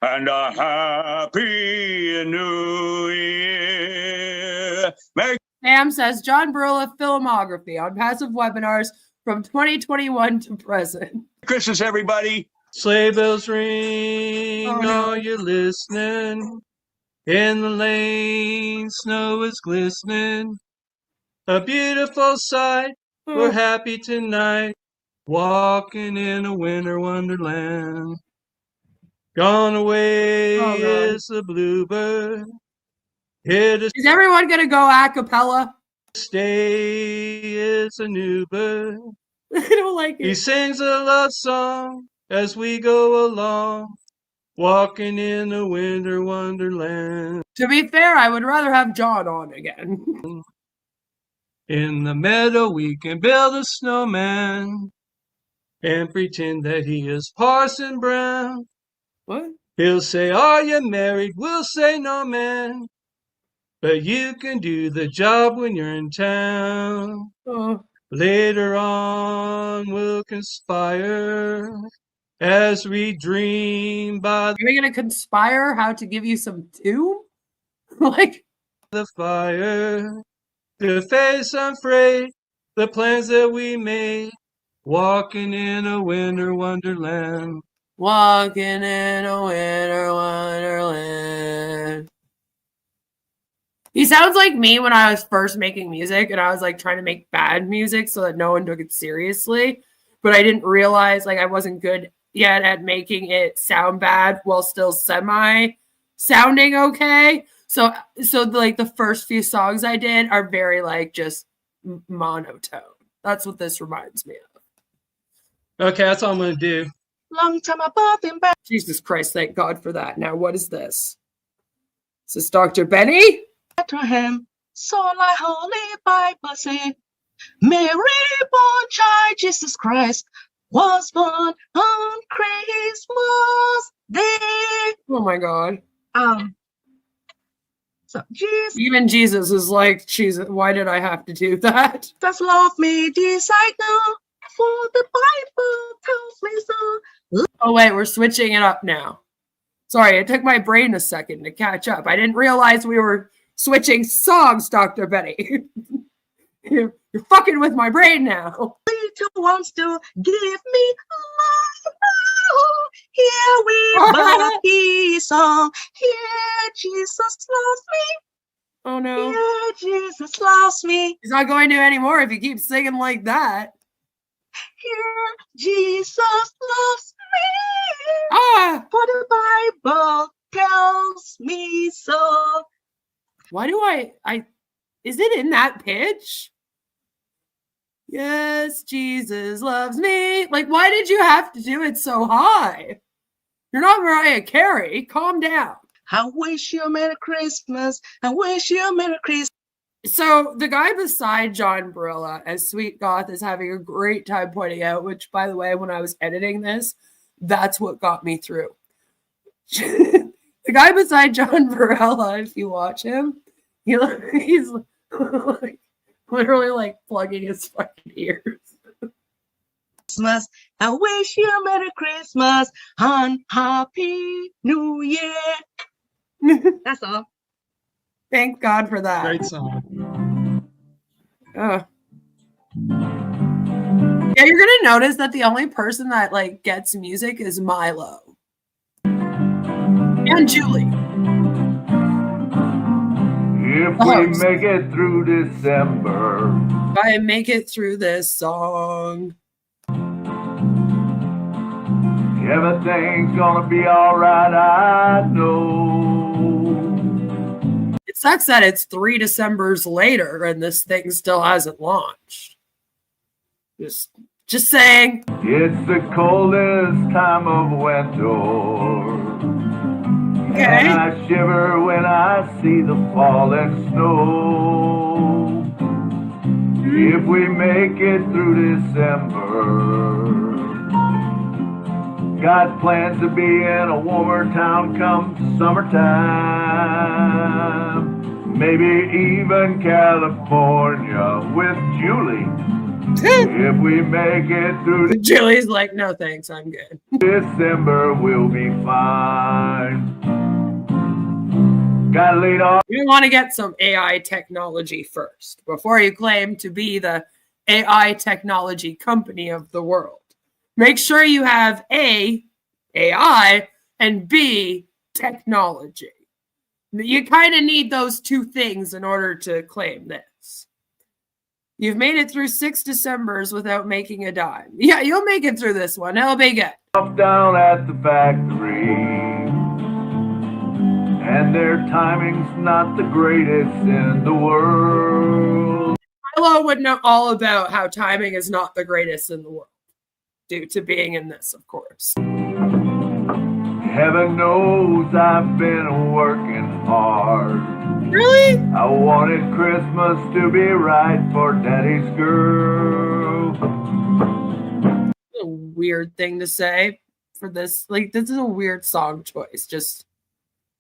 and a Happy New Year. Merry Sam says John Barilla filmography on passive webinars from 2021 to present. Christmas, everybody. Sleigh bells ring, are you listening? In the lane, snow is glistening. A beautiful sight, we're happy tonight, walking in a winter wonderland. Gone away is the bluebird. Is everyone going to go a cappella? Stay is a new bird. I don't like it. He sings a love song as we go along, walking in a winter wonderland. To be fair, I would rather have John on again. In the meadow we can build a snowman and pretend that he is Parson Brown. What? He'll say, are you married? We'll say, no, man. But you can do the job when you're in town. Later on, we'll conspire as we dream by Are we going to conspire how to give you some tune? Like the fire to face unafraid the plans that we made, walking in a winter wonderland. Walking in a winter wonderland. He sounds like me when I was first making music and I was like trying to make bad music so that no one took it seriously. But I didn't realize like I wasn't good yet at making it sound bad while still semi sounding okay. So like the first few songs I did are very like just monotone. That's what this reminds me of. Okay, that's all I'm gonna do. Long time above and back. Jesus Christ, thank God for that. Now what is this? Is this Dr. Benny? Bethlehem, so like Holy Bible say, Mary born child Jesus Christ was born on Christmas Day. Oh my God. So Jesus, even Jesus is like, Jesus, why did I have to do that? That's love me, this I know, for the Bible tells me so. Oh wait, we're switching it up now. Sorry, it took my brain a second to catch up. I didn't realize we were switching songs, Dr. Betty. You're fucking with my brain now. Little wants to give me love. Here we both his song. Here Jesus loves me. Oh no. Here Jesus loves me. He's not going to anymore if you keep singing like that. Here Jesus loves me. Ah! For the Bible tells me so. Why do I is it in that pitch? Yes, Jesus loves me. Like, why did you have to do it so high? You're not Mariah Carey. Calm down. I wish you a Merry Christmas. I wish you a Merry Christmas. So the guy beside John Barilla, as Sweet Goth is having a great time pointing out, which, by the way, when I was editing this, that's what got me through. The guy beside John Barilla, if you watch him, he's like literally like plugging his fucking ears. Christmas. I wish you a Merry Christmas and Happy New Year. That's all. Thank God for that. Great song. Yeah, you're gonna notice that the only person that like gets music is Milo and Julie. If we make it through December, if I make it through this song, everything's gonna be all right. I know. It sucks that it's 3 Decembers later and this thing still hasn't launched. Just saying. It's the coldest time of winter. Okay. And I shiver when I see the falling snow. If we make it through December, got plans to be in a warmer town come summertime. Maybe even California with Julie. If we make it through Julie's like, no thanks, I'm good. December, we'll be fine. Gotta lead off. You want to get some AI technology first before you claim to be the AI technology company of the world. Make sure you have A, AI, and B, technology. You kind of need those two things in order to claim this. You've made it through 6 Decembers without making a dime. Yeah, you'll make it through this one. It'll be good. Down at the factory, and their timing's not the greatest in the world. Milo would know all about how timing is not the greatest in the world, due to being in this, of course. Heaven knows I've been working hard. Really? I wanted Christmas to be right for Daddy's girl. A weird thing to say for this. Like, this is a weird song choice, just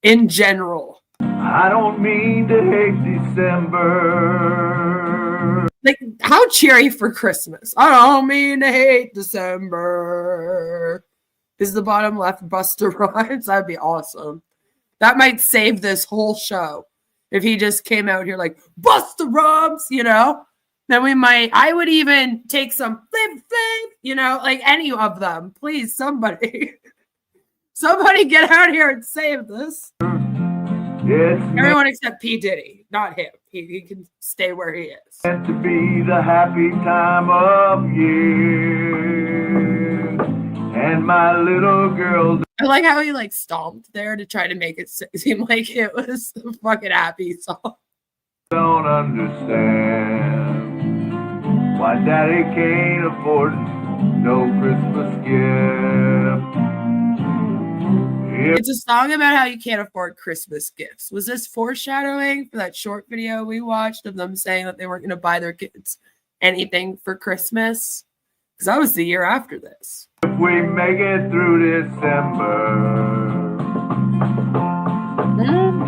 in general. I don't mean to hate December. Like, how cheery for Christmas. I don't mean to hate December. Is the bottom left Busta Rhymes? That'd be awesome. That might save this whole show. If he just came out here like, Busta Rhymes, you know? Then we might, I would even take some flip, you know, like any of them. Please, somebody. Somebody get out here and save this. Everyone except P. Diddy. not him. He can stay where he is. Meant to be the happy time of year, and my little girl I like how he like stomped there to try to make it seem like it was a fucking happy song. don't understand why Daddy can't afford no Christmas gift. It's a song about how you can't afford Christmas gifts. Was this foreshadowing for that short video we watched of them saying that they weren't going to buy their kids anything for Christmas? Because that was the year after this. If we make it through December,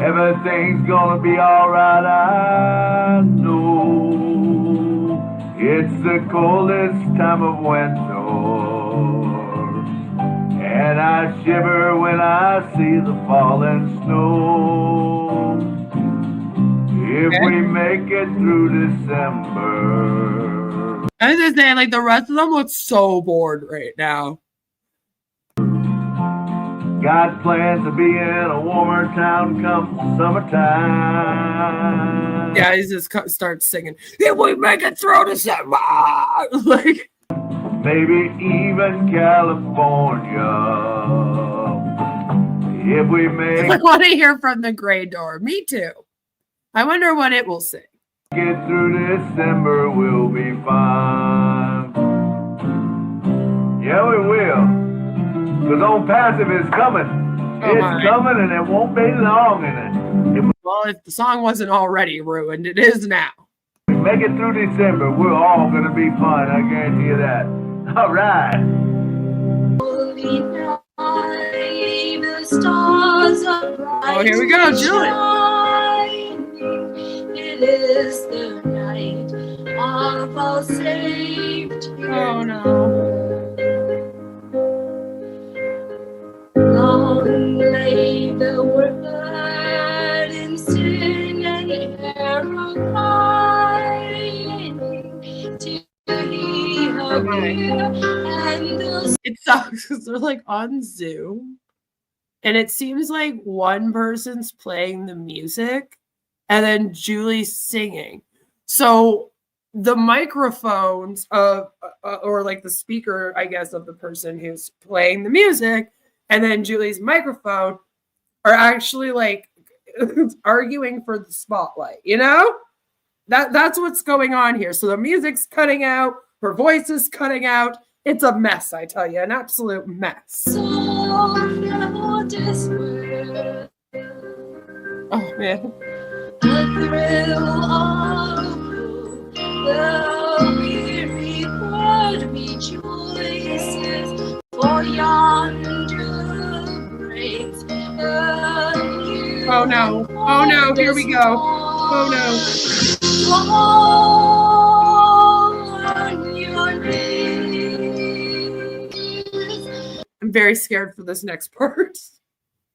everything's gonna be alright, I know. It's the coldest time of winter, and I shiver when I see the falling snow. If we make it through December. I was just saying, like, the rest of them look so bored right now. Got plans to be in a warmer town come summertime. Yeah, he just starts singing, if we make it through December! Like, maybe even California. If we make I want to hear from the gray door. Me too. I wonder what it will sing. Get through December, we'll be fine. Yeah, we will. Because Onpassive is coming. It's coming and it won't be long in it. Well, if the song wasn't already ruined, it is now. Make it through December, we're all going to be fine. I guarantee you that. All right. Oh, here we go, Julie. It is the night of all safety. Oh no. Long lay the word in sin and arrow crying to hear and the It sucks because they're like on Zoom and it seems like one person's playing the music and then Julie's singing. So the microphones of, or like the speaker, I guess, of the person who's playing the music, and then Julie's microphone are actually like arguing for the spotlight, you know? That's what's going on here. So the music's cutting out, her voice is cutting out. It's a mess, I tell you, an absolute mess. Oh, man. The thrill of the weary bird rejoices, for yonder breaks a new Oh no, oh no, here we go. Oh no. On your knees. I'm very scared for this next part.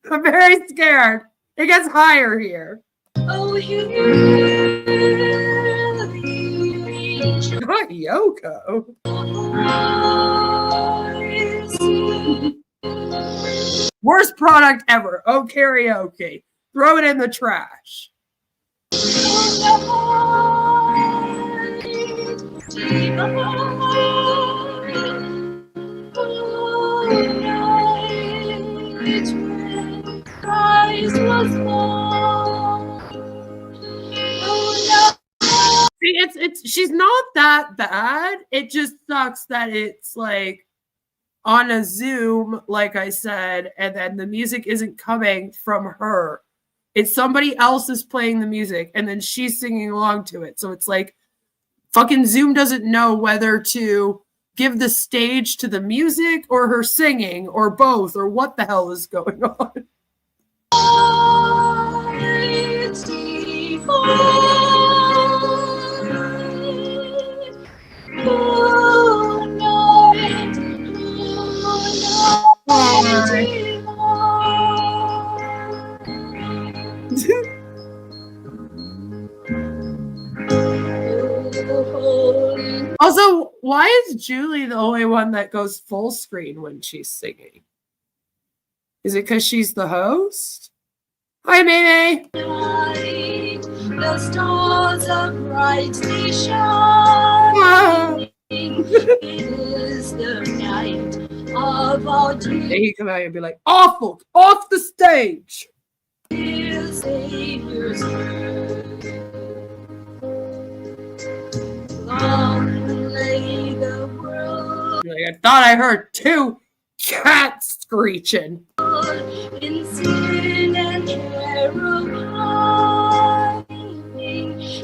I'm very scared. It gets higher here. Oh, Not Yoko. Worst product ever. Oh, karaoke. Throw it in the trash. See, it's she's not that bad. It just sucks that it's like on a Zoom, like I said, and then the music isn't coming from her. It's somebody else is playing the music and then she's singing along to it. So it's like fucking Zoom doesn't know whether to give the stage to the music or her singing or both or what the hell is going on. Also, why is Julie the only one that goes full screen when she's singing? Is it because she's the host? Hi, May. the stars are brightly shining. It is the night of our dreams. He'd come out and be like, awful, off the stage. Dear Savior's birth. Long lay the world. Like, I thought I heard 2 cats screeching. In sin and terror pining,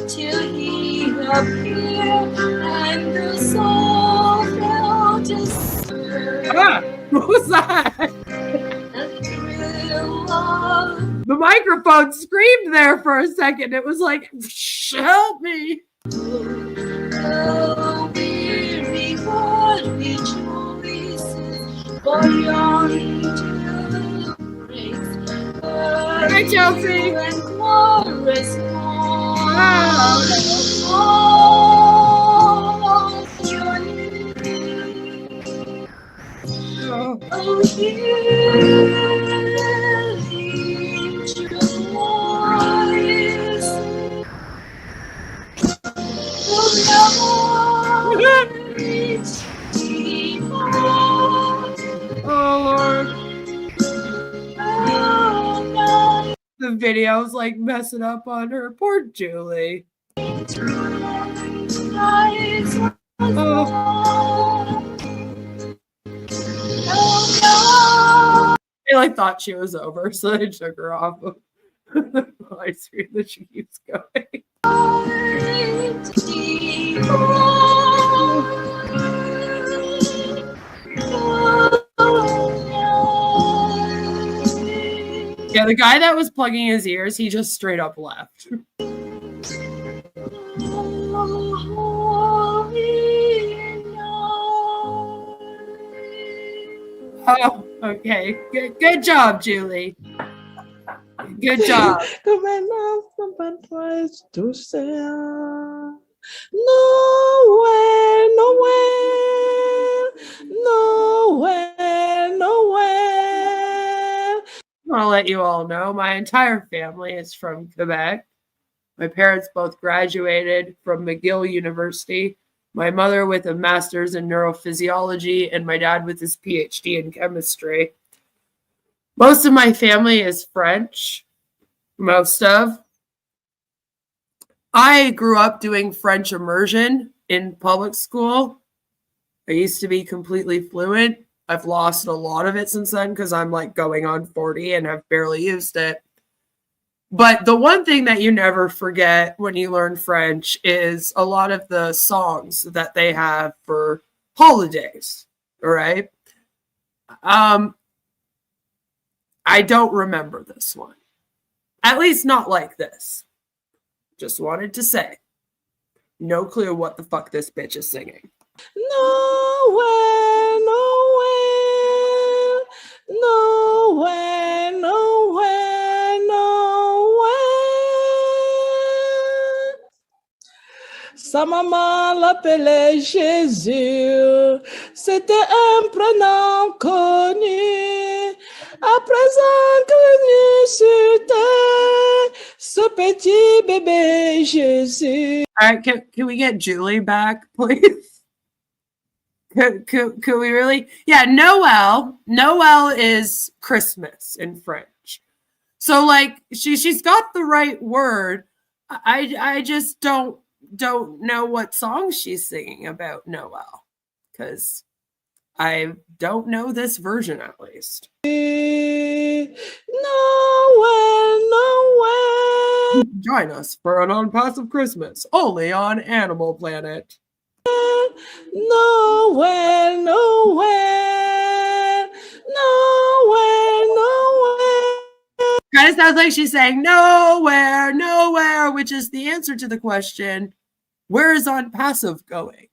till he appeared and the soul felt a stir. Ah, what was that? The microphone screamed there for a second. It was like, help me. The weary heart rejoices, for yonder breaks Hi, Chelsea. and glorious oh, healing joys. The video's like messing up on her. Poor Julie. I like thought she was over, so they took her off of the live stream that she keeps going. Yeah, the guy that was plugging his ears, he just straight up left. Oh, okay. Good job, Julie. Good job. Tries to say nowhere, nowhere, nowhere, nowhere. I'll let you all know my entire family is from Quebec. My parents both graduated from McGill University. My mother with a master's in neurophysiology and my dad with his PhD in chemistry. Most of my family is French. Most of. I grew up doing French immersion in public school. I used to be completely fluent. I've lost a lot of it since then because I'm like going on 40 and have barely used it. But the one thing that you never forget when you learn French is a lot of the songs that they have for holidays. All right. I don't remember this one. At least not like this. Just wanted to say. No clue what the fuck this bitch is singing. Nowhere, nowhere, nowhere, nowhere, nowhere. Sa maman l'appelait Jésus. C'était un prénom connu. À présent connu sur terre, ce petit bébé Jésus. All right, can we get Julie back, please? Could we really? Yeah, Noel. Noel is Christmas in French. So like she's got the right word. I just don't know what song she's singing about Noel, because I don't know this version at least. Nowhere, nowhere. Join us for an Onpassive Christmas, only on Animal Planet. Nowhere, nowhere, nowhere, nowhere. Kind of sounds like she's saying nowhere, nowhere, which is the answer to the question, where is Onpassive going?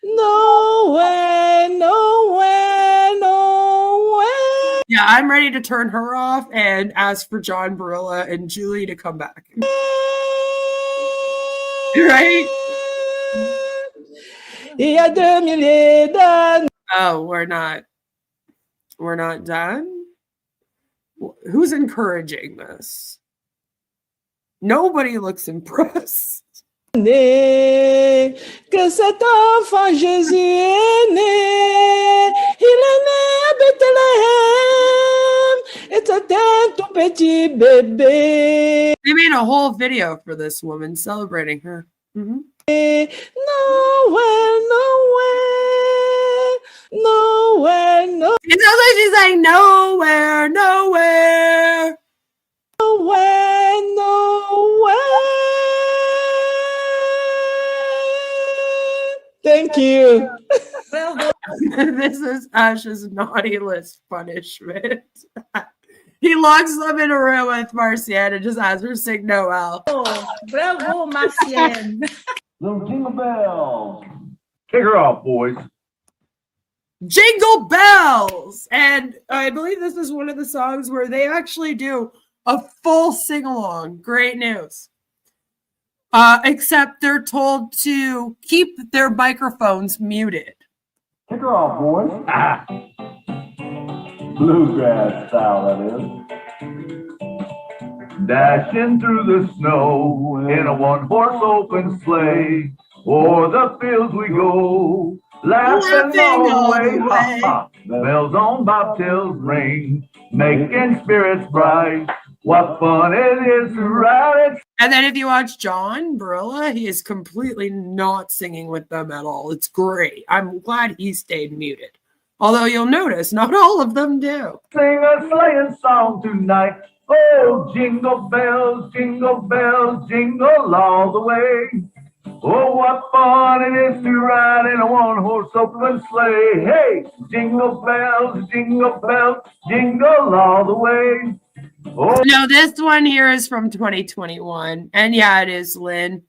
Nowhere, nowhere, nowhere. Yeah, I'm ready to turn her off and ask for John Barilla and Julie to come back. Right? Oh, we're not done? Who's encouraging this? Nobody looks impressed. Né, que cet enfant Jésus est né, il est né à Bethléem, et c'était un tout petit bébé. They made a whole video for this woman celebrating her. Nowhere, nowhere, nowhere, no. It sounds like she's saying nowhere, nowhere. Nowhere, nowhere. Thank you. This is Ash's naughty list punishment. He locks them in a room with Marcienne and just has her sing Noel. Oh, bravo, Marcienne. Little jingle bells. Kick her off, boys. Jingle Bells! And I believe this is one of the songs where they actually do a full sing-along. Great news. Except they're told to keep their microphones muted. Kick her off, boys. Ah. Bluegrass style, that is. Dashing through the snow in a one-horse open sleigh. O'er the fields we go, laughing all the way. Ha, ha. Bells on bobtails ring, making spirits bright. What fun it is to ride it. And then if you watch John Barilla, he is completely not singing with them at all. It's great. I'm glad he stayed muted. Although you'll notice, not all of them do. Sing a sleighing song tonight. Oh, jingle bells, jingle all the way. Oh, what fun it is to ride in a one-horse open sleigh. Hey, jingle bells, jingle all the way. Oh. No, this one here is from 2021. And yeah, it is, Lynn.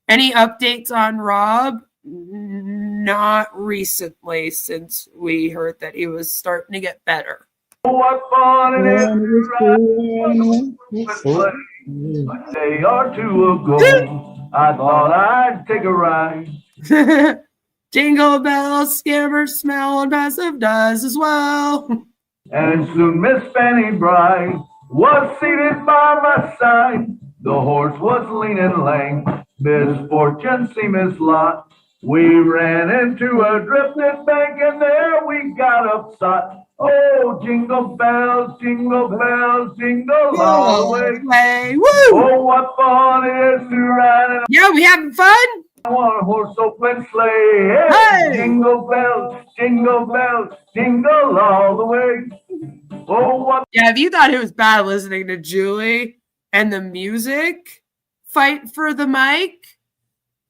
Any updates on Rob? Not recently, since we heard that he was starting to get better. Oh, what fun it is to ride in a one-horse open sleigh. A day or two ago, I thought I'd take a ride. Jingle bells, scammer smell, Onpassive does as well. And soon Miss Fanny Bright was seated by my side. The horse was lean and lame, misfortune seemed his lot. We ran into a drifted bank and there we got upside. Oh, jingle bells, jingle all the way. Woo! Oh, what fun it is to ride in Yeah, we having fun? a one-horse open sleigh. Hey! Jingle bells, jingle all the way. Oh, what? Yeah, if you thought it was bad listening to Julie and the music fight for the mic,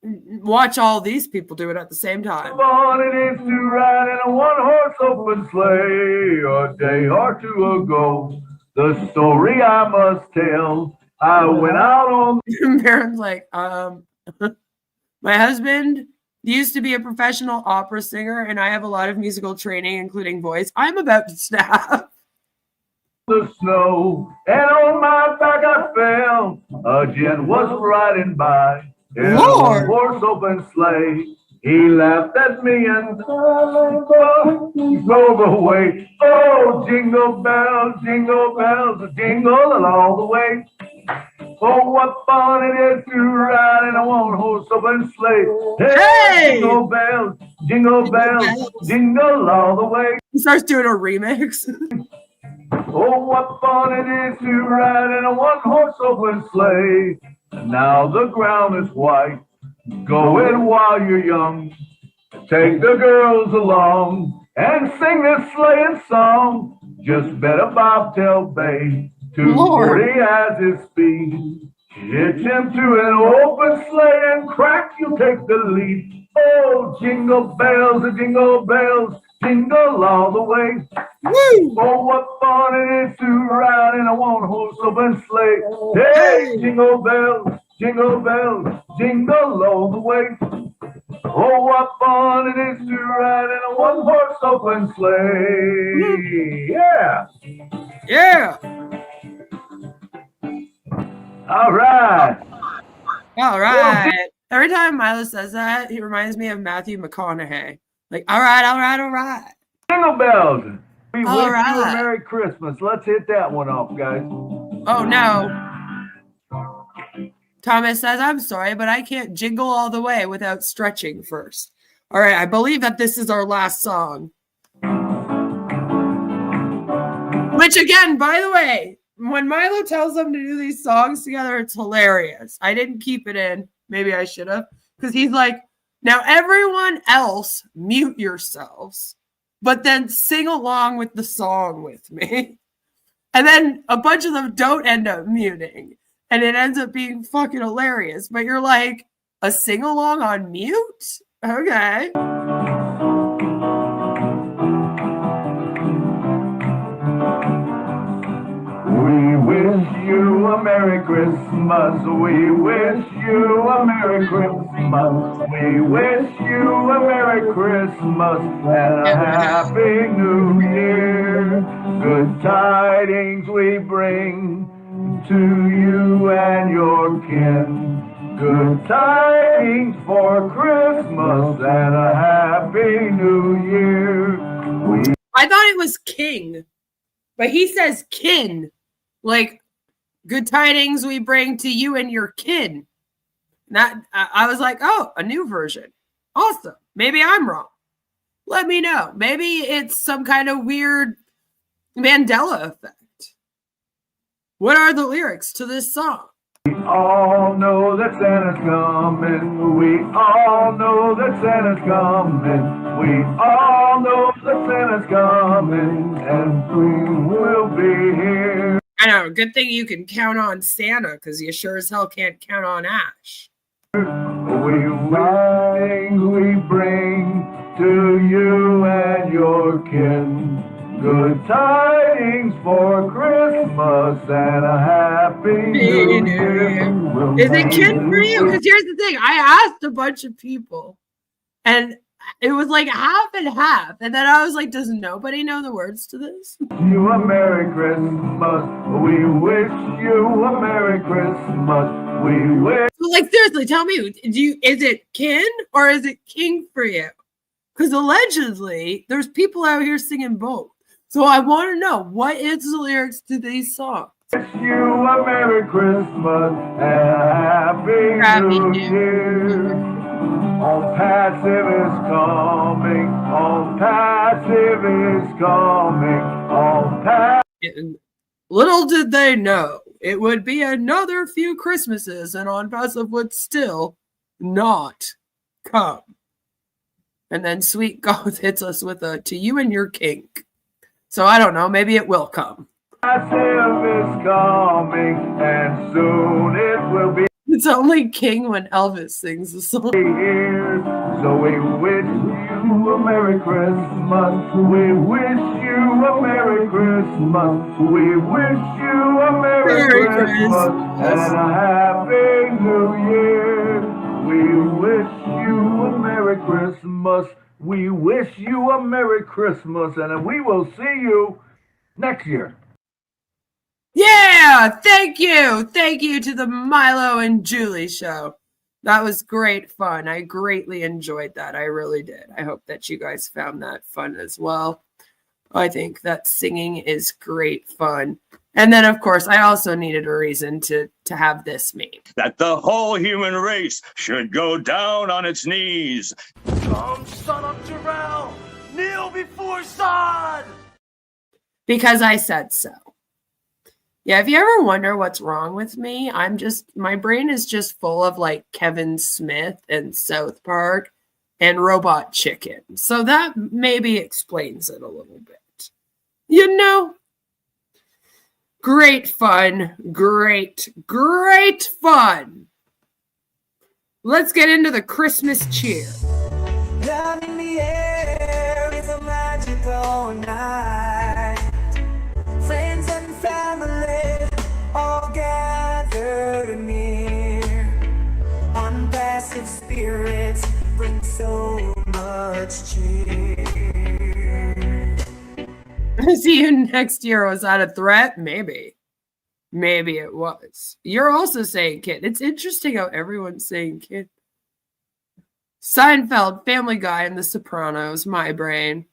watch all these people do it at the same time. Fun it is to ride in a one-horse open sleigh. A day or two ago, the story I must tell. I went out on. Baron's like, my husband used to be a professional opera singer, and I have a lot of musical training, including voice. I'm about to snap. The snow, and on my back I fell. A gent was riding by in a one-horse open sleigh. He laughed at me and drove away. Oh, jingle bells, jingle all the way. Oh, what fun it is to ride in a one-horse open sleigh. Hey! Jingle bells, all the way. He starts doing a remix. Oh, what fun it is to ride in a one-horse open sleigh. Now the ground is white. Go in while you're young. Take the girls along and sing this sleighing song. Just bet a bobtail bay. 240 as his speed. Hitch him to an open sleigh and crack, you'll take the lead. Oh, jingle bells, jingle all the way. Woo! Oh, what fun it is to ride in a one-horse open sleigh. Hey, jingle bells, jingle all the way. Oh, what fun it is to ride in a one-horse open sleigh. Yeah. Yeah. All right. All right. Every time Milo says that, he reminds me of Matthew McConaughey. Like, all right. Jingle bells. We All wish you right. a Merry Christmas. Let's hit that one off, guys. Oh, no. Thomas says, I'm sorry, but I can't jingle all the way without stretching first. All right, I believe that this is our last song. Which again, by the way, when Milo tells them to do these songs together, it's hilarious. I didn't keep it in. Maybe I should have. Because he's like, now everyone else mute yourselves, but then sing along with the song with me. And then a bunch of them don't end up muting. And it ends up being fucking hilarious. But you're like, a sing-along on mute? Okay. We wish you a Merry Christmas. We wish you a Merry Christmas. We wish you a Merry Christmas and a Happy New Year. Good tidings we bring to you and your kin. Good tidings for Christmas and a Happy New Year. I thought it was king, but he says kin. Like, good tidings we bring to you and your kin. That I was like, oh, a new version. Awesome. Maybe I'm wrong. Let me know. Maybe it's some kind of weird Mandela effect. What are the lyrics to this song? We all know that Santa's coming. We all know that Santa's coming. We all know that Santa's coming. And we will be here. I know. Good thing you can count on Santa, because you sure as hell can't count on Ash. We things we bring to you and your kin. Good tidings for Christmas and a Happy New Year. Is it kin for you? Because here's the thing. I asked a bunch of people, and it was like half and half. And then I was like, does nobody know the words to this? You a Merry Christmas. We wish you a Merry Christmas. We wish. So, like, seriously, tell me, is it kin or is it king for you? Because allegedly, there's people out here singing both. So I want to know, what is the lyrics to these songs? Wish you a Merry Christmas and a Happy New Year. Onpassive is coming. Onpassive is coming. Onpassive. Little did they know, it would be another few Christmases and Onpassive would still not come. And then Sweet Goth hits us with a to you and your kink. So I don't know, maybe it will come. Onpassive is coming and soon it will be. It's only king when Elvis sings the song. Here. So we wish you a Merry Christmas. We wish you a Merry Christmas. We wish you a Merry Christmas and a Happy New Year. We wish you a Merry Christmas. We wish you a Merry Christmas, and we will see you next year. Yeah, thank you. Thank you to the Milo and Julie show. That was great fun. I greatly enjoyed that. I really did. I hope that you guys found that fun as well. I think that singing is great fun. And then, of course, I also needed a reason to have this meme. That the whole human race should go down on its knees. Come, son of Jarrell! Kneel before Zod! Because I said so. Yeah, if you ever wonder what's wrong with me, my brain is just full of like Kevin Smith and South Park and Robot Chicken. So that maybe explains it a little bit. You know? Great fun. Great fun. Let's get into the Christmas cheer. Love in the air, it's a magical night. Friends and family all gathered near. Onpassive spirits bring so much cheer. See you next year. Was that a threat? Maybe. Maybe it was. You're also saying kid. It's interesting how everyone's saying kid. Seinfeld, Family Guy, and The Sopranos. My brain.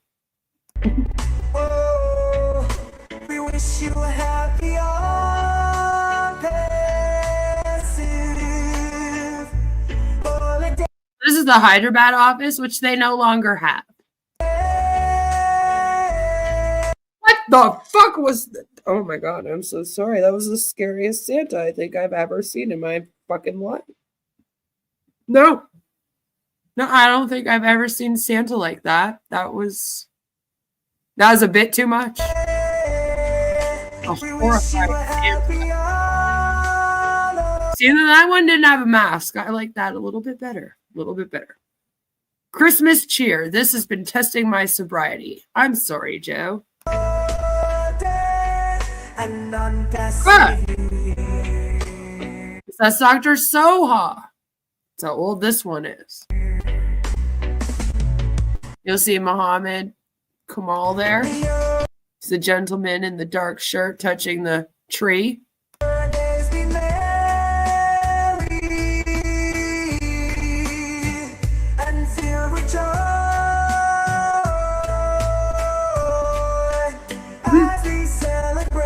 Oh, we wish you a happy Onpassive is the Hyderabad office, which they no longer have. What the fuck was that? Oh my god, I'm so sorry. That was the scariest Santa I think I've ever seen in my fucking life. No. No, I don't think I've ever seen Santa like that. That was a bit too much. A horrifying Santa. See, that one didn't have a mask. I like that a little bit better. A little bit better. Christmas cheer. This has been testing my sobriety. I'm sorry, Joe. That's Dr. Soha. That's how old this one is. You'll see Muhammad Kamal there. It's the gentleman in the dark shirt touching the tree.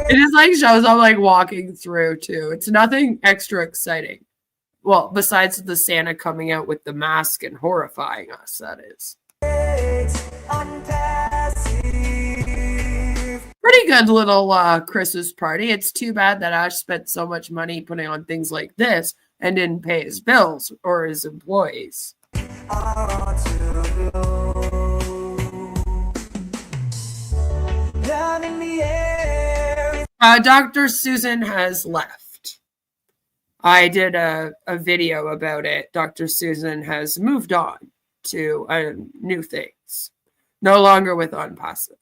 It is like shows I'm like walking through too. It's nothing extra exciting. Well, besides the Santa coming out with the mask and horrifying us, that is. Pretty good little Christmas party. It's too bad that Ash spent so much money putting on things like this and didn't pay his bills or his employees. Dr. Susan has left. I did a video about it. Dr. Susan has moved on to new things. No longer with Onpassive.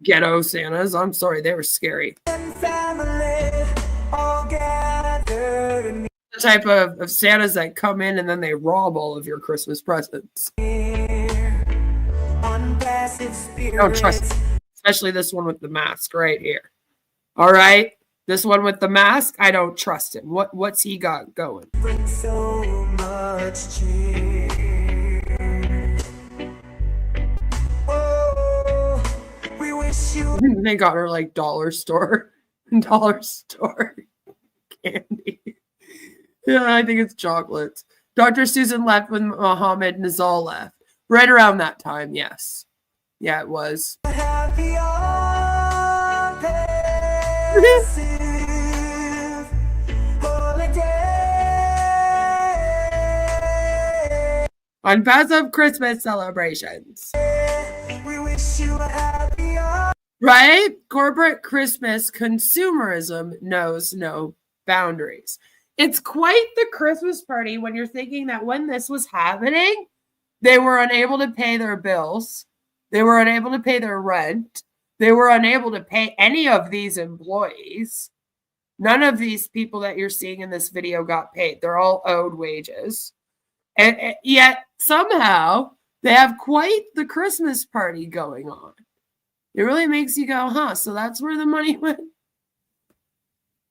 Ghetto Santas. I'm sorry, they were scary. The type of Santas that come in and then they rob all of your Christmas presents. Don't trust it. Especially this one with the mask right here. All right, this one with the mask, I don't trust him. What's he got going? So much we wish you. They got her like dollar store candy. Yeah, I think it's chocolates. Dr. Susan left when Muhammad Nizal left. Right around that time, yes. Yeah, it was. Onpassive Christmas celebrations. Right? Corporate Christmas consumerism knows no boundaries. It's quite the Christmas party when you're thinking that when this was happening, they were unable to pay their bills. They were unable to pay their rent. They were unable to pay any of these employees. None of these people that you're seeing in this video got paid. They're all owed wages. And yet, somehow, they have quite the Christmas party going on. It really makes you go, huh, so that's where the money went?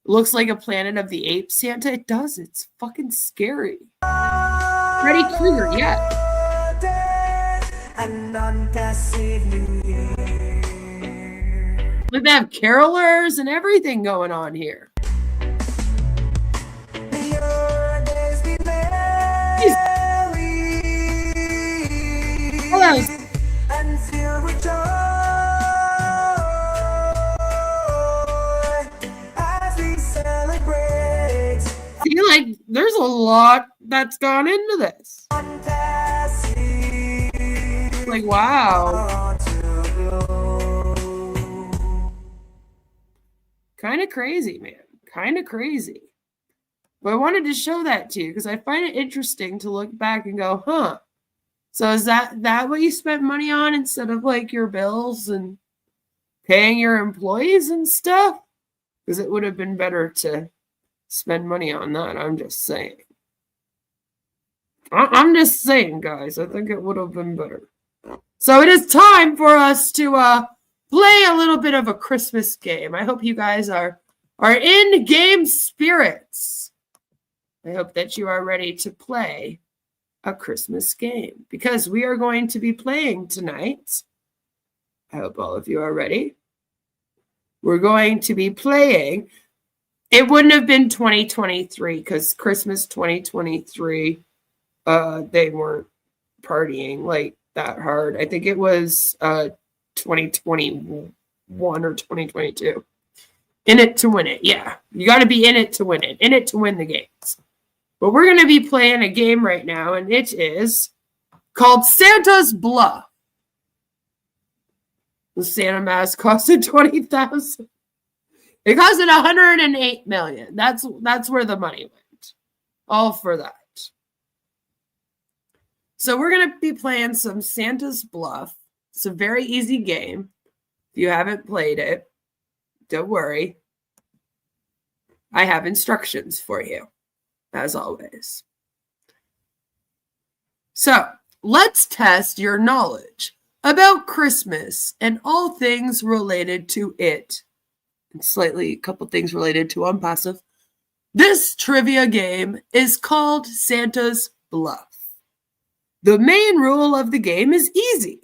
Looks like a Planet of the Apes Santa. It does. It's fucking scary. Freddy Krueger, yeah. Look, they have carolers and everything going on here. Hello. See, like, there's a lot that's gone into this. Like, wow. Kind of crazy, man. Kind of crazy. But I wanted to show that to you because I find it interesting to look back and go, huh. So is that what you spent money on instead of like your bills and paying your employees and stuff? Because it would have been better to spend money on that. I'm just saying. I'm just saying, guys. I think it would have been better. So it is time for us to play a little bit of a Christmas game. I hope you guys are in game spirits. I hope that you are ready to play a Christmas game because we are going to be playing tonight. I hope all of you are ready. We're going to be playing It wouldn't have been 2023 because Christmas 2023, they weren't partying like that hard. I think it was 2021 or 2022. In it to win it. Yeah. You got to be in it to win it. In it to win the games. But we're going to be playing a game right now, and it is called Santa's Bluff. The Santa mask costed $20,000. It costed $108 million. That's where the money went. All for that. So we're going to be playing some Santa's Bluff. It's a very easy game. If you haven't played it, don't worry. I have instructions for you, as always. So let's test your knowledge about Christmas and all things related to it. And slightly a couple things related to Onpassive. This trivia game is called Santa's Bluff. The main rule of the game is easy.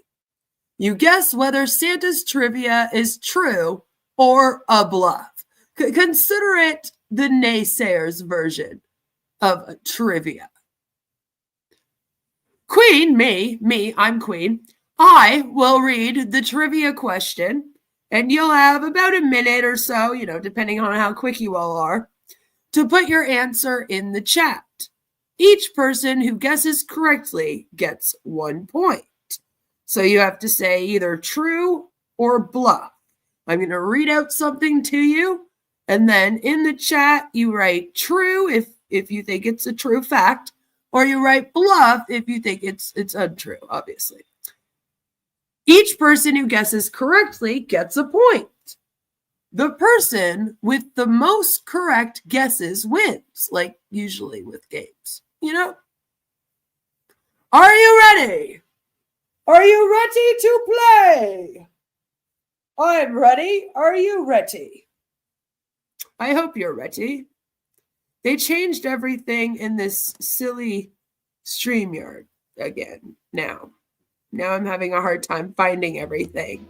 You guess whether Santa's trivia is true or a bluff. Consider it the naysayers version of trivia. Queen, I'm Queen. I will read the trivia question, and you'll have about a minute or so, depending on how quick you all are, to put your answer in the chat. Each person who guesses correctly gets 1 point. So you have to say either true or bluff. I'm going to read out something to you, and then in the chat, you write true if you think it's a true fact, or you write bluff if you think it's untrue, obviously. Each person who guesses correctly gets a point. The person with the most correct guesses wins, like usually with games, Are you ready? Are you ready to play? I'm ready. Are you ready? I hope you're ready. They changed everything in this silly StreamYard again now. Now I'm having a hard time finding everything.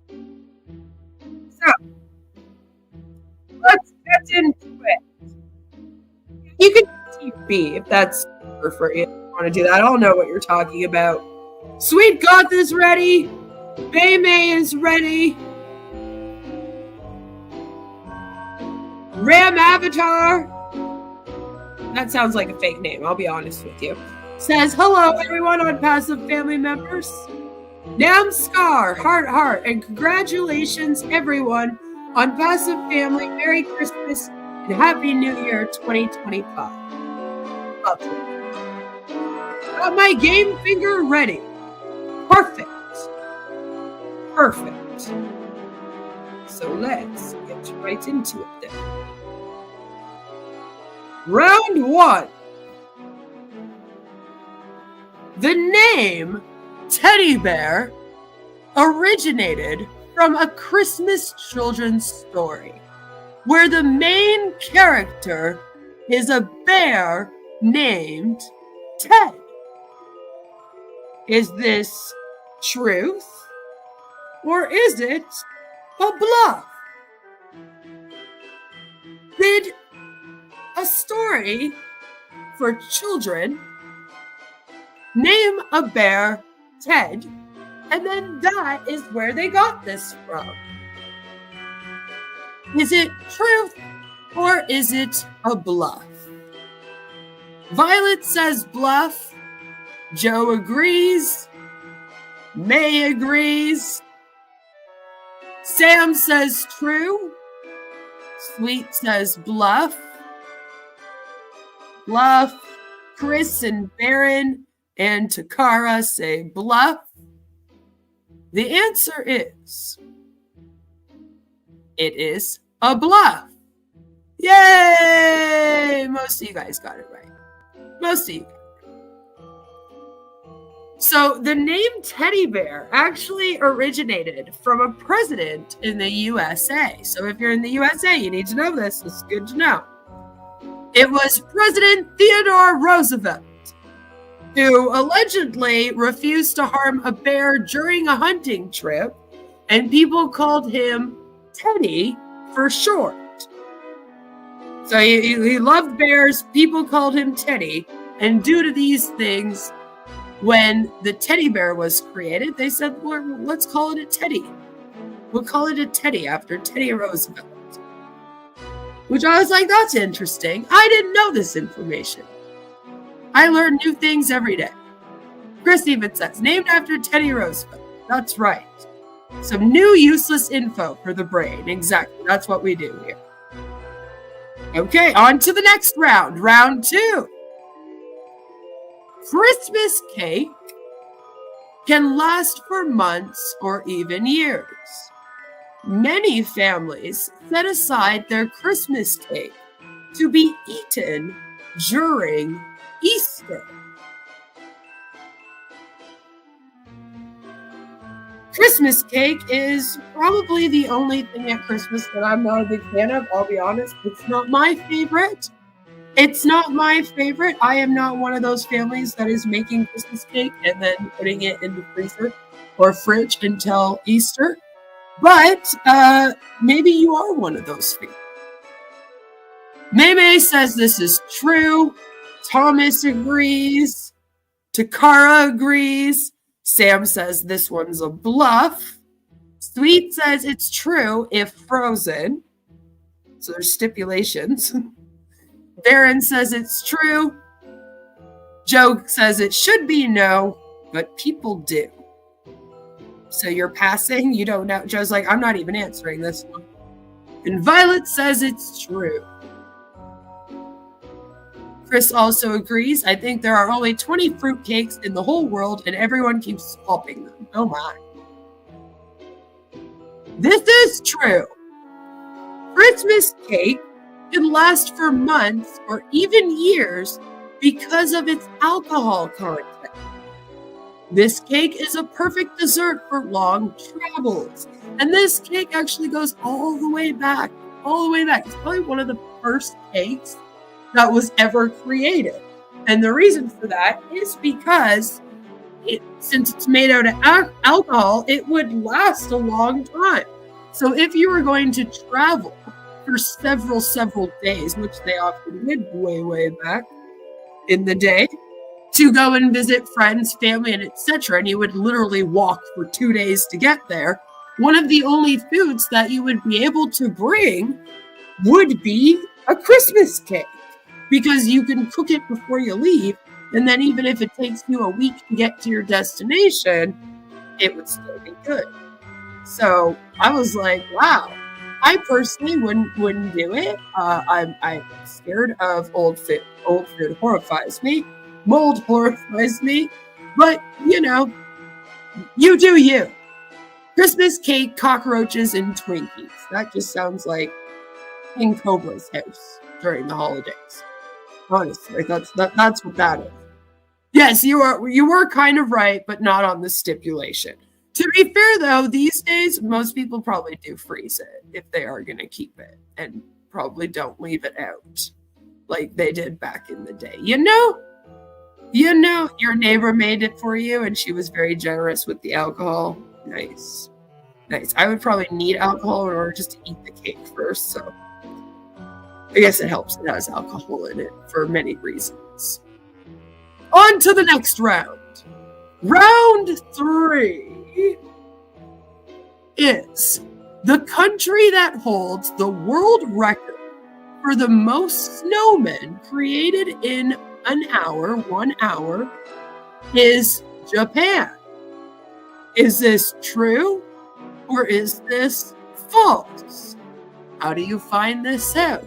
So, let's get into it. You can TP if that's for you. If you want to do that, I don't know what you're talking about. Sweet Goth is ready. Bay May is ready. Ram Avatar. That sounds like a fake name, I'll be honest with you. Says, hello everyone Onpassive family members. Namskar, heart, and congratulations everyone Onpassive family. Merry Christmas and Happy New Year 2025. Lovely. Got my game finger ready. Perfect. So let's get right into it then. Round 1. The name Teddy Bear originated from a Christmas children's story where the main character is a bear named Ted. Is this truth or is it a bluff? Did a story for children name a bear Ted, and then that is where they got this from? Is it truth or is it a bluff? Violet says bluff. Joe agrees. May agrees. Sam says true. Sweet says bluff. Bluff. Chris and Baron and Takara say bluff. The answer is, it is a bluff. Yay! Most of you guys got it right. Most of you. So the name Teddy Bear actually originated from a president in the USA. So if you're in the USA, you need to know this. It's good to know. It was President Theodore Roosevelt, who allegedly refused to harm a bear during a hunting trip, and people called him Teddy for short. So he loved bears. People called him Teddy. And due to these things, when the teddy bear was created, they said, well, let's call it a teddy. We'll call it a teddy after Teddy Roosevelt. Which I was like, that's interesting. I didn't know this information. I learn new things every day. Chris even says, named after Teddy Roosevelt. That's right. Some new useless info for the brain. Exactly. That's what we do here. Okay, on to the next round. Round 2. Christmas cake can last for months or even years. Many families set aside their Christmas cake to be eaten during Easter. Christmas cake is probably the only thing at Christmas that I'm not a big fan of, I'll be honest. It's not my favorite. It's not my favorite. I am not one of those families that is making Christmas cake and then putting it in the freezer or fridge until Easter. But maybe you are one of those people. Meme says this is true. Thomas agrees. Takara agrees. Sam says this one's a bluff. Sweet says it's true if frozen. So there's stipulations. Darren says it's true. Joe says it should be no, but people do. So you're passing? You don't know? Joe's like, I'm not even answering this one. And Violet says it's true. Chris also agrees. I think there are only 20 fruitcakes in the whole world and everyone keeps swapping them. Oh my. This is true. Christmas cake can last for months or even years because of its alcohol content. This cake is a perfect dessert for long travels. And this cake actually goes all the way back. All the way back. It's probably one of the first cakes that was ever created. And the reason for that is because since it's made out of alcohol, it would last a long time. So if you were going to travel for several days, which they often did way back in the day, to go and visit friends, family, and etc., and you would literally walk for 2 days to get there, one of the only foods that you would be able to bring would be a Christmas cake, because you can cook it before you leave, and then even if it takes you a week to get to your destination, it would still be good. So I was like, wow. I personally wouldn't do it. I'm scared of old food. Old food horrifies me. Mold horrifies me. But, you know, you do you. Christmas cake, cockroaches, and Twinkies. That just sounds like King Cobra's house during the holidays. Honestly, that's what that is. Yes, you were kind of right, but not on the stipulation. To be fair, though, these days, most people probably do freeze it if they are going to keep it and probably don't leave it out like they did back in the day. You know, your neighbor made it for you and she was very generous with the alcohol. Nice. I would probably need alcohol in order just to eat the cake first, so I guess it helps it has alcohol in it for many reasons. On to the next round. Round 3 is the country that holds the world record for the most snowmen created in 1 hour is Japan. Is this true or is this false? How do you find this out?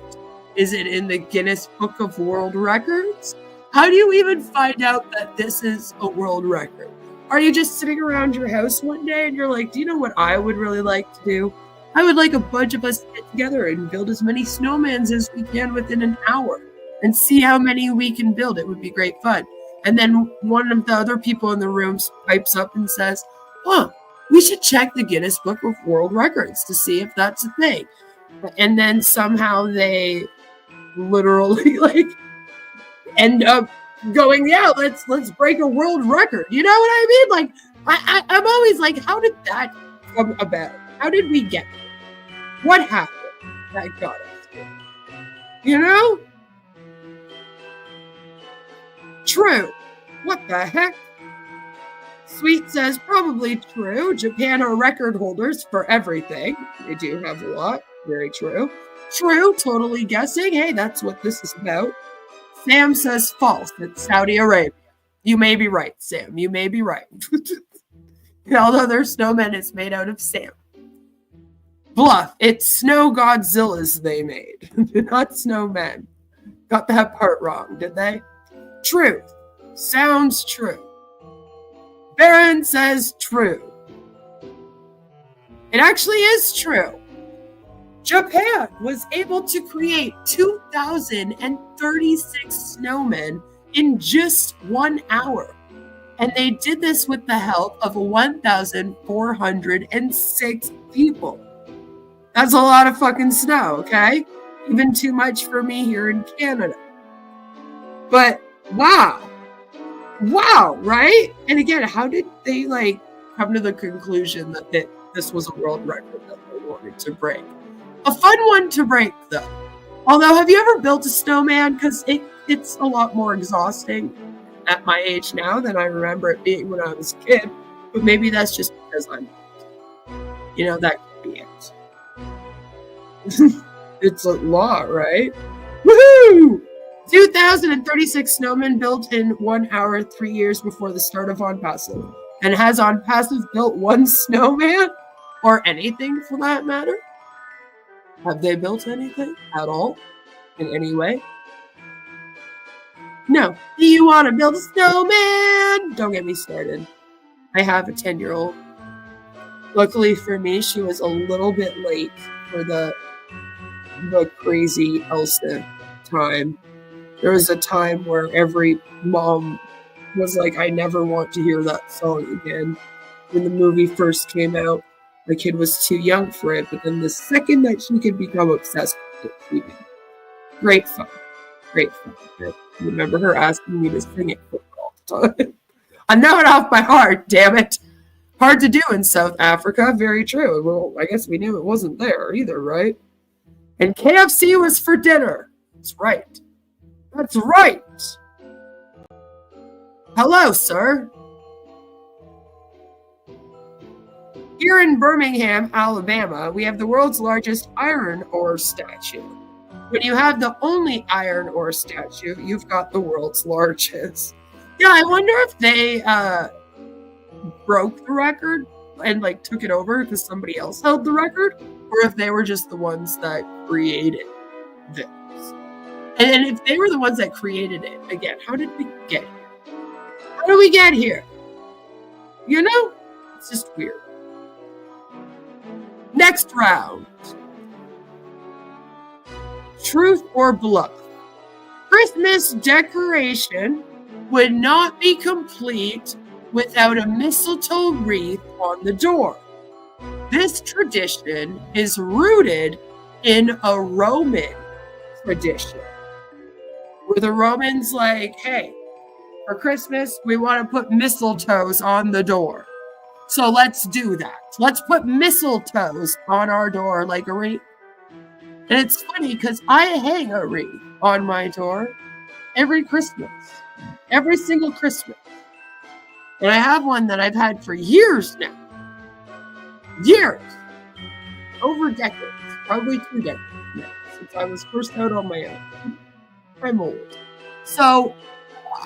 Is it in the Guinness Book of World Records? How do you even find out that this is a world record? Are you just sitting around your house one day and you're like, do you know what I would really like to do? I would like a bunch of us to get together and build as many snowmans as we can within an hour and see how many we can build. It would be great fun. And then one of the other people in the room pipes up and says, we should check the Guinness Book of World Records to see if that's a thing. And then somehow they literally end up going, yeah, let's break a world record. You know what I mean? Like, I'm always like, how did that come about? How did we get there? What happened? that got us. You know? True. What the heck? Sweet says probably true. Japan are record holders for everything. They do have a lot. Very true. True. Totally guessing. Hey, that's what this is about. Sam says false. It's Saudi Arabia. You may be right, Sam. You may be right. Although their snowman is made out of sand. Bluff. It's snow Godzillas they made. Not snowmen. Got that part wrong, did they? Truth. Sounds true. Baron says true. It actually is true. Japan was able to create 2,036 snowmen in just 1 hour. And they did this with the help of 1,406 people. That's a lot of fucking snow, okay? Even too much for me here in Canada. But wow. Wow, right? And again, how did they come to the conclusion that this was a world record that they wanted to break? A fun one to break, though. Although, have you ever built a snowman? Because it's a lot more exhausting at my age now than I remember it being when I was a kid. But maybe that's just because I'm old. That could be it. It's a lot, right? Woohoo! 2,036 snowmen built in 1 hour, 3 years before the start of Onpassive. And has Onpassive built one snowman? Or anything for that matter? Have they built anything at all? In any way? No. Do you want to build a snowman? Don't get me started. I have a 10-year-old. Luckily for me, she was a little bit late for the crazy Elsa time. There was a time where every mom was like, I never want to hear that song again. When the movie first came out, the kid was too young for it, but then the second that she could become obsessed with it, she did. Great fun. Great fun. I remember her asking me to sing it for her all the time. I know it off by heart, damn it. Hard to do in South Africa. Very true. Well, I guess we knew it wasn't there either, right? And KFC was for dinner. That's right. That's right. Hello, sir. Here in Birmingham, Alabama, we have the world's largest iron ore statue. When you have the only iron ore statue, you've got the world's largest. Yeah, I wonder if they broke the record and took it over because somebody else held the record, or if they were just the ones that created this. And if they were the ones that created it, again, how did we get here? How do we get here? It's just weird. Next round. Truth or bluff? Christmas decoration would not be complete without a mistletoe wreath on the door. This tradition is rooted in a Roman tradition. Were the Romans like, hey, for Christmas, we want to put mistletoes on the door. So let's do that. Let's put mistletoes on our door like a wreath. And it's funny because I hang a wreath on my door every Christmas. Every single Christmas. And I have one that I've had for years now. Years. Over decades. Probably 2 decades now. Since I was first out on my own. I'm old. So,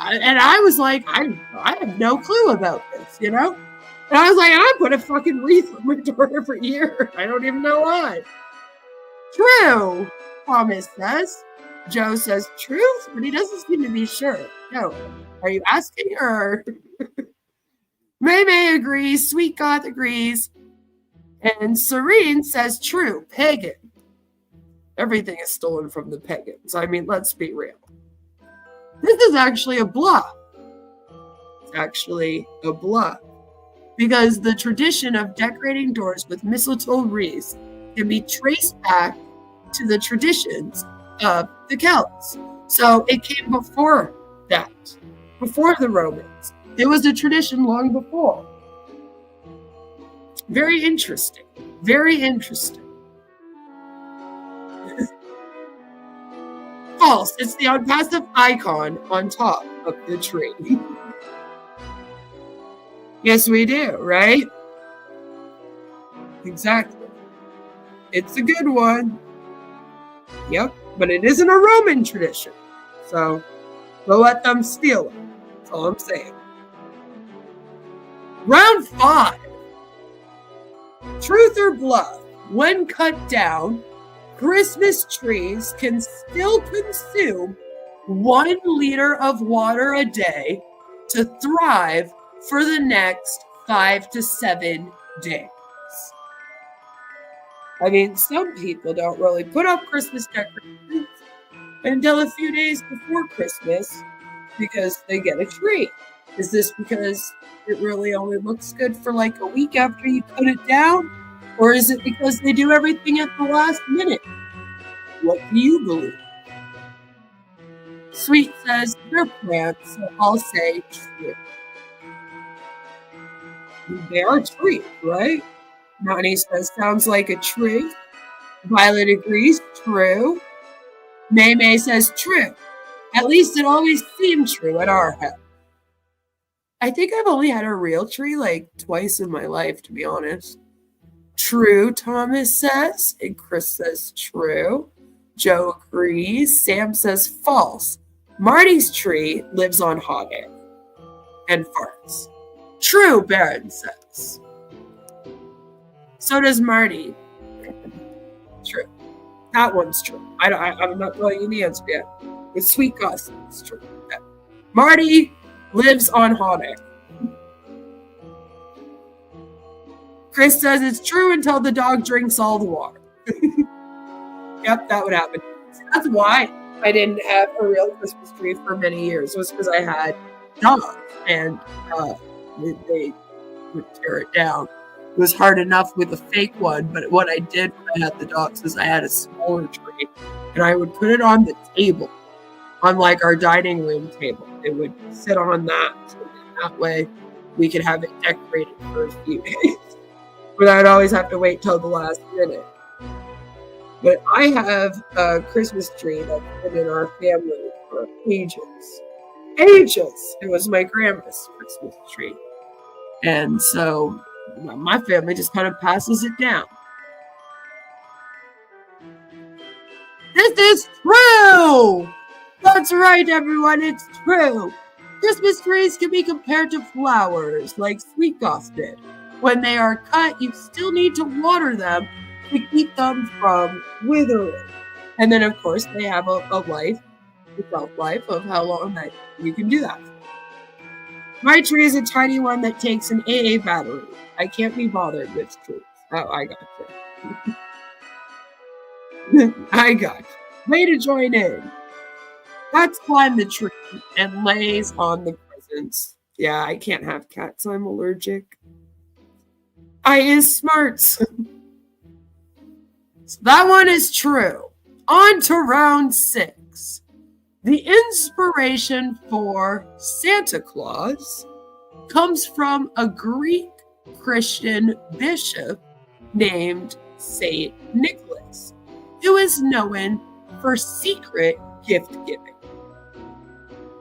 and I was like, I have no clue about this, And I was like, I put a fucking wreath on my door every year. I don't even know why. True, Thomas says. Joe says truth, but he doesn't seem to be sure. No. Are you asking or? May agrees. Sweet Goth agrees. And Serene says true. Pagan. Everything is stolen from the pagans. I mean, let's be real. This is actually a bluff. It's actually a bluff. Because the tradition of decorating doors with mistletoe wreaths can be traced back to the traditions of the Celts. So it came before that, before the Romans. It was a tradition long before. Very interesting. Very interesting. False. It's the Onpassive icon on top of the tree. Yes, we do, right? Exactly. It's a good one. Yep, but it isn't a Roman tradition. So we'll let them steal it. That's all I'm saying. Round 5. Truth or bluff? When cut down, Christmas trees can still consume 1 liter of water a day to thrive for the next 5 to 7 days. I mean, some people don't really put up Christmas decorations until a few days before Christmas because they get a tree. Is this because it really only looks good for like a week after you put it down? Or is it because they do everything at the last minute? What do you believe? Sweet says they're plants, so I'll say true. They are trees, right? Nani says sounds like a tree. Violet agrees, true. May says true. At least it always seemed true at our house. I think I've only had a real tree like twice in my life, to be honest. True, Thomas says, and Chris says true. Joe agrees. Sam says false. Marty's tree lives on hot air and farts. True, Baron says. So does Marty. True. That one's true. I'm not telling you the answer yet. But Sweet Gus is true. Yeah. Marty lives on hot air. Chris says it's true until the dog drinks all the water. Yep, that would happen. That's why I didn't have a real Christmas tree for many years. It was because I had dogs and they would tear it down. It was hard enough with a fake one, but what I did when I had the dogs is I had a smaller tree and I would put it on the table, on like our dining room table. It would sit on that, so that way we could have it decorated for a few days. But I'd always have to wait till the last minute. But I have a Christmas tree that's been in our family for ages. Ages! It was my grandma's Christmas tree. And so my family just kind of passes it down. This is true! That's right, everyone, it's true. Christmas trees can be compared to flowers, like Sweet Goss did. When they are cut, you still need to water them to keep them from withering. And then, of course, they have a life, a shelf life of how long that you can do that. My tree is a tiny one that takes an AA battery. I can't be bothered with trees. Oh, I got you. I got you. Way to join in. Cats climb the tree and lays on the presents. Yeah, I can't have cats. I'm allergic. I is smarts. So that one is true. On to round 6. The inspiration for Santa Claus comes from a Greek Christian bishop named Saint Nicholas, who is known for secret gift giving.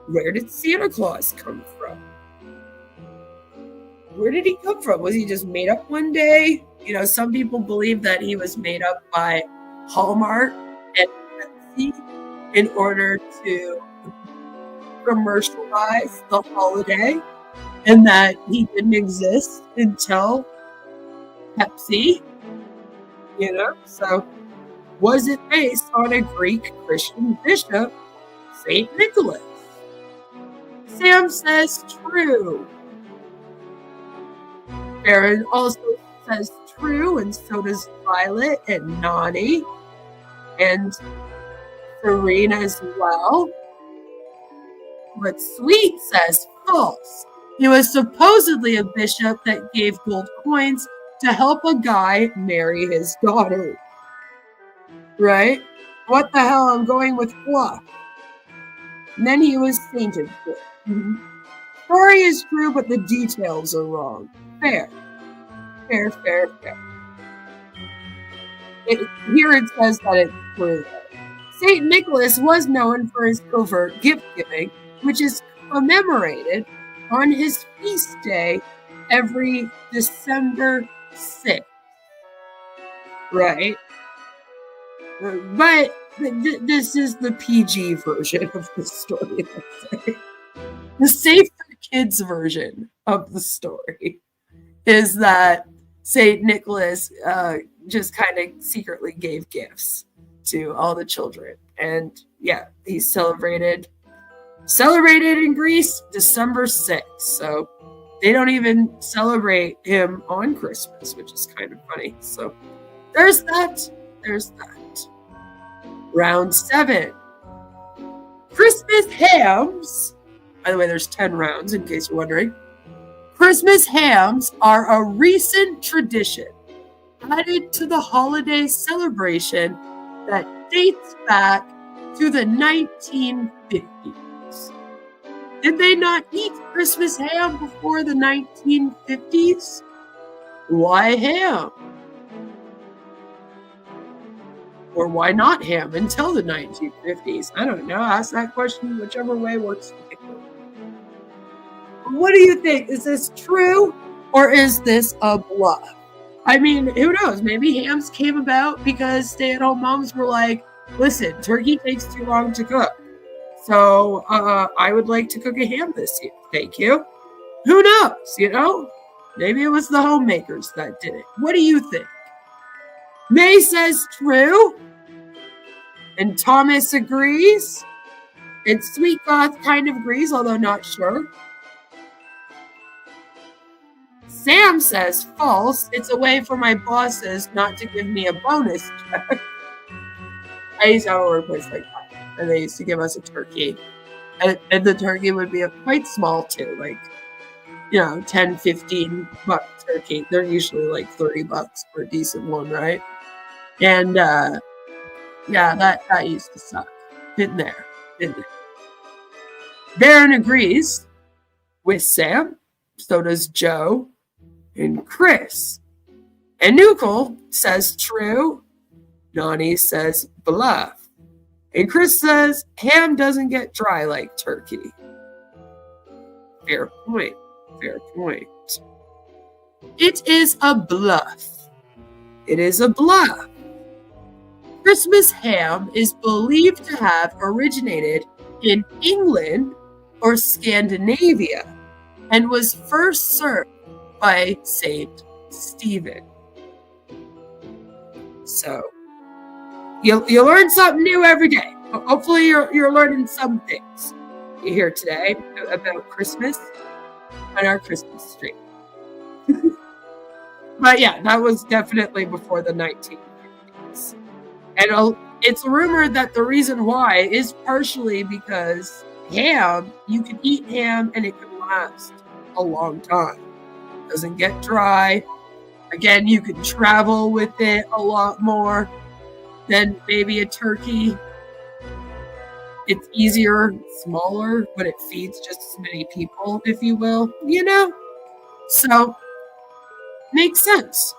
Where did Santa Claus come from? Where did he come from? Was he just made up one day? You know, some people believe that he was made up by Hallmark and Pepsi in order to commercialize the holiday, and that he didn't exist until Pepsi, you know? So was it based on a Greek Christian bishop, Saint Nicholas? Sam says true. Aaron also says true, and so does Violet and Nani and Serena as well. But Sweet says false. He was supposedly a bishop that gave gold coins to help a guy marry his daughter. Right? What the hell? I'm going with Bluff. And then he was sainted for it. Story is true, but the details are wrong. Fair. Fair. Here it says that it's true. St. Nicholas was known for his covert gift giving, which is commemorated on his feast day every December 6th. Right? But this is the PG version of the story, let's say. The safe for kids version of the story is that St. Nicholas just kind of secretly gave gifts to all the children. And yeah, he's celebrated in Greece December 6th. So they don't even celebrate him on Christmas, which is kind of funny. So there's that. Round 7. Christmas hams. By the way, there's 10 rounds in case you're wondering. Christmas hams are a recent tradition added to the holiday celebration that dates back to the 1950s. Did they not eat Christmas ham before the 1950s? Why ham? Or why not ham until the 1950s? I don't know. Ask that question whichever way works for you. What do you think? Is this true or is this a bluff? I mean, who knows? Maybe hams came about because stay-at-home moms were like, listen, turkey takes too long to cook. So I would like to cook a ham this year. Thank you. Who knows? You know? Maybe it was the homemakers that did it. What do you think? May says true. And Thomas agrees. And Sweet Goth kind of agrees, although not sure. Sam says false. It's a way for my bosses not to give me a bonus check. I used to have a workplace like that. And they used to give us a turkey. And the turkey would be quite small too. Like, you know, 10, 15 buck turkey. They're usually like $30 for a decent one, right? And yeah, that used to suck. Been there. Baron agrees with Sam. So does Joe and Chris. And Nukel says true. Nani says bluff. And Chris says ham doesn't get dry like turkey. Fair point. It is a bluff. Christmas ham is believed to have originated in England or Scandinavia and was first served by Saint Stephen. So you learn something new every day. Hopefully you're learning some things here today about Christmas and our Christmas tree. But yeah, that was definitely before the 1950s. And it's rumored that the reason why is partially because ham, you can eat ham and it can last a long time. It doesn't get dry. Again, you can travel with it a lot more than maybe a turkey. It's easier, smaller, but it feeds just as many people, if you will, you know? So, makes sense.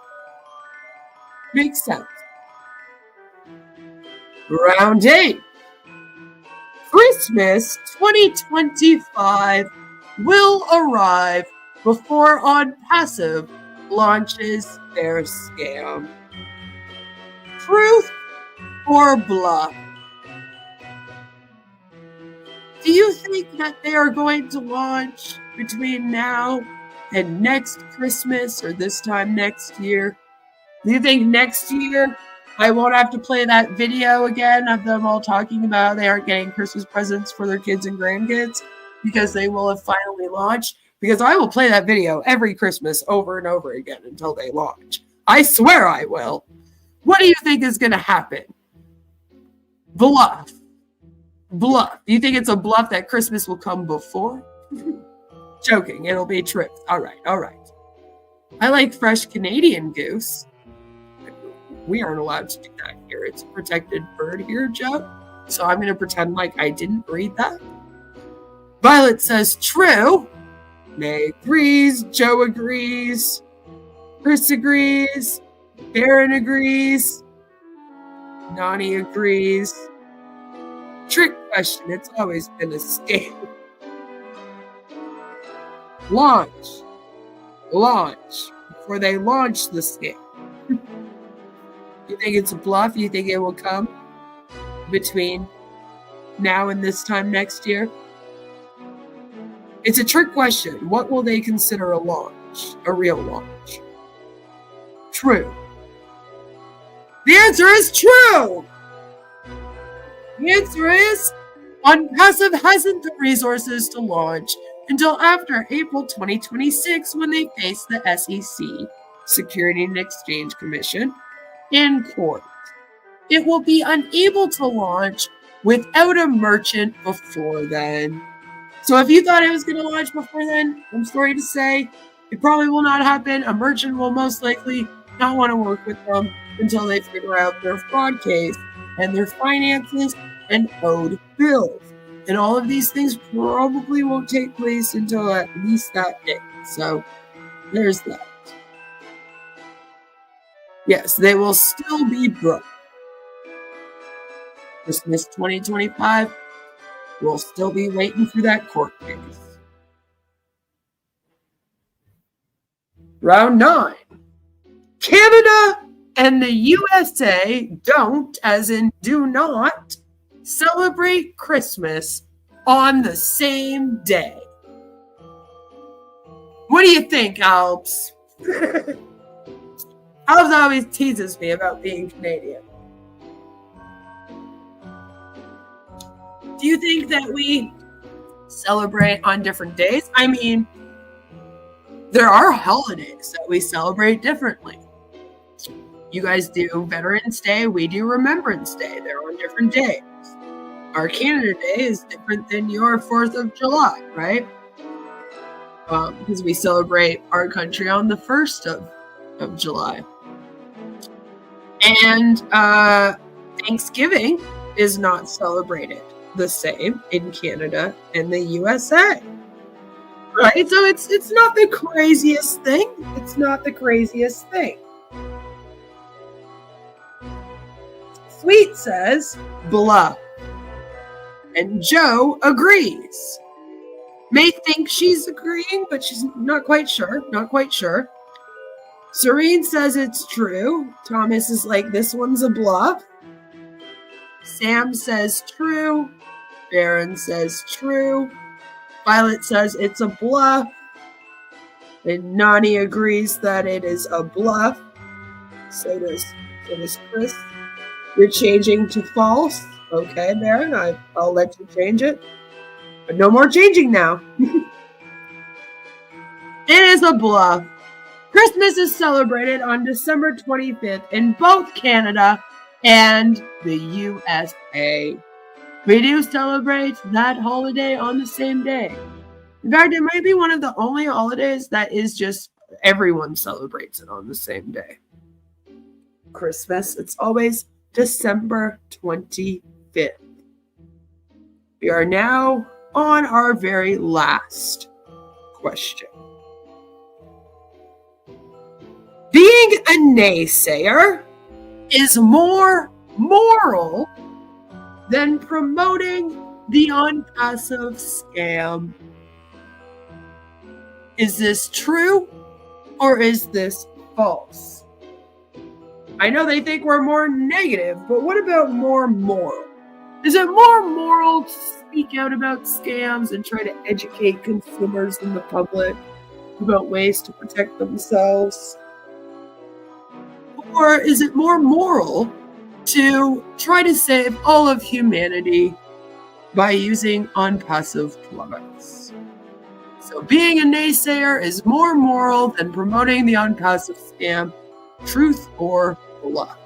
Round 8. Christmas 2025 will arrive before Onpassive launches their scam. Truth or bluff? Do you think that they are going to launch between now and next Christmas or this time next year? Do you think next year I won't have to play that video again of them all talking about they aren't getting Christmas presents for their kids and grandkids because they will have finally launched? Because I will play that video every Christmas over and over again until they launch. I swear I will. What do you think is going to happen? Bluff. Do you think it's a bluff that Christmas will come before? Joking. It'll be true. All right. I like fresh Canadian goose. We aren't allowed to do that here. It's a protected bird here, Joe. So I'm going to pretend like I didn't read that. Violet says true. May agrees. Joe agrees. Chris agrees. Baron agrees. Nani agrees. trick question. It's always been a scam. Launch. Before they launch the scam. You think it's a bluff? You think it will come between now and this time next year? It's a trick question. What will they consider a launch? A real launch? True. The answer is true! The answer is Onpassive hasn't the resources to launch until after April 2026 when they face the SEC, Security and Exchange Commission, in court. It will be unable to launch without a merchant before then. So if you thought it was going to launch before then, I'm sorry to say, it probably will not happen. A merchant will most likely not want to work with them until they figure out their fraud case and their finances and owed bills. And all of these things probably won't take place until at least that day. So there's that. Yes, they will still be broke. Christmas 2025, we'll still be waiting for that court case. Round 9. Canada and the USA don't, as in do not, celebrate Christmas on the same day. What do you think, Alps? Alps always teases me about being Canadian. Do you think that we celebrate on different days? I mean, there are holidays that we celebrate differently. You guys do Veterans Day, we do Remembrance Day. They're on different days. Our Canada Day is different than your 4th of July, right? Because we celebrate our country on the 1st of July. And Thanksgiving is not celebrated the same in Canada and the USA. Right? So it's not the craziest thing. It's not the craziest thing. Sweet says Bluff. And Joe agrees. May think she's agreeing, but she's not quite sure. Not quite sure. Serene says it's true. Thomas is like, this one's a bluff. Sam says true. Baron says true. Violet says it's a bluff. And Nani agrees that it is a bluff. So does Chris. You're changing to false. Okay, Baron, I'll let you change it. But no more changing now. It is a bluff. Christmas is celebrated on December 25th in both Canada and the USA. We do celebrate that holiday on the same day. In fact, it might be one of the only holidays that is just everyone celebrates it on the same day. Christmas, it's always December 25th. We are now on our very last question. Being a naysayer is more moral than promoting the Onpassive scam. Is this true or is this false? I know they think we're more negative, but what about more moral? Is it more moral to speak out about scams and try to educate consumers and the public about ways to protect themselves? Or is it more moral to try to save all of humanity by using Onpassive products? So being a naysayer is more moral than promoting the Onpassive scam. Truth or bluff?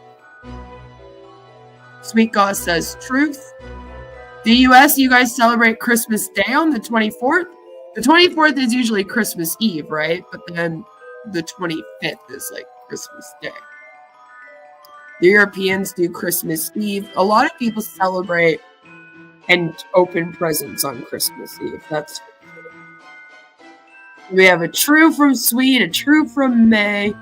Sweet Goss says truth. The US, you guys celebrate Christmas Day on the 24th. The 24th is usually Christmas Eve, right? But then the 25th is like Christmas Day. The Europeans do Christmas Eve. A lot of people celebrate and open presents on Christmas Eve. That's we have a true from Sweet, a true from May.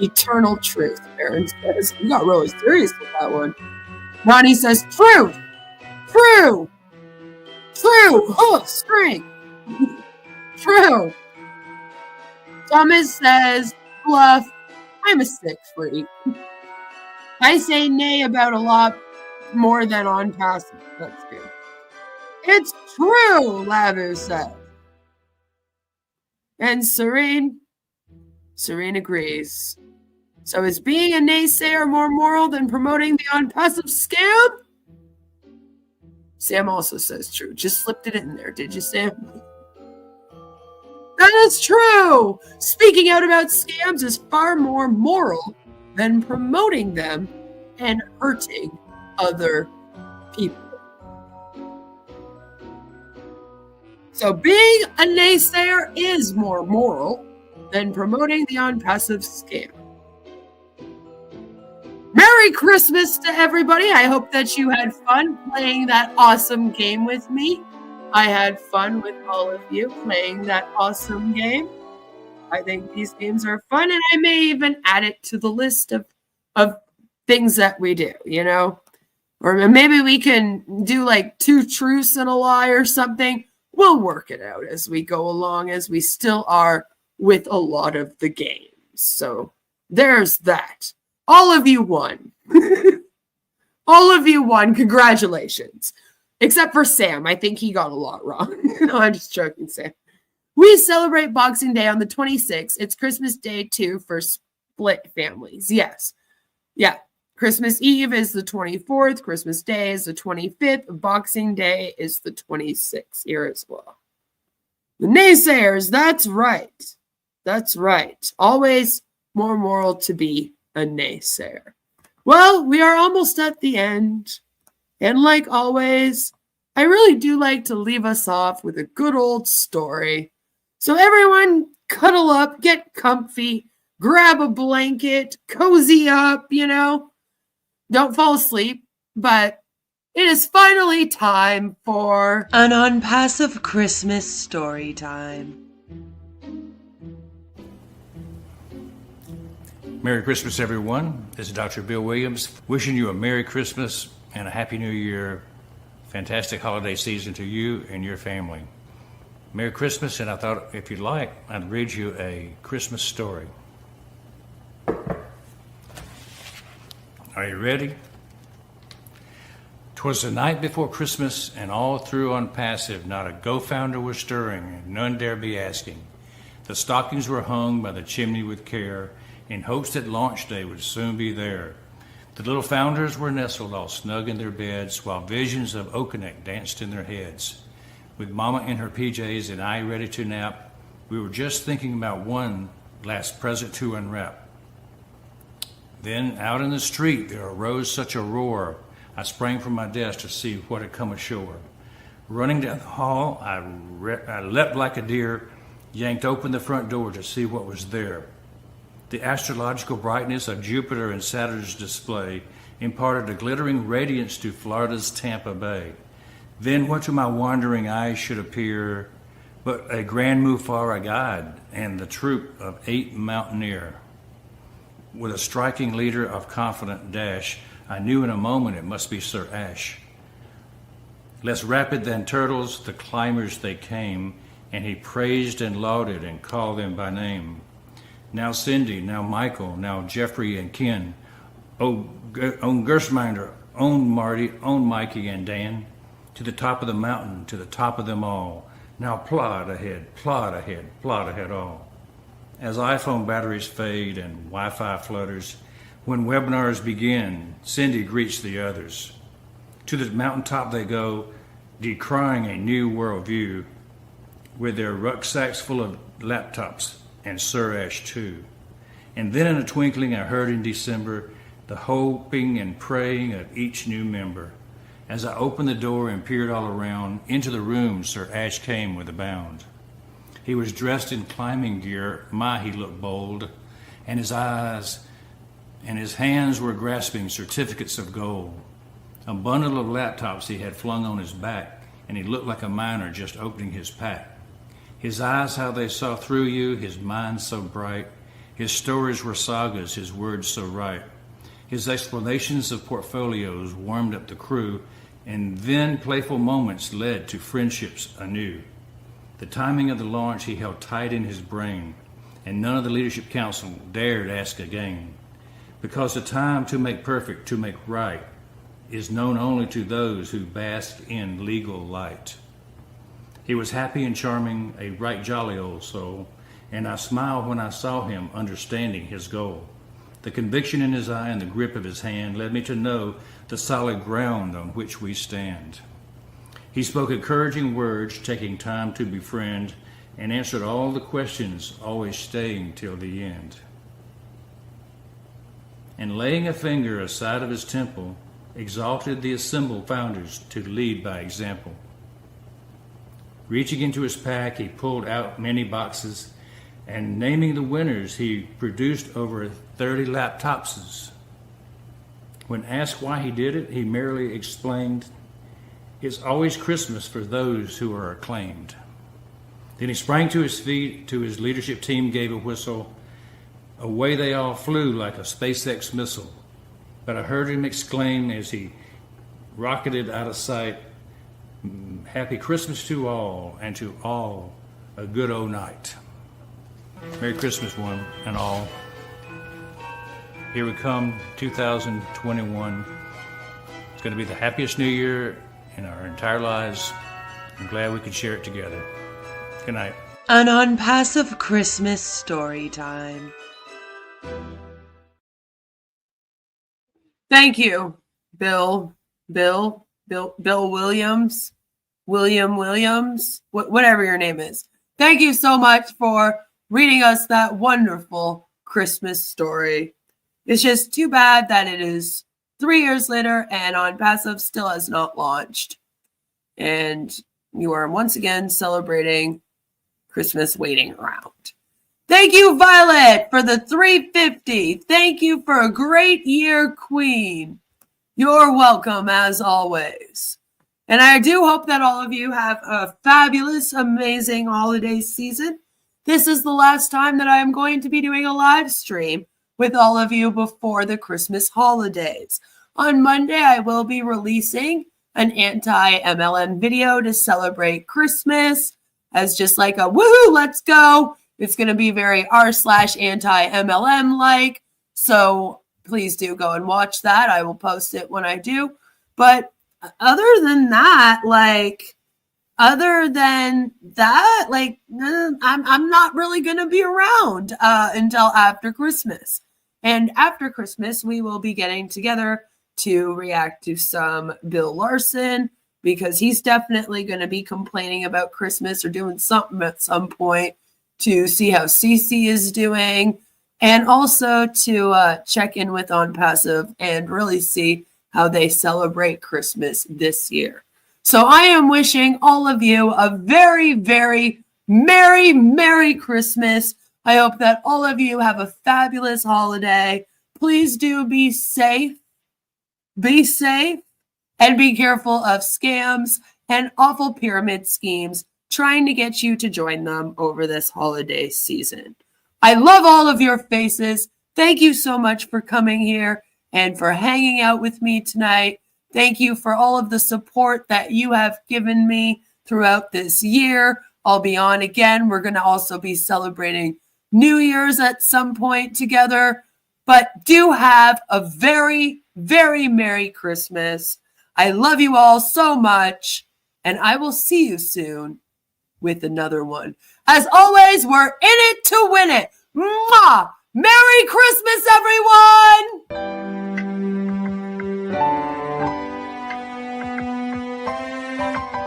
Eternal truth, Aaron says. You got really serious with that one. Ronnie says truth. True. Oh, string. True. Thomas says, Bluff, I'm a sick freak. I say nay about a lot more than Onpassive. That's good. It's true, Lavu says. And Serene agrees. So is being a naysayer more moral than promoting the Onpassive scam? Sam also says true. Just slipped it in there, did you, Sam? That is true. Speaking out about scams is far more moral than promoting them and hurting other people. So being a naysayer is more moral than promoting the Onpassive scam. Merry Christmas to everybody. I hope that you had fun playing that awesome game with me. I had fun with all of you playing that awesome game. I think these games are fun, and I may even add it to the list of things that we do, you know? Or maybe we can do like 2 truths and a lie or something. We'll work it out as we go along, as we still are with a lot of the games. So there's that. All of you won. All of you won. Congratulations. Except for Sam. I think he got a lot wrong. No, I'm just joking, Sam. We celebrate Boxing Day on the 26th. It's Christmas Day, too, for split families. Yes. Yeah. Christmas Eve is the 24th. Christmas Day is the 25th. Boxing Day is the 26th here as well. The naysayers, that's right. That's right. Always more moral to be a naysayer. Well, we are almost at the end. And like always, I really do like to leave us off with a good old story. So everyone cuddle up, get comfy, grab a blanket, cozy up, you know. Don't fall asleep, but it is finally time for an Onpassive Christmas story time. Merry Christmas, everyone. This is Dr. Bill Williams, wishing you a Merry Christmas and a Happy New Year. Fantastic holiday season to you and your family. Merry Christmas, and I thought if you'd like, I'd read you a Christmas story. Are you ready? 'Twas the night before Christmas, and all through Onpassive, not a go-founder was stirring, and none dare be asking. The stockings were hung by the chimney with care, in hopes that launch day would soon be there. The little founders were nestled all snug in their beds, while visions of Okonek danced in their heads. With Mama in her PJs and I ready to nap, we were just thinking about one last present to unwrap. Then out in the street there arose such a roar, I sprang from my desk to see what had come ashore. Running down the hall, I leapt like a deer, yanked open the front door to see what was there. The astrological brightness of Jupiter and Saturn's display imparted a glittering radiance to Florida's Tampa Bay. Then what to my wandering eyes should appear but a grand Mufareh guide and the troop of 8 mountaineer. With a striking leader of confident dash, I knew in a moment it must be Sir Ash. Less rapid than turtles, the climbers they came, and he praised and lauded and called them by name. Now Cindy, now Michael, now Jeffrey and Ken, own Gerstminder, own Marty, own Mikey and Dan, to the top of the mountain, to the top of them all. Now plod ahead, plod ahead, plod ahead all. As iPhone batteries fade and Wi-Fi flutters, when webinars begin, Cindy greets the others. To the mountaintop they go, decrying a new worldview, with their rucksacks full of laptops, and Sir Ash too. And then in a twinkling I heard in December the hoping and praying of each new member. As I opened the door and peered all around, into the room Sir Ash came with a bound. He was dressed in climbing gear, he looked bold, and his eyes and his hands were grasping certificates of gold. A bundle of laptops he had flung on his back, and he looked like a miner just opening his pack. His eyes, how they saw through you, his mind so bright. His stories were sagas, his words so right. His explanations of portfolios warmed up the crew, And then playful moments led to friendships anew. The timing of the launch he held tight in his brain, and none of the leadership council dared ask again, because the time to make perfect, to make right, is known only to those who bask in legal light. He was happy and charming, a right jolly old soul, and I smiled when I saw him understanding his goal. The conviction in his eye and the grip of his hand led me to know the solid ground on which we stand. He spoke encouraging words, taking time to befriend, and answered all the questions, always staying till the end. And laying a finger aside of his temple, exalted the assembled founders to lead by example. Reaching into his pack, he pulled out many boxes, and naming the winners, he produced over 30 laptopses. When asked why he did it, he merely explained, "It's always Christmas for those who are acclaimed." Then he sprang to his feet, to his leadership team gave a whistle. Away they all flew like a SpaceX missile. But I heard him exclaim as he rocketed out of sight, "Happy Christmas to all, and to all a good old night." Merry Christmas, one and all. Here we come, 2021. It's going to be the happiest new year in our entire lives. I'm glad we could share it together. Good night. An Onpassive Christmas story time. Thank you, Bill Williams, whatever your name is. Thank you so much for reading us that wonderful Christmas story. It's just too bad that it is 3 years later and Onpassive still has not launched. And you are once again celebrating Christmas waiting around. Thank you, Violet, for the 350. Thank you for a great year, Queen. You're welcome, as always. And I do hope that all of you have a fabulous, amazing holiday season. This is the last time that I am going to be doing a live stream with all of you before the Christmas holidays. On Monday, I will be releasing an anti-MLM video to celebrate Christmas as just like a woohoo, let's go. It's going to be very r/anti-MLM like. So please do go and watch that. I will post it when I do. But other than that, I'm not really going to be around until after Christmas. And after Christmas, we will be getting together to react to some Bill Larson, because he's definitely going to be complaining about Christmas or doing something at some point, to see how Cece is doing, and also to check in with Onpassive and really see how they celebrate Christmas this year. So I am wishing all of you a very, very Merry Christmas. I hope that all of you have a fabulous holiday. Please do be safe. Be safe and be careful of scams and awful pyramid schemes trying to get you to join them over this holiday season. I love all of your faces. Thank you so much for coming here and for hanging out with me tonight. Thank you for all of the support that you have given me throughout this year. I'll be on again. We're going to also be celebrating New Year's at some point together. But do have a very, very Merry Christmas. I love you all so much. And I will see you soon with another one. As always, we're in it to win it. Mwah! Merry Christmas, everyone!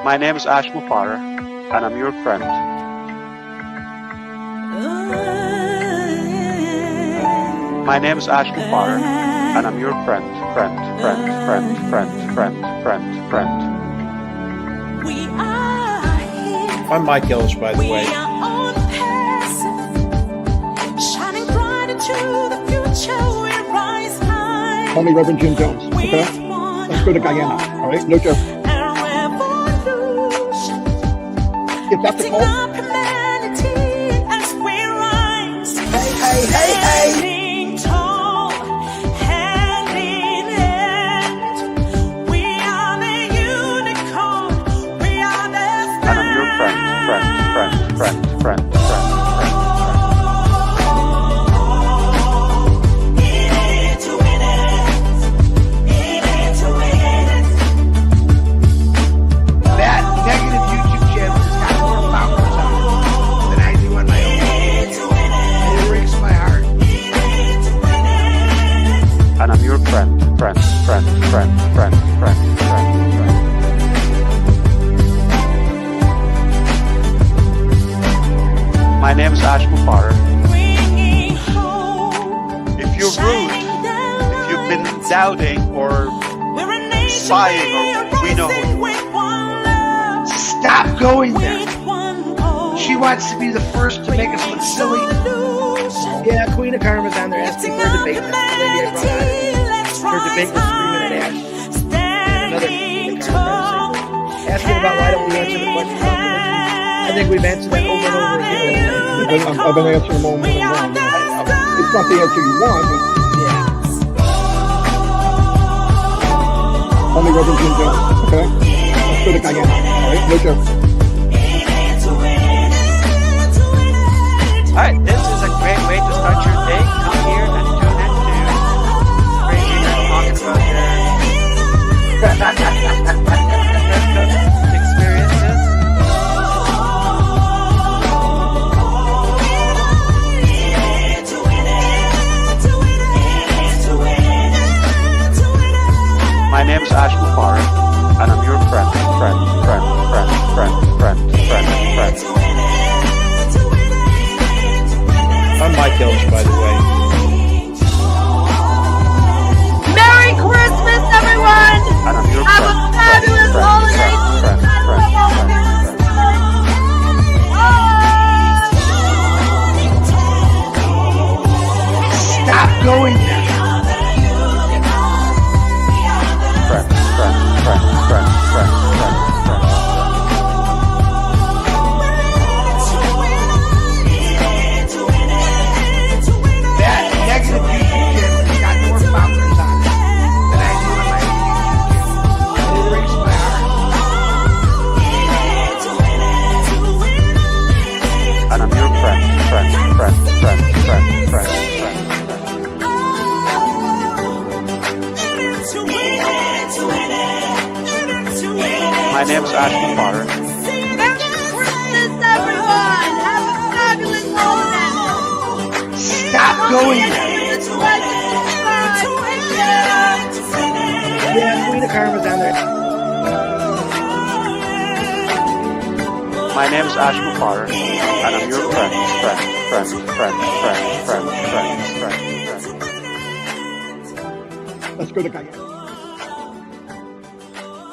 My name is Mufareh, and I'm your friend. My name is Mufareh, and I'm your friend. I'm Mike Ellis, by the way. Call me Reverend Jim Jones, okay? Let's go to Guyana, all right? No joke. If that's the call. Hey. sighing or we know who. Stop going there. She wants to be the first to make us look silly. Yeah, Queen of Karma's on there asking for a debate. That's the lady I brought out. Her debate was 3 minute Ash. And another Queen of Karma asking about why don't we answer the question about religion. I think we've answered that over and over again. I've been answering them over and over. It's not the answer you want, but only Reverend Jim Jones, okay? Let's go to Guyana, all right? No joke. Alright, this is a great way to start your day. Come here and tune in to crazy talking about your experiences. My name is Mufareh, and I'm your friend. I'm Mike Ellis, by the way. Merry Christmas, everyone! Have a fabulous holiday! Stop going there. That negative YouTube channel has got more followers on it than I do on my YouTube channel. It breaks my heart. And I'm your friend. My name is Mufareh. Merry Christmas, everyone! Have a fabulous holiday! Stop going there. Yeah, Queen of Karma's on there. My name is Mufareh, and I'm your friend. Let's go to Guyana.